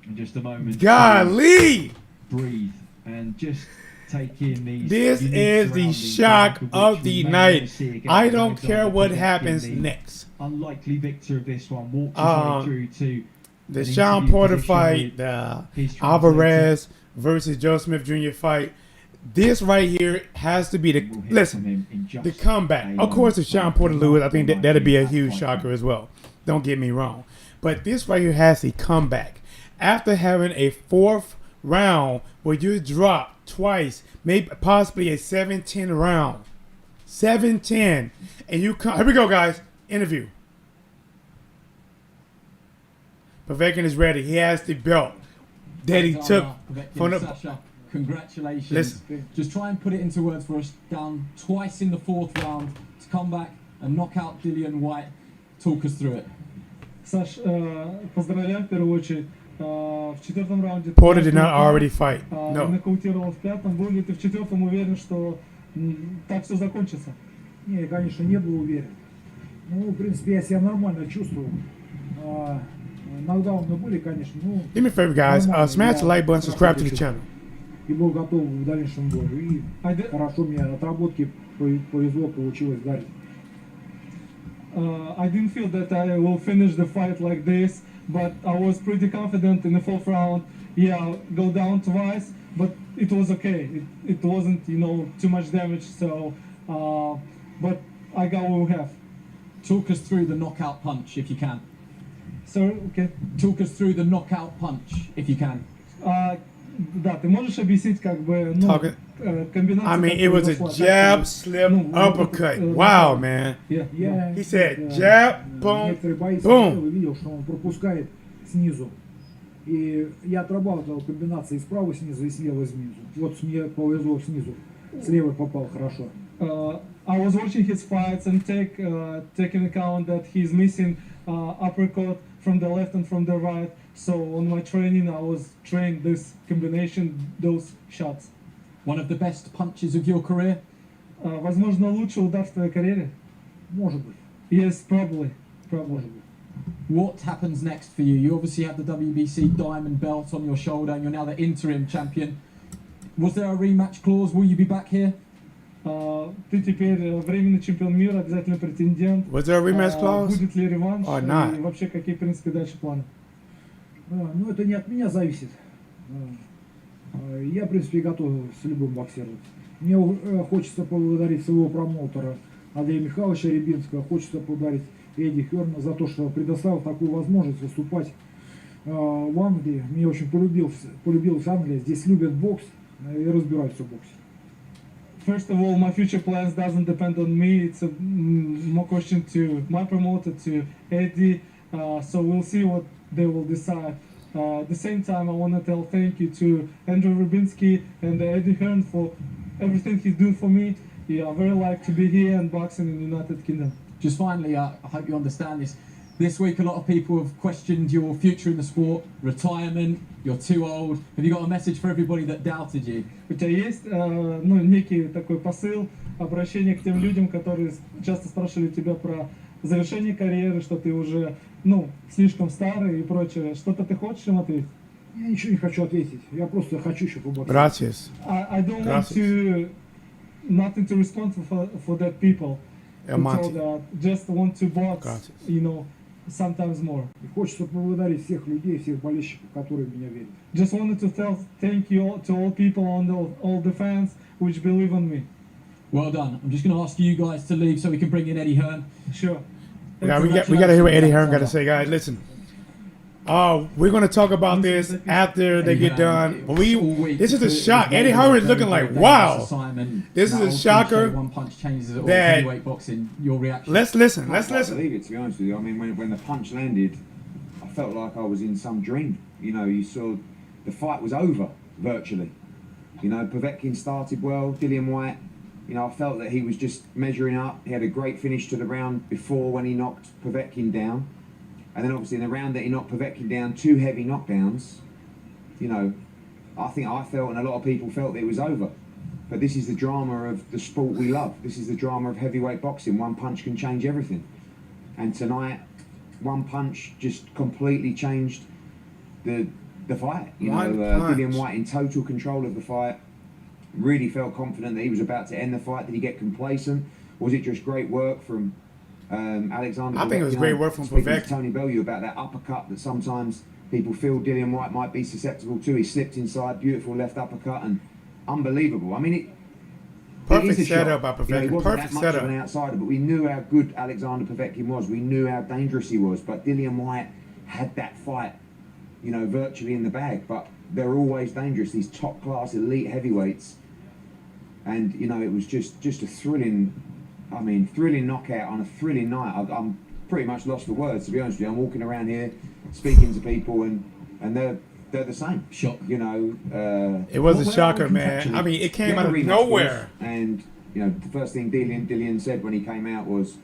In just a moment. Golly, Breathe and just take in these. this unique is the surroundings shock which of we the may night. never see again. I For don't example, care what Povetkin, happens the next. Unlikely victor of this one walked his way through to The an Sean interview Porter position fight, with the his Alvarez versus Joe Smith Jr. fight. This right here has to be the Will hit listen. from him in just The comeback. a Of course, if Sean Porter moment. lose, I think that'd be a huge That shocker fight. as well. Don't get me wrong. But this right here has a comeback. After having a fourth round where you drop twice, maybe possibly a 7-10 round. 7-10. And you come. Here we go, guys. Interview. Povetkin is ready. He has the belt that he took from the. Sasha, congratulations. Listen. Just try and put it into words for us. Down twice in the fourth round to come back and knock out Dillian Whyte. Talk us through it. Саш, поздравляю в первую очередь. В четвертом раунде... Porter did not already fight. No. Нокаутировал в пятом. Был ли ты в четвертом уверен, что так все закончится? Не, конечно, не был уверен. Ну, в принципе, я себя нормально чувствовал. Нокдауны были, конечно, ну... Do me a favor, guys. Smash the like button, subscribe to the channel. И был готов к дальнейшему бою. И хорошо мне отработки повезло, получилось гарить. I didn't feel that I will finish the fight like this, but I was pretty confident in the fourth round. Yeah, go down twice, but it was okay. It wasn't, you know, too much damage. So, but I got what we have. Talk us through the knockout punch if you can. Sorry, okay. Talk us through the knockout punch if you can. Да, ты можешь объяснить как бы, ну, комбинацию. I mean, it was a jab, slip, uppercut. Wow, man. He said jab, boom, Некоторые бои boom. видел, что он пропускает снизу. И я отрабатывал комбинации справа снизу и слева снизу. Вот мне повезло снизу. С левой попал хорошо. I was watching his fights and taking account that he's missing uppercut from the left and from the right. So on my training, I was trained this combination, those shots. One of the best punches of your career? Возможно, лучший удар в твоей карьере? Может быть. Yes, probably. Probably. What happens next for you? You obviously have the WBC diamond belt on your shoulder and you're now the interim champion. Was there a rematch clause? Will you be back here? Ты теперь временный чемпион мира, обязательно претендент. Was there a rematch clause? Будет ли реванш? Or not? И вообще, какие, в принципе, дальше планы? Ну, это не от меня зависит. Я, в принципе, готов с любым боксером. Мне хочется поблагодарить своего промоутера Андрея Михайловича Рябинского, хочется поблагодарить Эдди Херна за то, что предоставил такую возможность выступать в Англии. Мне очень полюбилась Англия. Здесь любят бокс и разбираются в боксе. First of all, my future plans doesn't depend on me. It's a more question to my promoter, to Eddie. So we'll see what they will decide. At the same time, I want to tell thank you to Andrew Rybinski and Eddie Hearn for everything he's doing for me. Yeah, I very like to be here and boxing in the United Kingdom. Just finally, I hope you understand this. This week, a lot of people have questioned your future in the sport, retirement, you're too old. Have you got a message for everybody that doubted you? У тебя есть некий такой посыл, обращение к тем людям, которые часто спрашивали тебя про завершение карьеры, что ты уже, слишком старый и прочее. Что-то ты хочешь им ответить? Я ничего не хочу ответить. Я просто хочу еще побоксировать. Gracias. I don't want to, nothing to respond for that people. Who told that, just want to box, sometimes more. И хочется поблагодарить всех людей, всех болельщиков, которые в меня верят. Just wanted to thank you to all people and all the fans which believe in me. Well done. I'm just going to ask you guys to leave so we can bring in Eddie Hearn. Sure. Yeah, we got to hear what Eddie Hearn got to say, guys. Listen. We're going to talk about this after they get done. But this is a shock. Eddie Hearn is looking like, wow. This is a shocker. One punch changes all that heavyweight boxing. Your reaction? Let's listen. I can't believe it, to be honest with you. I mean, when the punch landed, I felt like I was in some dream. You saw the fight was over, virtually. Povetkin started well, Dillian Whyte. I felt that he was just measuring up. He had a great finish to the round before when he knocked Povetkin down. And then obviously in the round that he knocked Povetkin down, 2 heavy knockdowns, I think I felt and a lot of people felt that it was over. But this is the drama of the sport we love. This is the drama of heavyweight boxing. One punch can change everything. And tonight, one punch just completely changed the fight. Dillian Whyte in total control of the fight. Really felt confident that he was about to end the fight. Did he get complacent? Was it just great work from Alexander? I think it was great work from Povetkin. Tony Bellew about that uppercut that sometimes people feel Dillian Whyte might be susceptible to. He slipped inside, beautiful left uppercut, and unbelievable. I mean, perfect setup by Povetkin. He wasn't Perfect that much setup. of an outsider, but we knew how good Alexander Povetkin was. We knew how dangerous he was. But Dillian Whyte had that fight, virtually in the bag. But they're always dangerous. These top-class elite heavyweights. And it was just a thrilling knockout on a thrilling night. I'm pretty much lost for words, to be honest with you. I'm walking around here speaking to people and they're the same. Shock. It was a shocker, man. I mean, it came out of nowhere. And the first thing Dillian said when he came out was,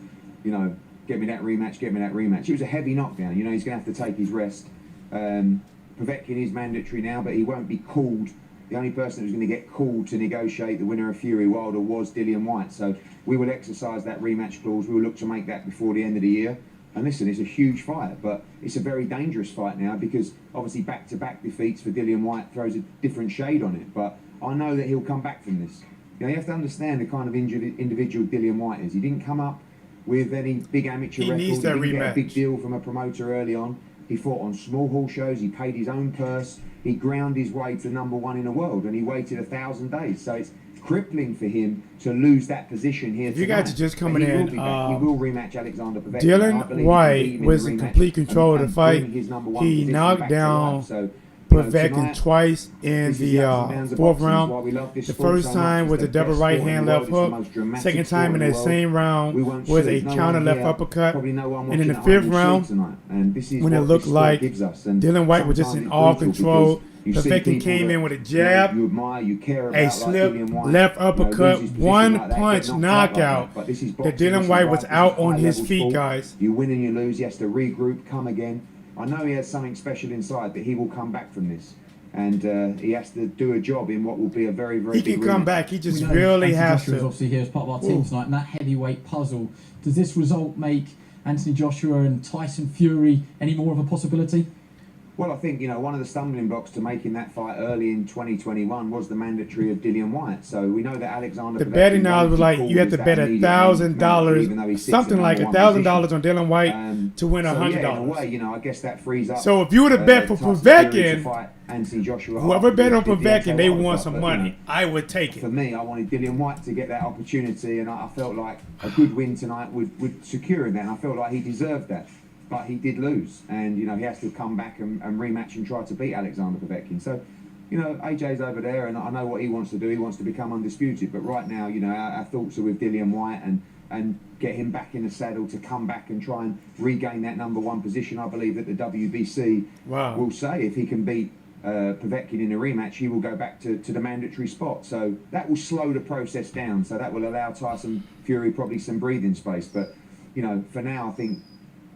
get me that rematch, get me that rematch. It was a heavy knockdown. He's going to have to take his rest. Povetkin is mandatory now, but he won't be called. The only person who's going to get called to negotiate the winner of Fury Wilder was Dillian Whyte. So we will exercise that rematch clause. We will look to make that before the end of the year. And listen, it's a huge fight, but it's a very dangerous fight now because obviously back-to-back defeats for Dillian Whyte throws a different shade on it. But I know that he'll come back from this. You have to understand the kind of individual Dillian Whyte is. He didn't come up with any big amateur record. Needs that he didn't rematch. get a big deal from a promoter early on. He fought on small hall shows. He paid his own purse. He ground his way to #1 in the world, and he waited 1,000 days. So it's crippling for him to lose that position here tonight. You guys are just coming But he in. will be back. He will rematch Alexander Povetkin. I Dylan believe Whyte he can beat him was in in the complete rematch control of the and fight. bring his #1 He position knocked back to down life. So, Povetkin tonight, twice in this is the the ups and downs of 4th boxing. round. Why we love this The sport first so time much. was It's a the double best right sport in hand the left world. It's the hook. most dramatic Second sport time in the that world. same round We won't was sleep. a No counter one left here, uppercut. probably no one And in the watching at home 5th will round, sleep tonight. And this is when it what looked this sport like gives us. And Dylan Whyte was just sometimes in it's all brutal control, because, Povetkin came in with a jab, you admire, you care about, a like slip, Dillian Whyte, left uppercut, loses position one like that, punch get knocked out like knockout. that. But this is That boxing, Dillian this is Whyte life, was this out is on his high-level feet, sport. guys. You win and you lose. He has to regroup, come again. I know he has something special inside, but he will come back from this. And he has to do a job in what will be a very, very He big can come rematch. back. He just We know really Anthony has Joshua's to. obviously here as part of our team tonight, and that heavyweight puzzle. Does this result make Anthony Joshua and Tyson Fury any more of a possibility? Well, I think, one of the stumbling blocks to making that fight early in 2021 was the mandatory of Dillian Whyte. So we know that Alexander... The betting odds was like you had to bet $1,000, something like $1,000 on Dillian Whyte to win $100. Yeah, in a way, I guess that frees up... So if you would have bet for Povetkin, Anthony Joshua, whoever bet on Povetkin, they won some money. I would take it. For me, I wanted Dillian Whyte to get that opportunity, and I felt like a good win tonight would secure him that, and I felt like he deserved that. But he did lose, and he has to come back and rematch and try to beat Alexander Povetkin. So, AJ's over there, and I know what he wants to do. He wants to become undisputed. But right now, our thoughts are with Dillian Whyte and get him back in the saddle to come back and try and regain that #1 position. I believe that the WBC will say if he can beat Povetkin in a rematch, he will go back to the mandatory spot. So that will slow the process down. So that will allow Tyson Fury probably some breathing space. But for now, I think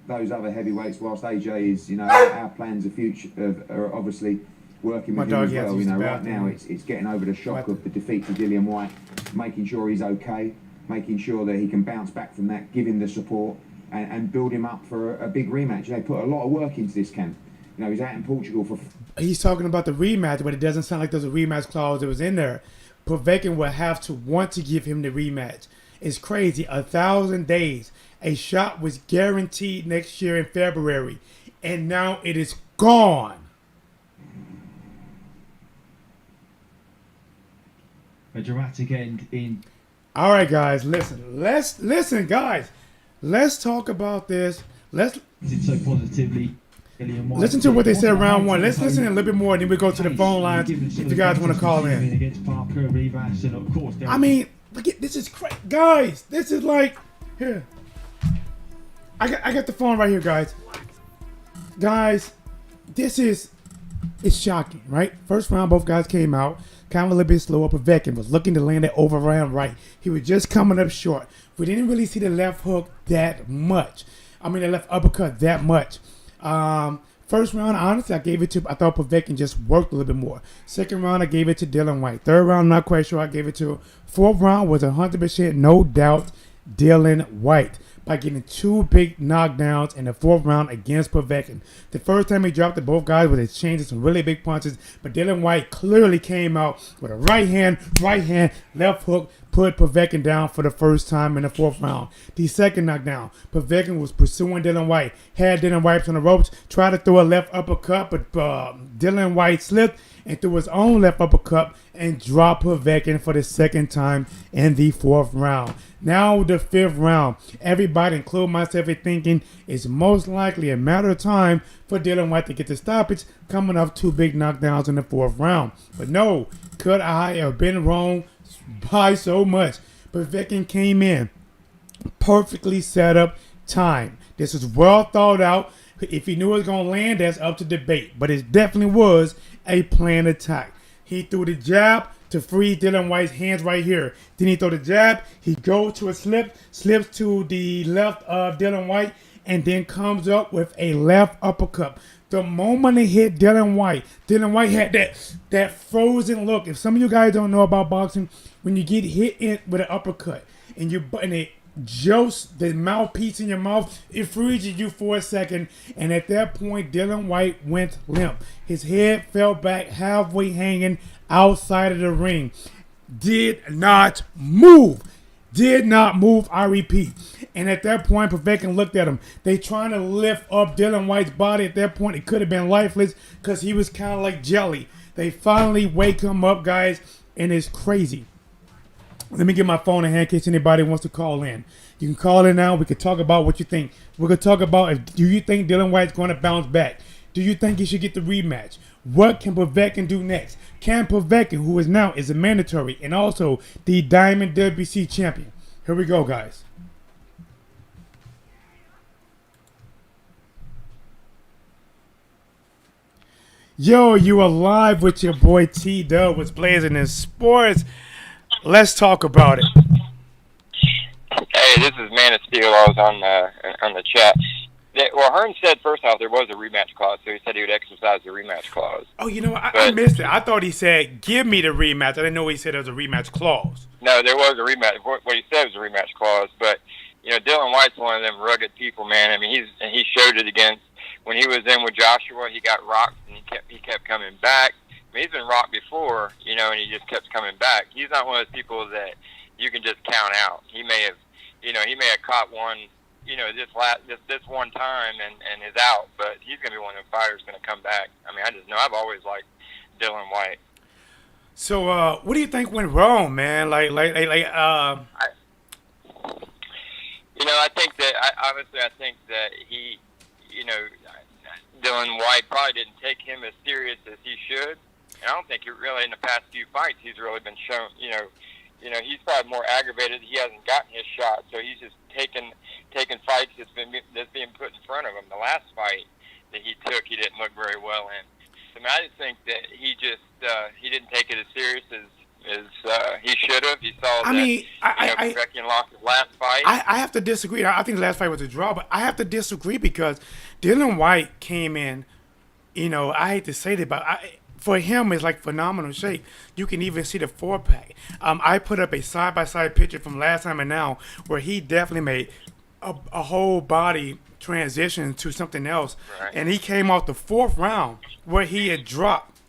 those other heavyweights, whilst AJ is, our plans are obviously working with him as well. Right now it's getting over the shock of the defeat to Dillian Whyte, making sure he's okay, making sure that he can bounce back from that, give him the support, and build him up for a big rematch. They put a lot of work into this camp. He's out in Portugal for... He's talking about the rematch, but it doesn't sound like there's a rematch clause that was in there. Povetkin will have to want to give him the rematch. It's crazy. 1,000 days. A shot was guaranteed next year in February, and now it is gone. A dramatic end in... All right, guys, listen, guys. Let's talk about this. Let's so positively. Listen to what they said round one. Let's listen a little bit more, and then we go to the phone lines if you guys want to call in. Against Parker, Rivas, and of course, I mean, this is crazy, guys. This is like here. I got the phone right here, guys. Guys, it's shocking, right? First round, both guys came out kind of a little bit slower. Povetkin was looking to land that overhand right. He was just coming up short. We didn't really see the left hook that much. I mean, the left uppercut that much. First round, honestly, I thought Povetkin just worked a little bit more. Second round, I gave it to Dillian Whyte. Third round, not quite sure I gave it to. Fourth round was 100%, no doubt, Dillian Whyte by getting 2 big knockdowns in the 4th round against Povetkin. The first time he dropped it, both guys were exchanging some really big punches, but Dillian Whyte clearly came out with a right hand, left hook, put Povetkin down for the first time in the 4th round. The second knockdown, Povetkin was pursuing Dillian Whyte, had Dillian Whyte on the ropes, tried to throw a left uppercut, but Dillian Whyte slipped and threw his own left uppercut and dropped Povetkin for the second time in the 4th round. Now the 5th round, everybody, including myself, is thinking it's most likely a matter of time for Dillian Whyte to get the stoppage, coming off 2 big knockdowns in the 4th round. But no, could I have been wrong by so much? Povetkin came in, perfectly set up, time. This is well thought out. If he knew it was going to land, that's up to debate. But it definitely was a planned attack. He threw the jab to free Dillian Whyte's hands right here. Then he throw the jab. He goes to a slip, slips to the left of Dillian Whyte, and then comes up with a left uppercut. The moment it hit Dillian Whyte had that frozen look. If some of you guys don't know about boxing, when you get hit in with an uppercut and it jolts the mouthpiece in your mouth, it freezes you for a second, and at that point Dillian Whyte went limp. His head fell back halfway hanging outside of the ring. Did not move, I repeat. And at that point, Povetkin looked at him. They trying to lift up Dillian Whyte's body. At that point, it could have been lifeless because he was kind of like jelly. They finally wake him up, guys, and it's crazy. Let me get my phone in hand in case anybody wants to call in. You can call in now. We can talk about what you think. We're going to talk about do you think Dillian Whyte's going to bounce back? Do you think he should get the rematch? What can Povetkin do next? Can Povetkin, who is a mandatory and also the Diamond WBC champion? Here we go, guys. Yo, you are live with your boy T-Dub, what's blazing in sports. Let's talk about it. Hey, this is Man of Steel. I was on the chat. Well, Hearn said first off there was a rematch clause, so he said he would exercise the rematch clause. Oh, you know what? I missed it. I thought he said, give me the rematch. I didn't know he said there was a rematch clause. No, there was a rematch. What he said was a rematch clause, but, you know, Dillian Whyte's one of them rugged people, man. I mean, he showed it against, when he was in with Joshua, he got rocked, and he kept coming back. I mean, he's been rocked before, you know, and he just kept coming back. He's not one of those people that you can just count out. He may have caught one, you know, this one time and is out, but he's going to be one of the fighters going to come back. I mean, I just know I've always liked Dillian Whyte. So, what do you think went wrong, man? You know, I think that he, you know, Dillian Whyte probably didn't take him as serious as he should. And I don't think in the past few fights he's really been shown, you know, he's probably more aggravated. He hasn't gotten his shot, so he's just taking fights that's being put in front of him. The last fight that he took, he didn't look very well in. So, I mean, I just think that he didn't take it as serious as he should have. He saw Povetkin lost his last fight. I have to disagree. I think the last fight was a draw, but I have to disagree because Dillian Whyte came in, you know, I hate to say that, but for him, it's like phenomenal shape. You can even see the four-pack. I put up a side-by-side picture from last time and now where he definitely made a whole body transition to something else. Right. And he came off the fourth round where he had dropped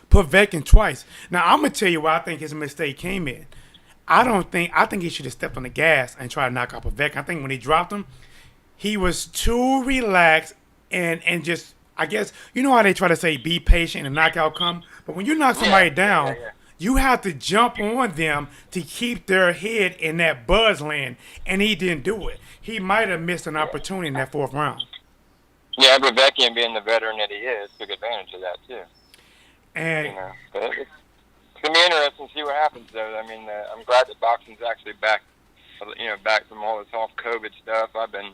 Povetkin twice. Now, I'm going to tell you where I think his mistake came in. I think he should have stepped on the gas and tried to knock out Povetkin. I think when he dropped him, he was too relaxed and just, I guess, you know how they try to say be patient and knockout come? But when you knock somebody down, you have to jump on them to keep their head in that buzz land, and he didn't do it. He might have missed an opportunity in that fourth round. Yeah, Povetkin, being the veteran that he is, took advantage of that too. And you know, but it's gonna be interesting to see what happens, though. I mean, I'm glad that boxing's actually back. You know, back from all this off COVID stuff. I've been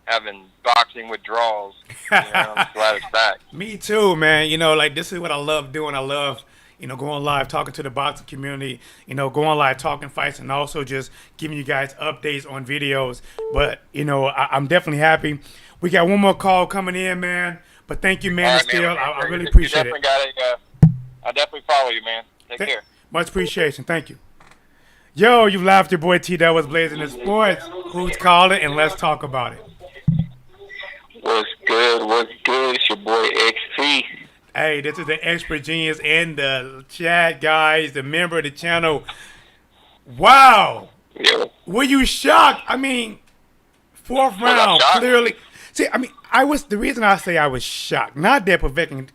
having boxing withdrawals. You know, I'm glad it's back. Me too, man. You know, like, this is what I love doing. I love, you know, going live, talking to the boxing community, you know, going live, talking fights, and also just giving you guys updates on videos. But, you know, I'm definitely happy. We got one more call coming in, man. But thank you, man. Still, I really appreciate it. I definitely follow you, man. Take care. Much appreciation. Thank you. Yo, you laughed your boy T. That was blazing the sports. Who's calling? And let's talk about it. What's good? What's good? It's your boy XP. Hey, this is the expert genius in the chat, guys. The member of the channel. Wow. Yeah. Were you shocked? I mean, fourth round, clearly. See, I mean, the reason I say I was shocked, not that Povetkin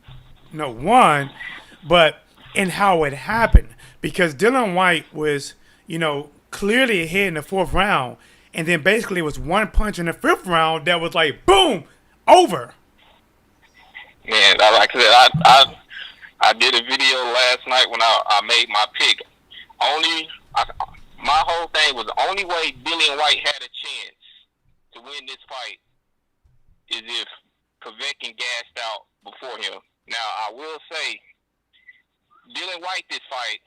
won, but in how it happened. Because Dillian Whyte was, you know, clearly ahead in the fourth round. And then basically it was one punch in the fifth round that was like, boom, over. Man, like I said, I did a video last night when I made my pick. My whole thing was the only way Dillian Whyte had a chance to win this fight is if Povetkin gassed out before him. Now, I will say, Dillian Whyte this fight,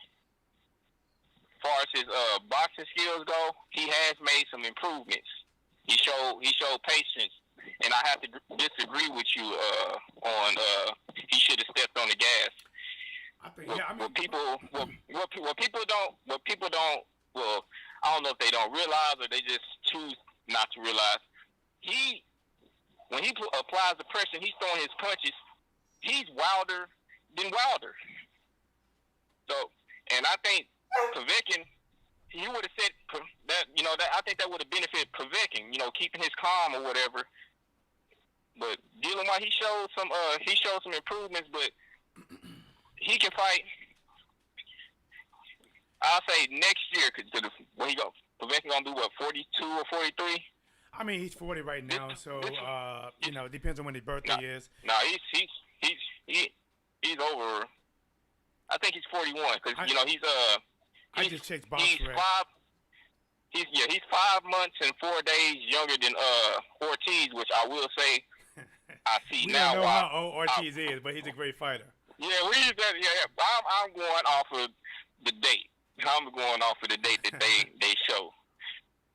as far as his boxing skills go, he has made some improvements. He showed patience, and I have to disagree with you on he should have stepped on the gas. What people don't, well, I don't know if they don't realize or they just choose not to realize. When he applies the pressure, he's throwing his punches. He's wilder than Wilder. So, and I think Povetkin, he would have said that, you know, that I think that would have benefited Povetkin, you know, keeping his calm or whatever. But Dillian Whyte, he showed some improvements, but he can fight. I'll say next year, when he go, Povetkin gonna do what, 42 or 43? I mean, he's 40 right now, so you know, it depends on when his birthday is. No, he's over. I think he's 41 because you know I just checked box rec. He's 5 months and 4 days younger than Ortiz, which I will say I see We now don't know why. how old Ortiz is, but he's a great fighter. Yeah, I'm going off of the date. I'm going off of the date that they show.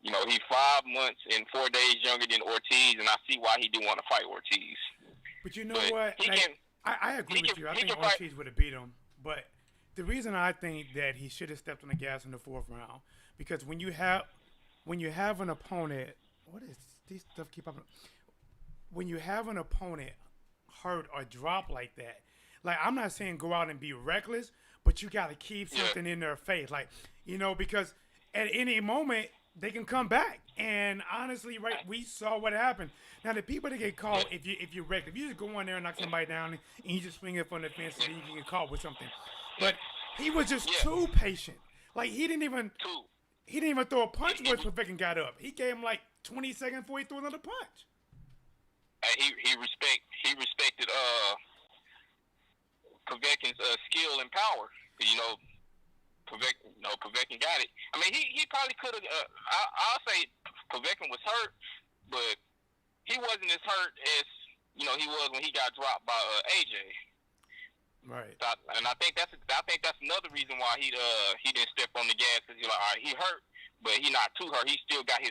You know, he's 5 months and 4 days younger than Ortiz, and I see why he didn't want to fight Ortiz. But you know what? I agree with you. I think Ortiz would have beat him. But the reason I think that he should have stepped on the gas in the 4th round, because when you have an opponent, what is these stuff keep up? When you have an opponent hurt or drop like that, like I'm not saying go out and be reckless, but you got to keep something in their face, like because at any moment they can come back. And honestly, right, we saw what happened. Now the people that get caught, if you're reckless, if you just go in there and knock somebody down and you just swing it from the fence, and you can get caught with something. But he was just too patient. Like he didn't even throw a punch once Povetkin got up. He gave him like 20 seconds before he threw another punch. He respected Povetkin's skill and power. Povetkin got it. I mean, he probably could have. I'll say Povetkin was hurt, but he wasn't as hurt as he was when he got dropped by AJ. Right. And I think that's another reason why he didn't step on the gas, because he's like, all right, he hurt, but he not too hurt. He still got his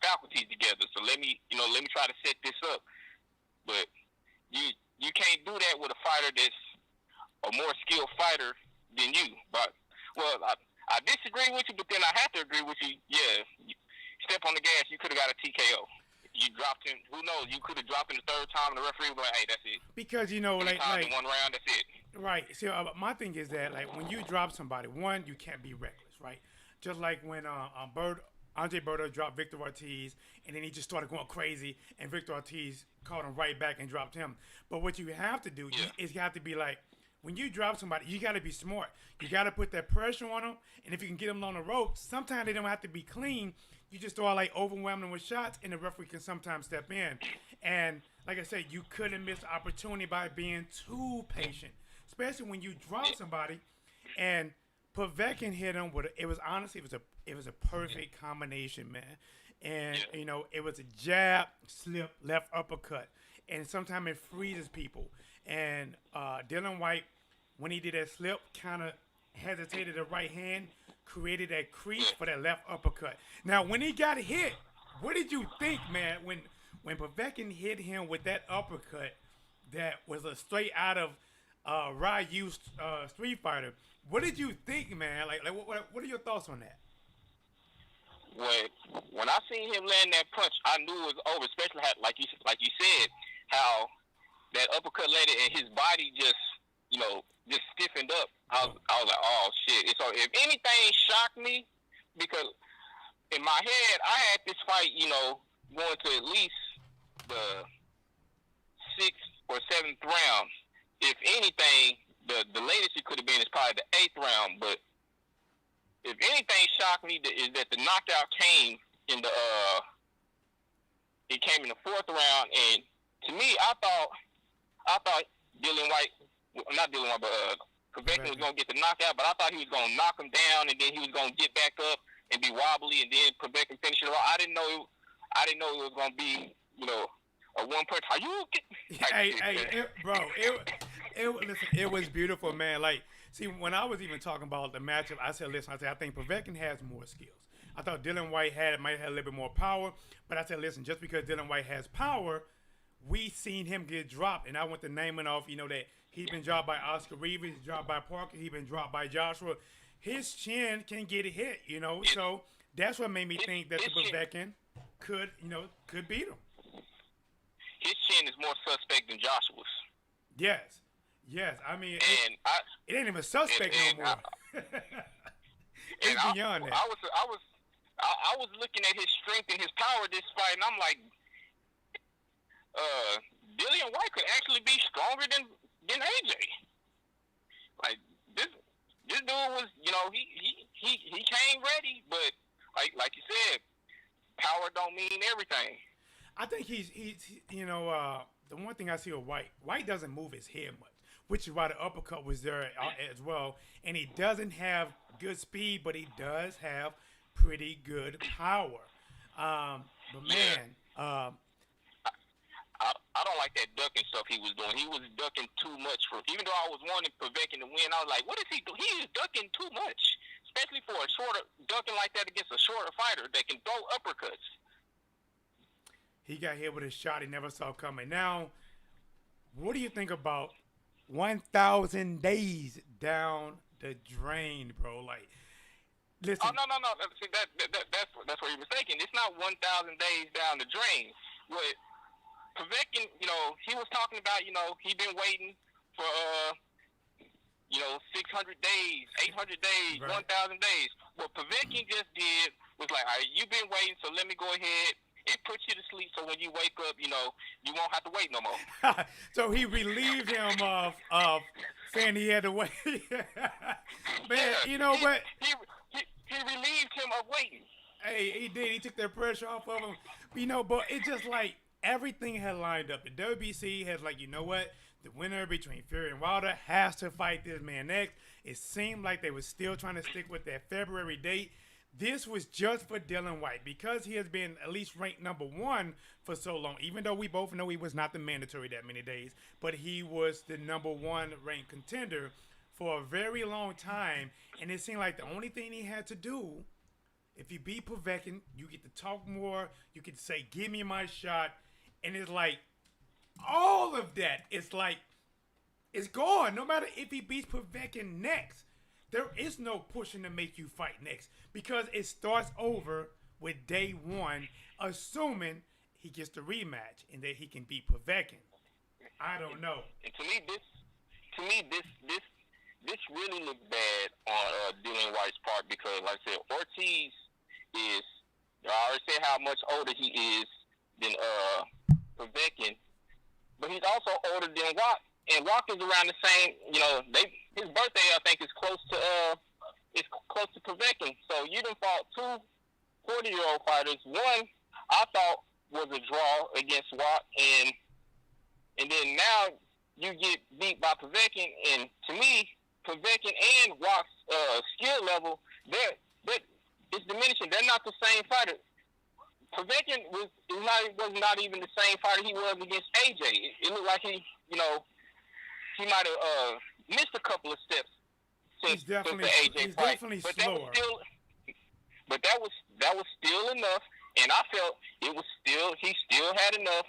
faculties together. So let me try to set this up. But you can't do that with a fighter that's a more skilled fighter than you. But I disagree with you, but then I have to agree with you. Yeah, step on the gas, you could have got a TKO. You dropped him. Who knows? You could have dropped him the 3rd time, and the referee was like, "Hey, that's it." Because in 1 round, that's it. Right. So my thing is that like when you drop somebody, one, you can't be reckless, right? Just like when Andre Berto dropped Victor Ortiz, and then he just started going crazy, and Victor Ortiz caught him right back and dropped him. But what you have to do is you have to be like, when you drop somebody, you got to be smart. You got to put that pressure on them, and if you can get them on the ropes, sometimes they don't have to be clean. You just start like overwhelming them with shots, and the referee can sometimes step in. And like I said, you couldn't miss the opportunity by being too patient, especially when you drop somebody. And Povetkin hit him with it was a perfect combination, man. And it was a jab, slip, left uppercut, and sometimes it freezes people. And Dillian Whyte, when he did that slip, kind of hesitated the right hand, created that crease for that left uppercut. Now, when he got hit, what did you think, man? When Povetkin hit him with that uppercut, that was a straight out of Ryu's Street Fighter. What did you think, man? Like what are your thoughts on that? When I seen him land that punch, I knew it was over. Especially how, like you said, how that uppercut landed and his body just stiffened up. I was like, oh shit! So if anything shocked me, because in my head I had this fight, going to at least the 6th or 7th round. If anything, the latest it could have been is probably the 8th round. But if anything shocked me is that the knockout came in the 4th round, and to me, I thought Dillian Whyte, not Dillian Whyte, but Povetkin was gonna get the knockout, but I thought he was gonna knock him down, and then he was gonna get back up and be wobbly, and then Povetkin finish it off. I didn't know it was gonna be, a one punch. Are you? It was beautiful, man. Like, see, when I was even talking about the matchup, I said, I think Povetkin has more skills. I thought Dillian Whyte might have a little bit more power, but I said, listen, just because Dillian Whyte has power, we seen him get dropped, and I went to naming off, that he's been dropped by Oscar Rivas, he's dropped by Parker, he's been dropped by Joshua. His chin can get hit, so that's what made me think that the Povetkin could beat him. His chin is more suspect than Joshua's. Yes. I mean, it ain't even suspect no more. It's beyond that. I was looking at his strength and his power this fight, and I'm like, Dillian Whyte could actually be stronger than AJ. Like this dude was, he came ready, but like you said, power don't mean everything. I think he's the one thing I see with Whyte doesn't move his head much, which is why the uppercut was there as well. And he doesn't have good speed, but he does have pretty good power. But man, I I don't like that ducking stuff he was doing. He was ducking too much even though I was wanting Povetkin to win, I was like, what is he doing? He is ducking too much, especially for a shorter ducking like that against a shorter fighter that can throw uppercuts. He got hit with a shot he never saw coming. Now, what do you think about 1,000 days down the drain, bro? Like, listen. Oh, no. See, that's where you're mistaken. It's not 1,000 days down the drain. What Povetkin, he was talking about, he been waiting for, 600 days, 800 days, right. 1,000 days. What Povetkin just did was like, all right, you've been waiting, so let me go ahead and put you to sleep so when you wake up, you won't have to wait no more. So he relieved him of saying he had to wait. Man, you know what? He relieved him of waiting. Hey, he did. He took that pressure off of him. But it's just like everything had lined up. The WBC has like, you know what? The winner between Fury and Wilder has to fight this man next. It seemed like they were still trying to stick with that February date. This was just for Dillian Whyte because he has been at least ranked #1 for so long, even though we both know he was not the mandatory that many days, but he was the #1 ranked contender for a very long time, and it seemed like the only thing he had to do, if he beat Povetkin, you get to talk more, you get to say, give me my shot, and it's like, all of that, it's like, it's gone, no matter if he beats Povetkin next. There is no pushing to make you fight next because it starts over with day 1, assuming he gets the rematch and that he can beat Povetkin. I don't know. And to me, this really looked bad on Dillian Whyte's part because, like I said, Ortiz is. I already said how much older he is than Povetkin, but he's also older than Whyte. And Whyte is around the same, his birthday I think is close to Povetkin. So you done fought two 40-year-old fighters. One I thought was a draw against Whyte, and then now you get beat by Povetkin. And to me, Povetkin and Whyte's skill level, it's diminishing. They're not the same fighter. Povetkin was not even the same fighter he was against AJ. It looked like he might have missed a couple of steps since the AJ fight. Definitely slower. But that was still enough, and I felt he still had enough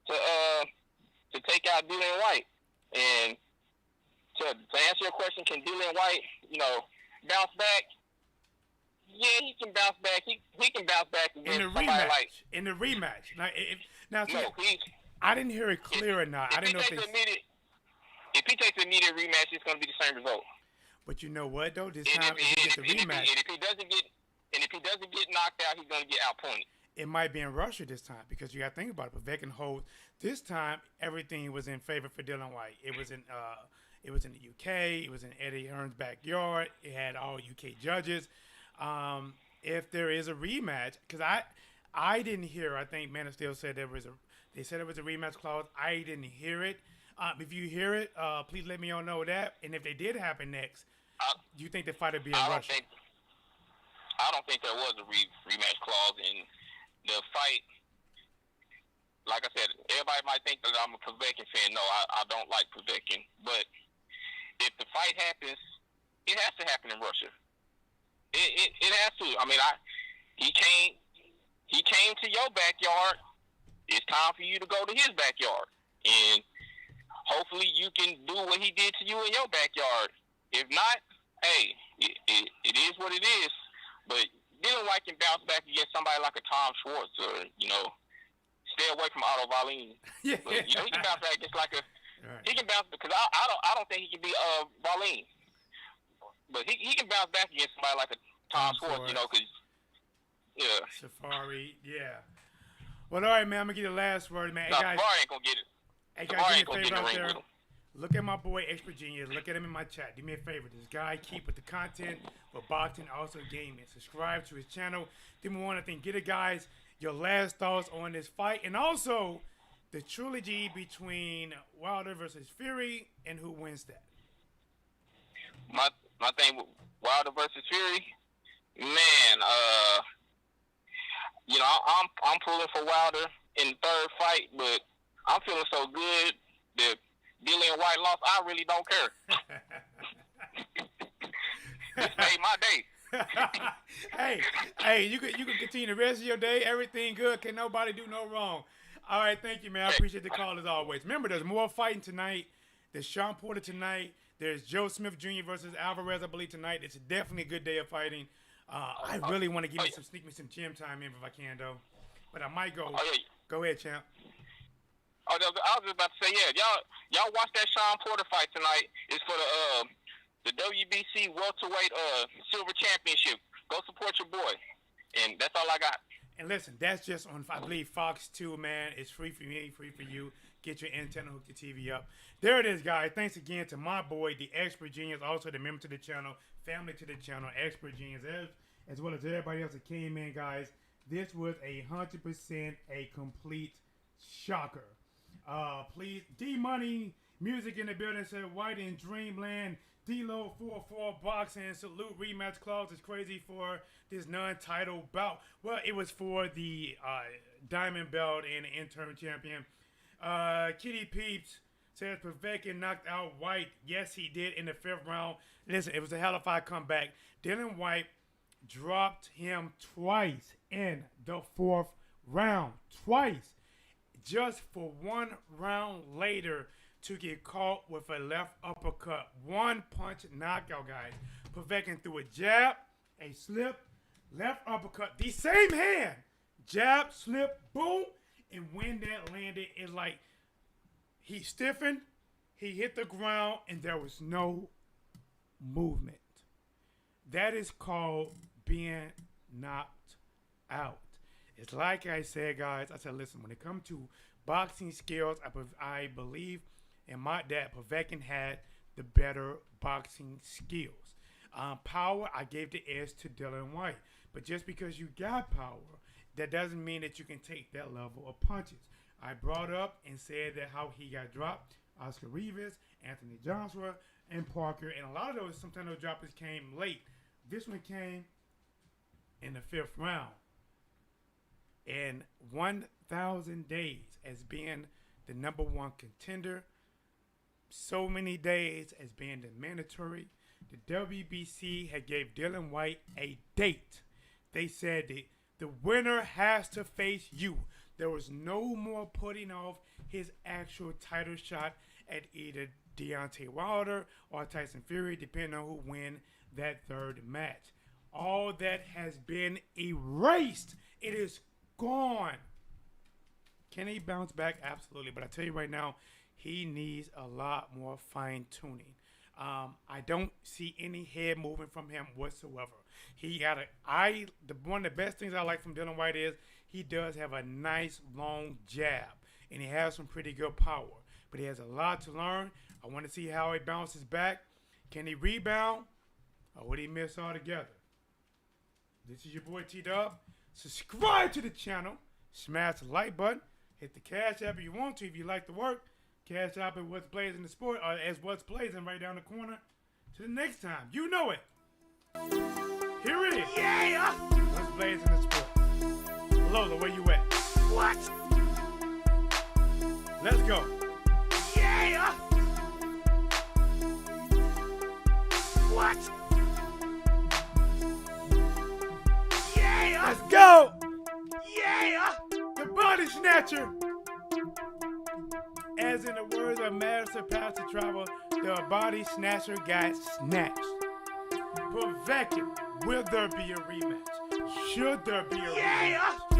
to take out Dillian Whyte. And to answer your question, can Dillian Whyte, bounce back? Yeah, he can bounce back. He can bounce back against somebody like in the rematch. I didn't hear it clear enough. I didn't know if he takes an immediate rematch, it's going to be the same result. But you know what though? This time, if he gets the rematch, and if he doesn't get knocked out, he's going to get outpointed. It might be in Russia this time because you got to think about it. Povetkin holds this time. Everything was in favor for Dillian Whyte. It was in the UK. It was in Eddie Hearn's backyard. It had all UK judges. If there is a rematch, because I didn't hear. I think Man of Steel said they said it was a rematch clause. I didn't hear it. If you hear it, please let me all know that. And if they did happen next, do you think the fight would be in Russia? I don't think there was a rematch clause in the fight. Like I said, everybody might think that I'm a Povetkin fan. No, I don't like Povetkin. But if the fight happens, it has to happen in Russia. It has to. I mean, he came to your backyard. It's time for you to go to his backyard. And hopefully you can do what he did to you in your backyard. If not, hey, it is what it is. But Dillian Whyte can bounce back against somebody like a Tom Schwartz or, stay away from Otto Wallin. Yeah. But, he can bounce back against right. He can bounce because I don't think he can be Wallin. But he can bounce back against somebody like a Tom Schwartz, because, yeah. Safari, yeah. Well, all right, man, I'm going to get the last word, man. No, hey, guys, Safari ain't going to get it. Hey, guys, do me a favor out there. Look at my boy, Expert Genius. Look at him in my chat. Do me a favor. This guy keep with the content for boxing, also gaming. Subscribe to his channel. Then we want to think, get it, guys, your last thoughts on this fight. And also, the trilogy between Wilder versus Fury and who wins that. My thing with Wilder versus Fury, man, I'm pulling for Wilder in the third fight, but I'm feeling so good that Dillian Whyte lost. I really don't care. This made my day. hey, you can continue the rest of your day. Everything good. Can nobody do no wrong. All right, thank you, man. I appreciate the call as always. Remember, there's more fighting tonight. There's Sean Porter tonight. There's Joe Smith Jr. versus Alvarez, I believe, tonight. It's definitely a good day of fighting. I really want to sneak me some gym time in if I can, though. But I might go. Go ahead, champ. I was just about to say, yeah, y'all watch that Sean Porter fight tonight. It's for the WBC welterweight silver championship. Go support your boy, and that's all I got. And listen, that's just on, I believe, Fox 2, man. It's free for me, free for you. Get your antenna, hook your TV up. There it is, guys. Thanks again to my boy, the Expert Genius, also the member to the channel, family to the channel, Expert Genius, as well as everybody else that came in, guys. This was 100% a complete shocker. Please, D-Money, music in the building, said White in Dreamland, D-Lo 44 boxing, salute rematch clause is crazy for this non-title bout. Well, it was for the diamond belt and the interim champion. Kitty Peeps says Povetkin knocked out White. Yes, he did in the 5th round. Listen, it was a hell of a comeback. Dillian Whyte dropped him twice in the 4th round. Twice. Just for 1 round later to get caught with a left uppercut. 1-punch knockout, guys. Povetkin threw a jab, a slip, left uppercut, the same hand. Jab, slip, boom. And when that landed, it's like he stiffened, he hit the ground, and there was no movement. That is called being knocked out. It's like I said, guys. I said, listen, when it comes to boxing skills, I believe that Povetkin had the better boxing skills. Power, I gave the edge to Dillian Whyte. But just because you got power, that doesn't mean that you can take that level of punches. I brought up and said that how he got dropped. Oscar Rivas, Anthony Joshua, and Parker. And a lot of those, sometimes those droppers came late. This one came in the 5th round. And 1,000 days as being the #1 contender. So many days as being the mandatory. The WBC had gave Dillian Whyte a date. They said that the winner has to face you. There was no more putting off his actual title shot at either Deontay Wilder or Tyson Fury, depending on who win that 3rd match. All that has been erased. It is gone. Can he bounce back? Absolutely. But I tell you right now, he needs a lot more fine-tuning. I don't see any head movement from him whatsoever. He got one of the best things I like from Dillian Whyte is he does have a nice long jab, and he has some pretty good power. But he has a lot to learn. I want to see how he bounces back. Can he rebound, or would he miss altogether? This is your boy T-Dub. Subscribe to the channel. Smash the like button. Hit the cash app if you want to. If you like the work, cash app at Whatsblazing the Sport, or as Whatsblazing right down the corner. Till the next time, you know it. Here it is. Yeah. Whatsblazing the Sport. Lola, where you at? What? Let's go. Yeah. What? Yeah. Let's go. Yeah. The body snatcher. As in the words of Master Pastor Travel, the body snatcher got snatched. Povetkin, will there be a rematch? Should there be a rematch?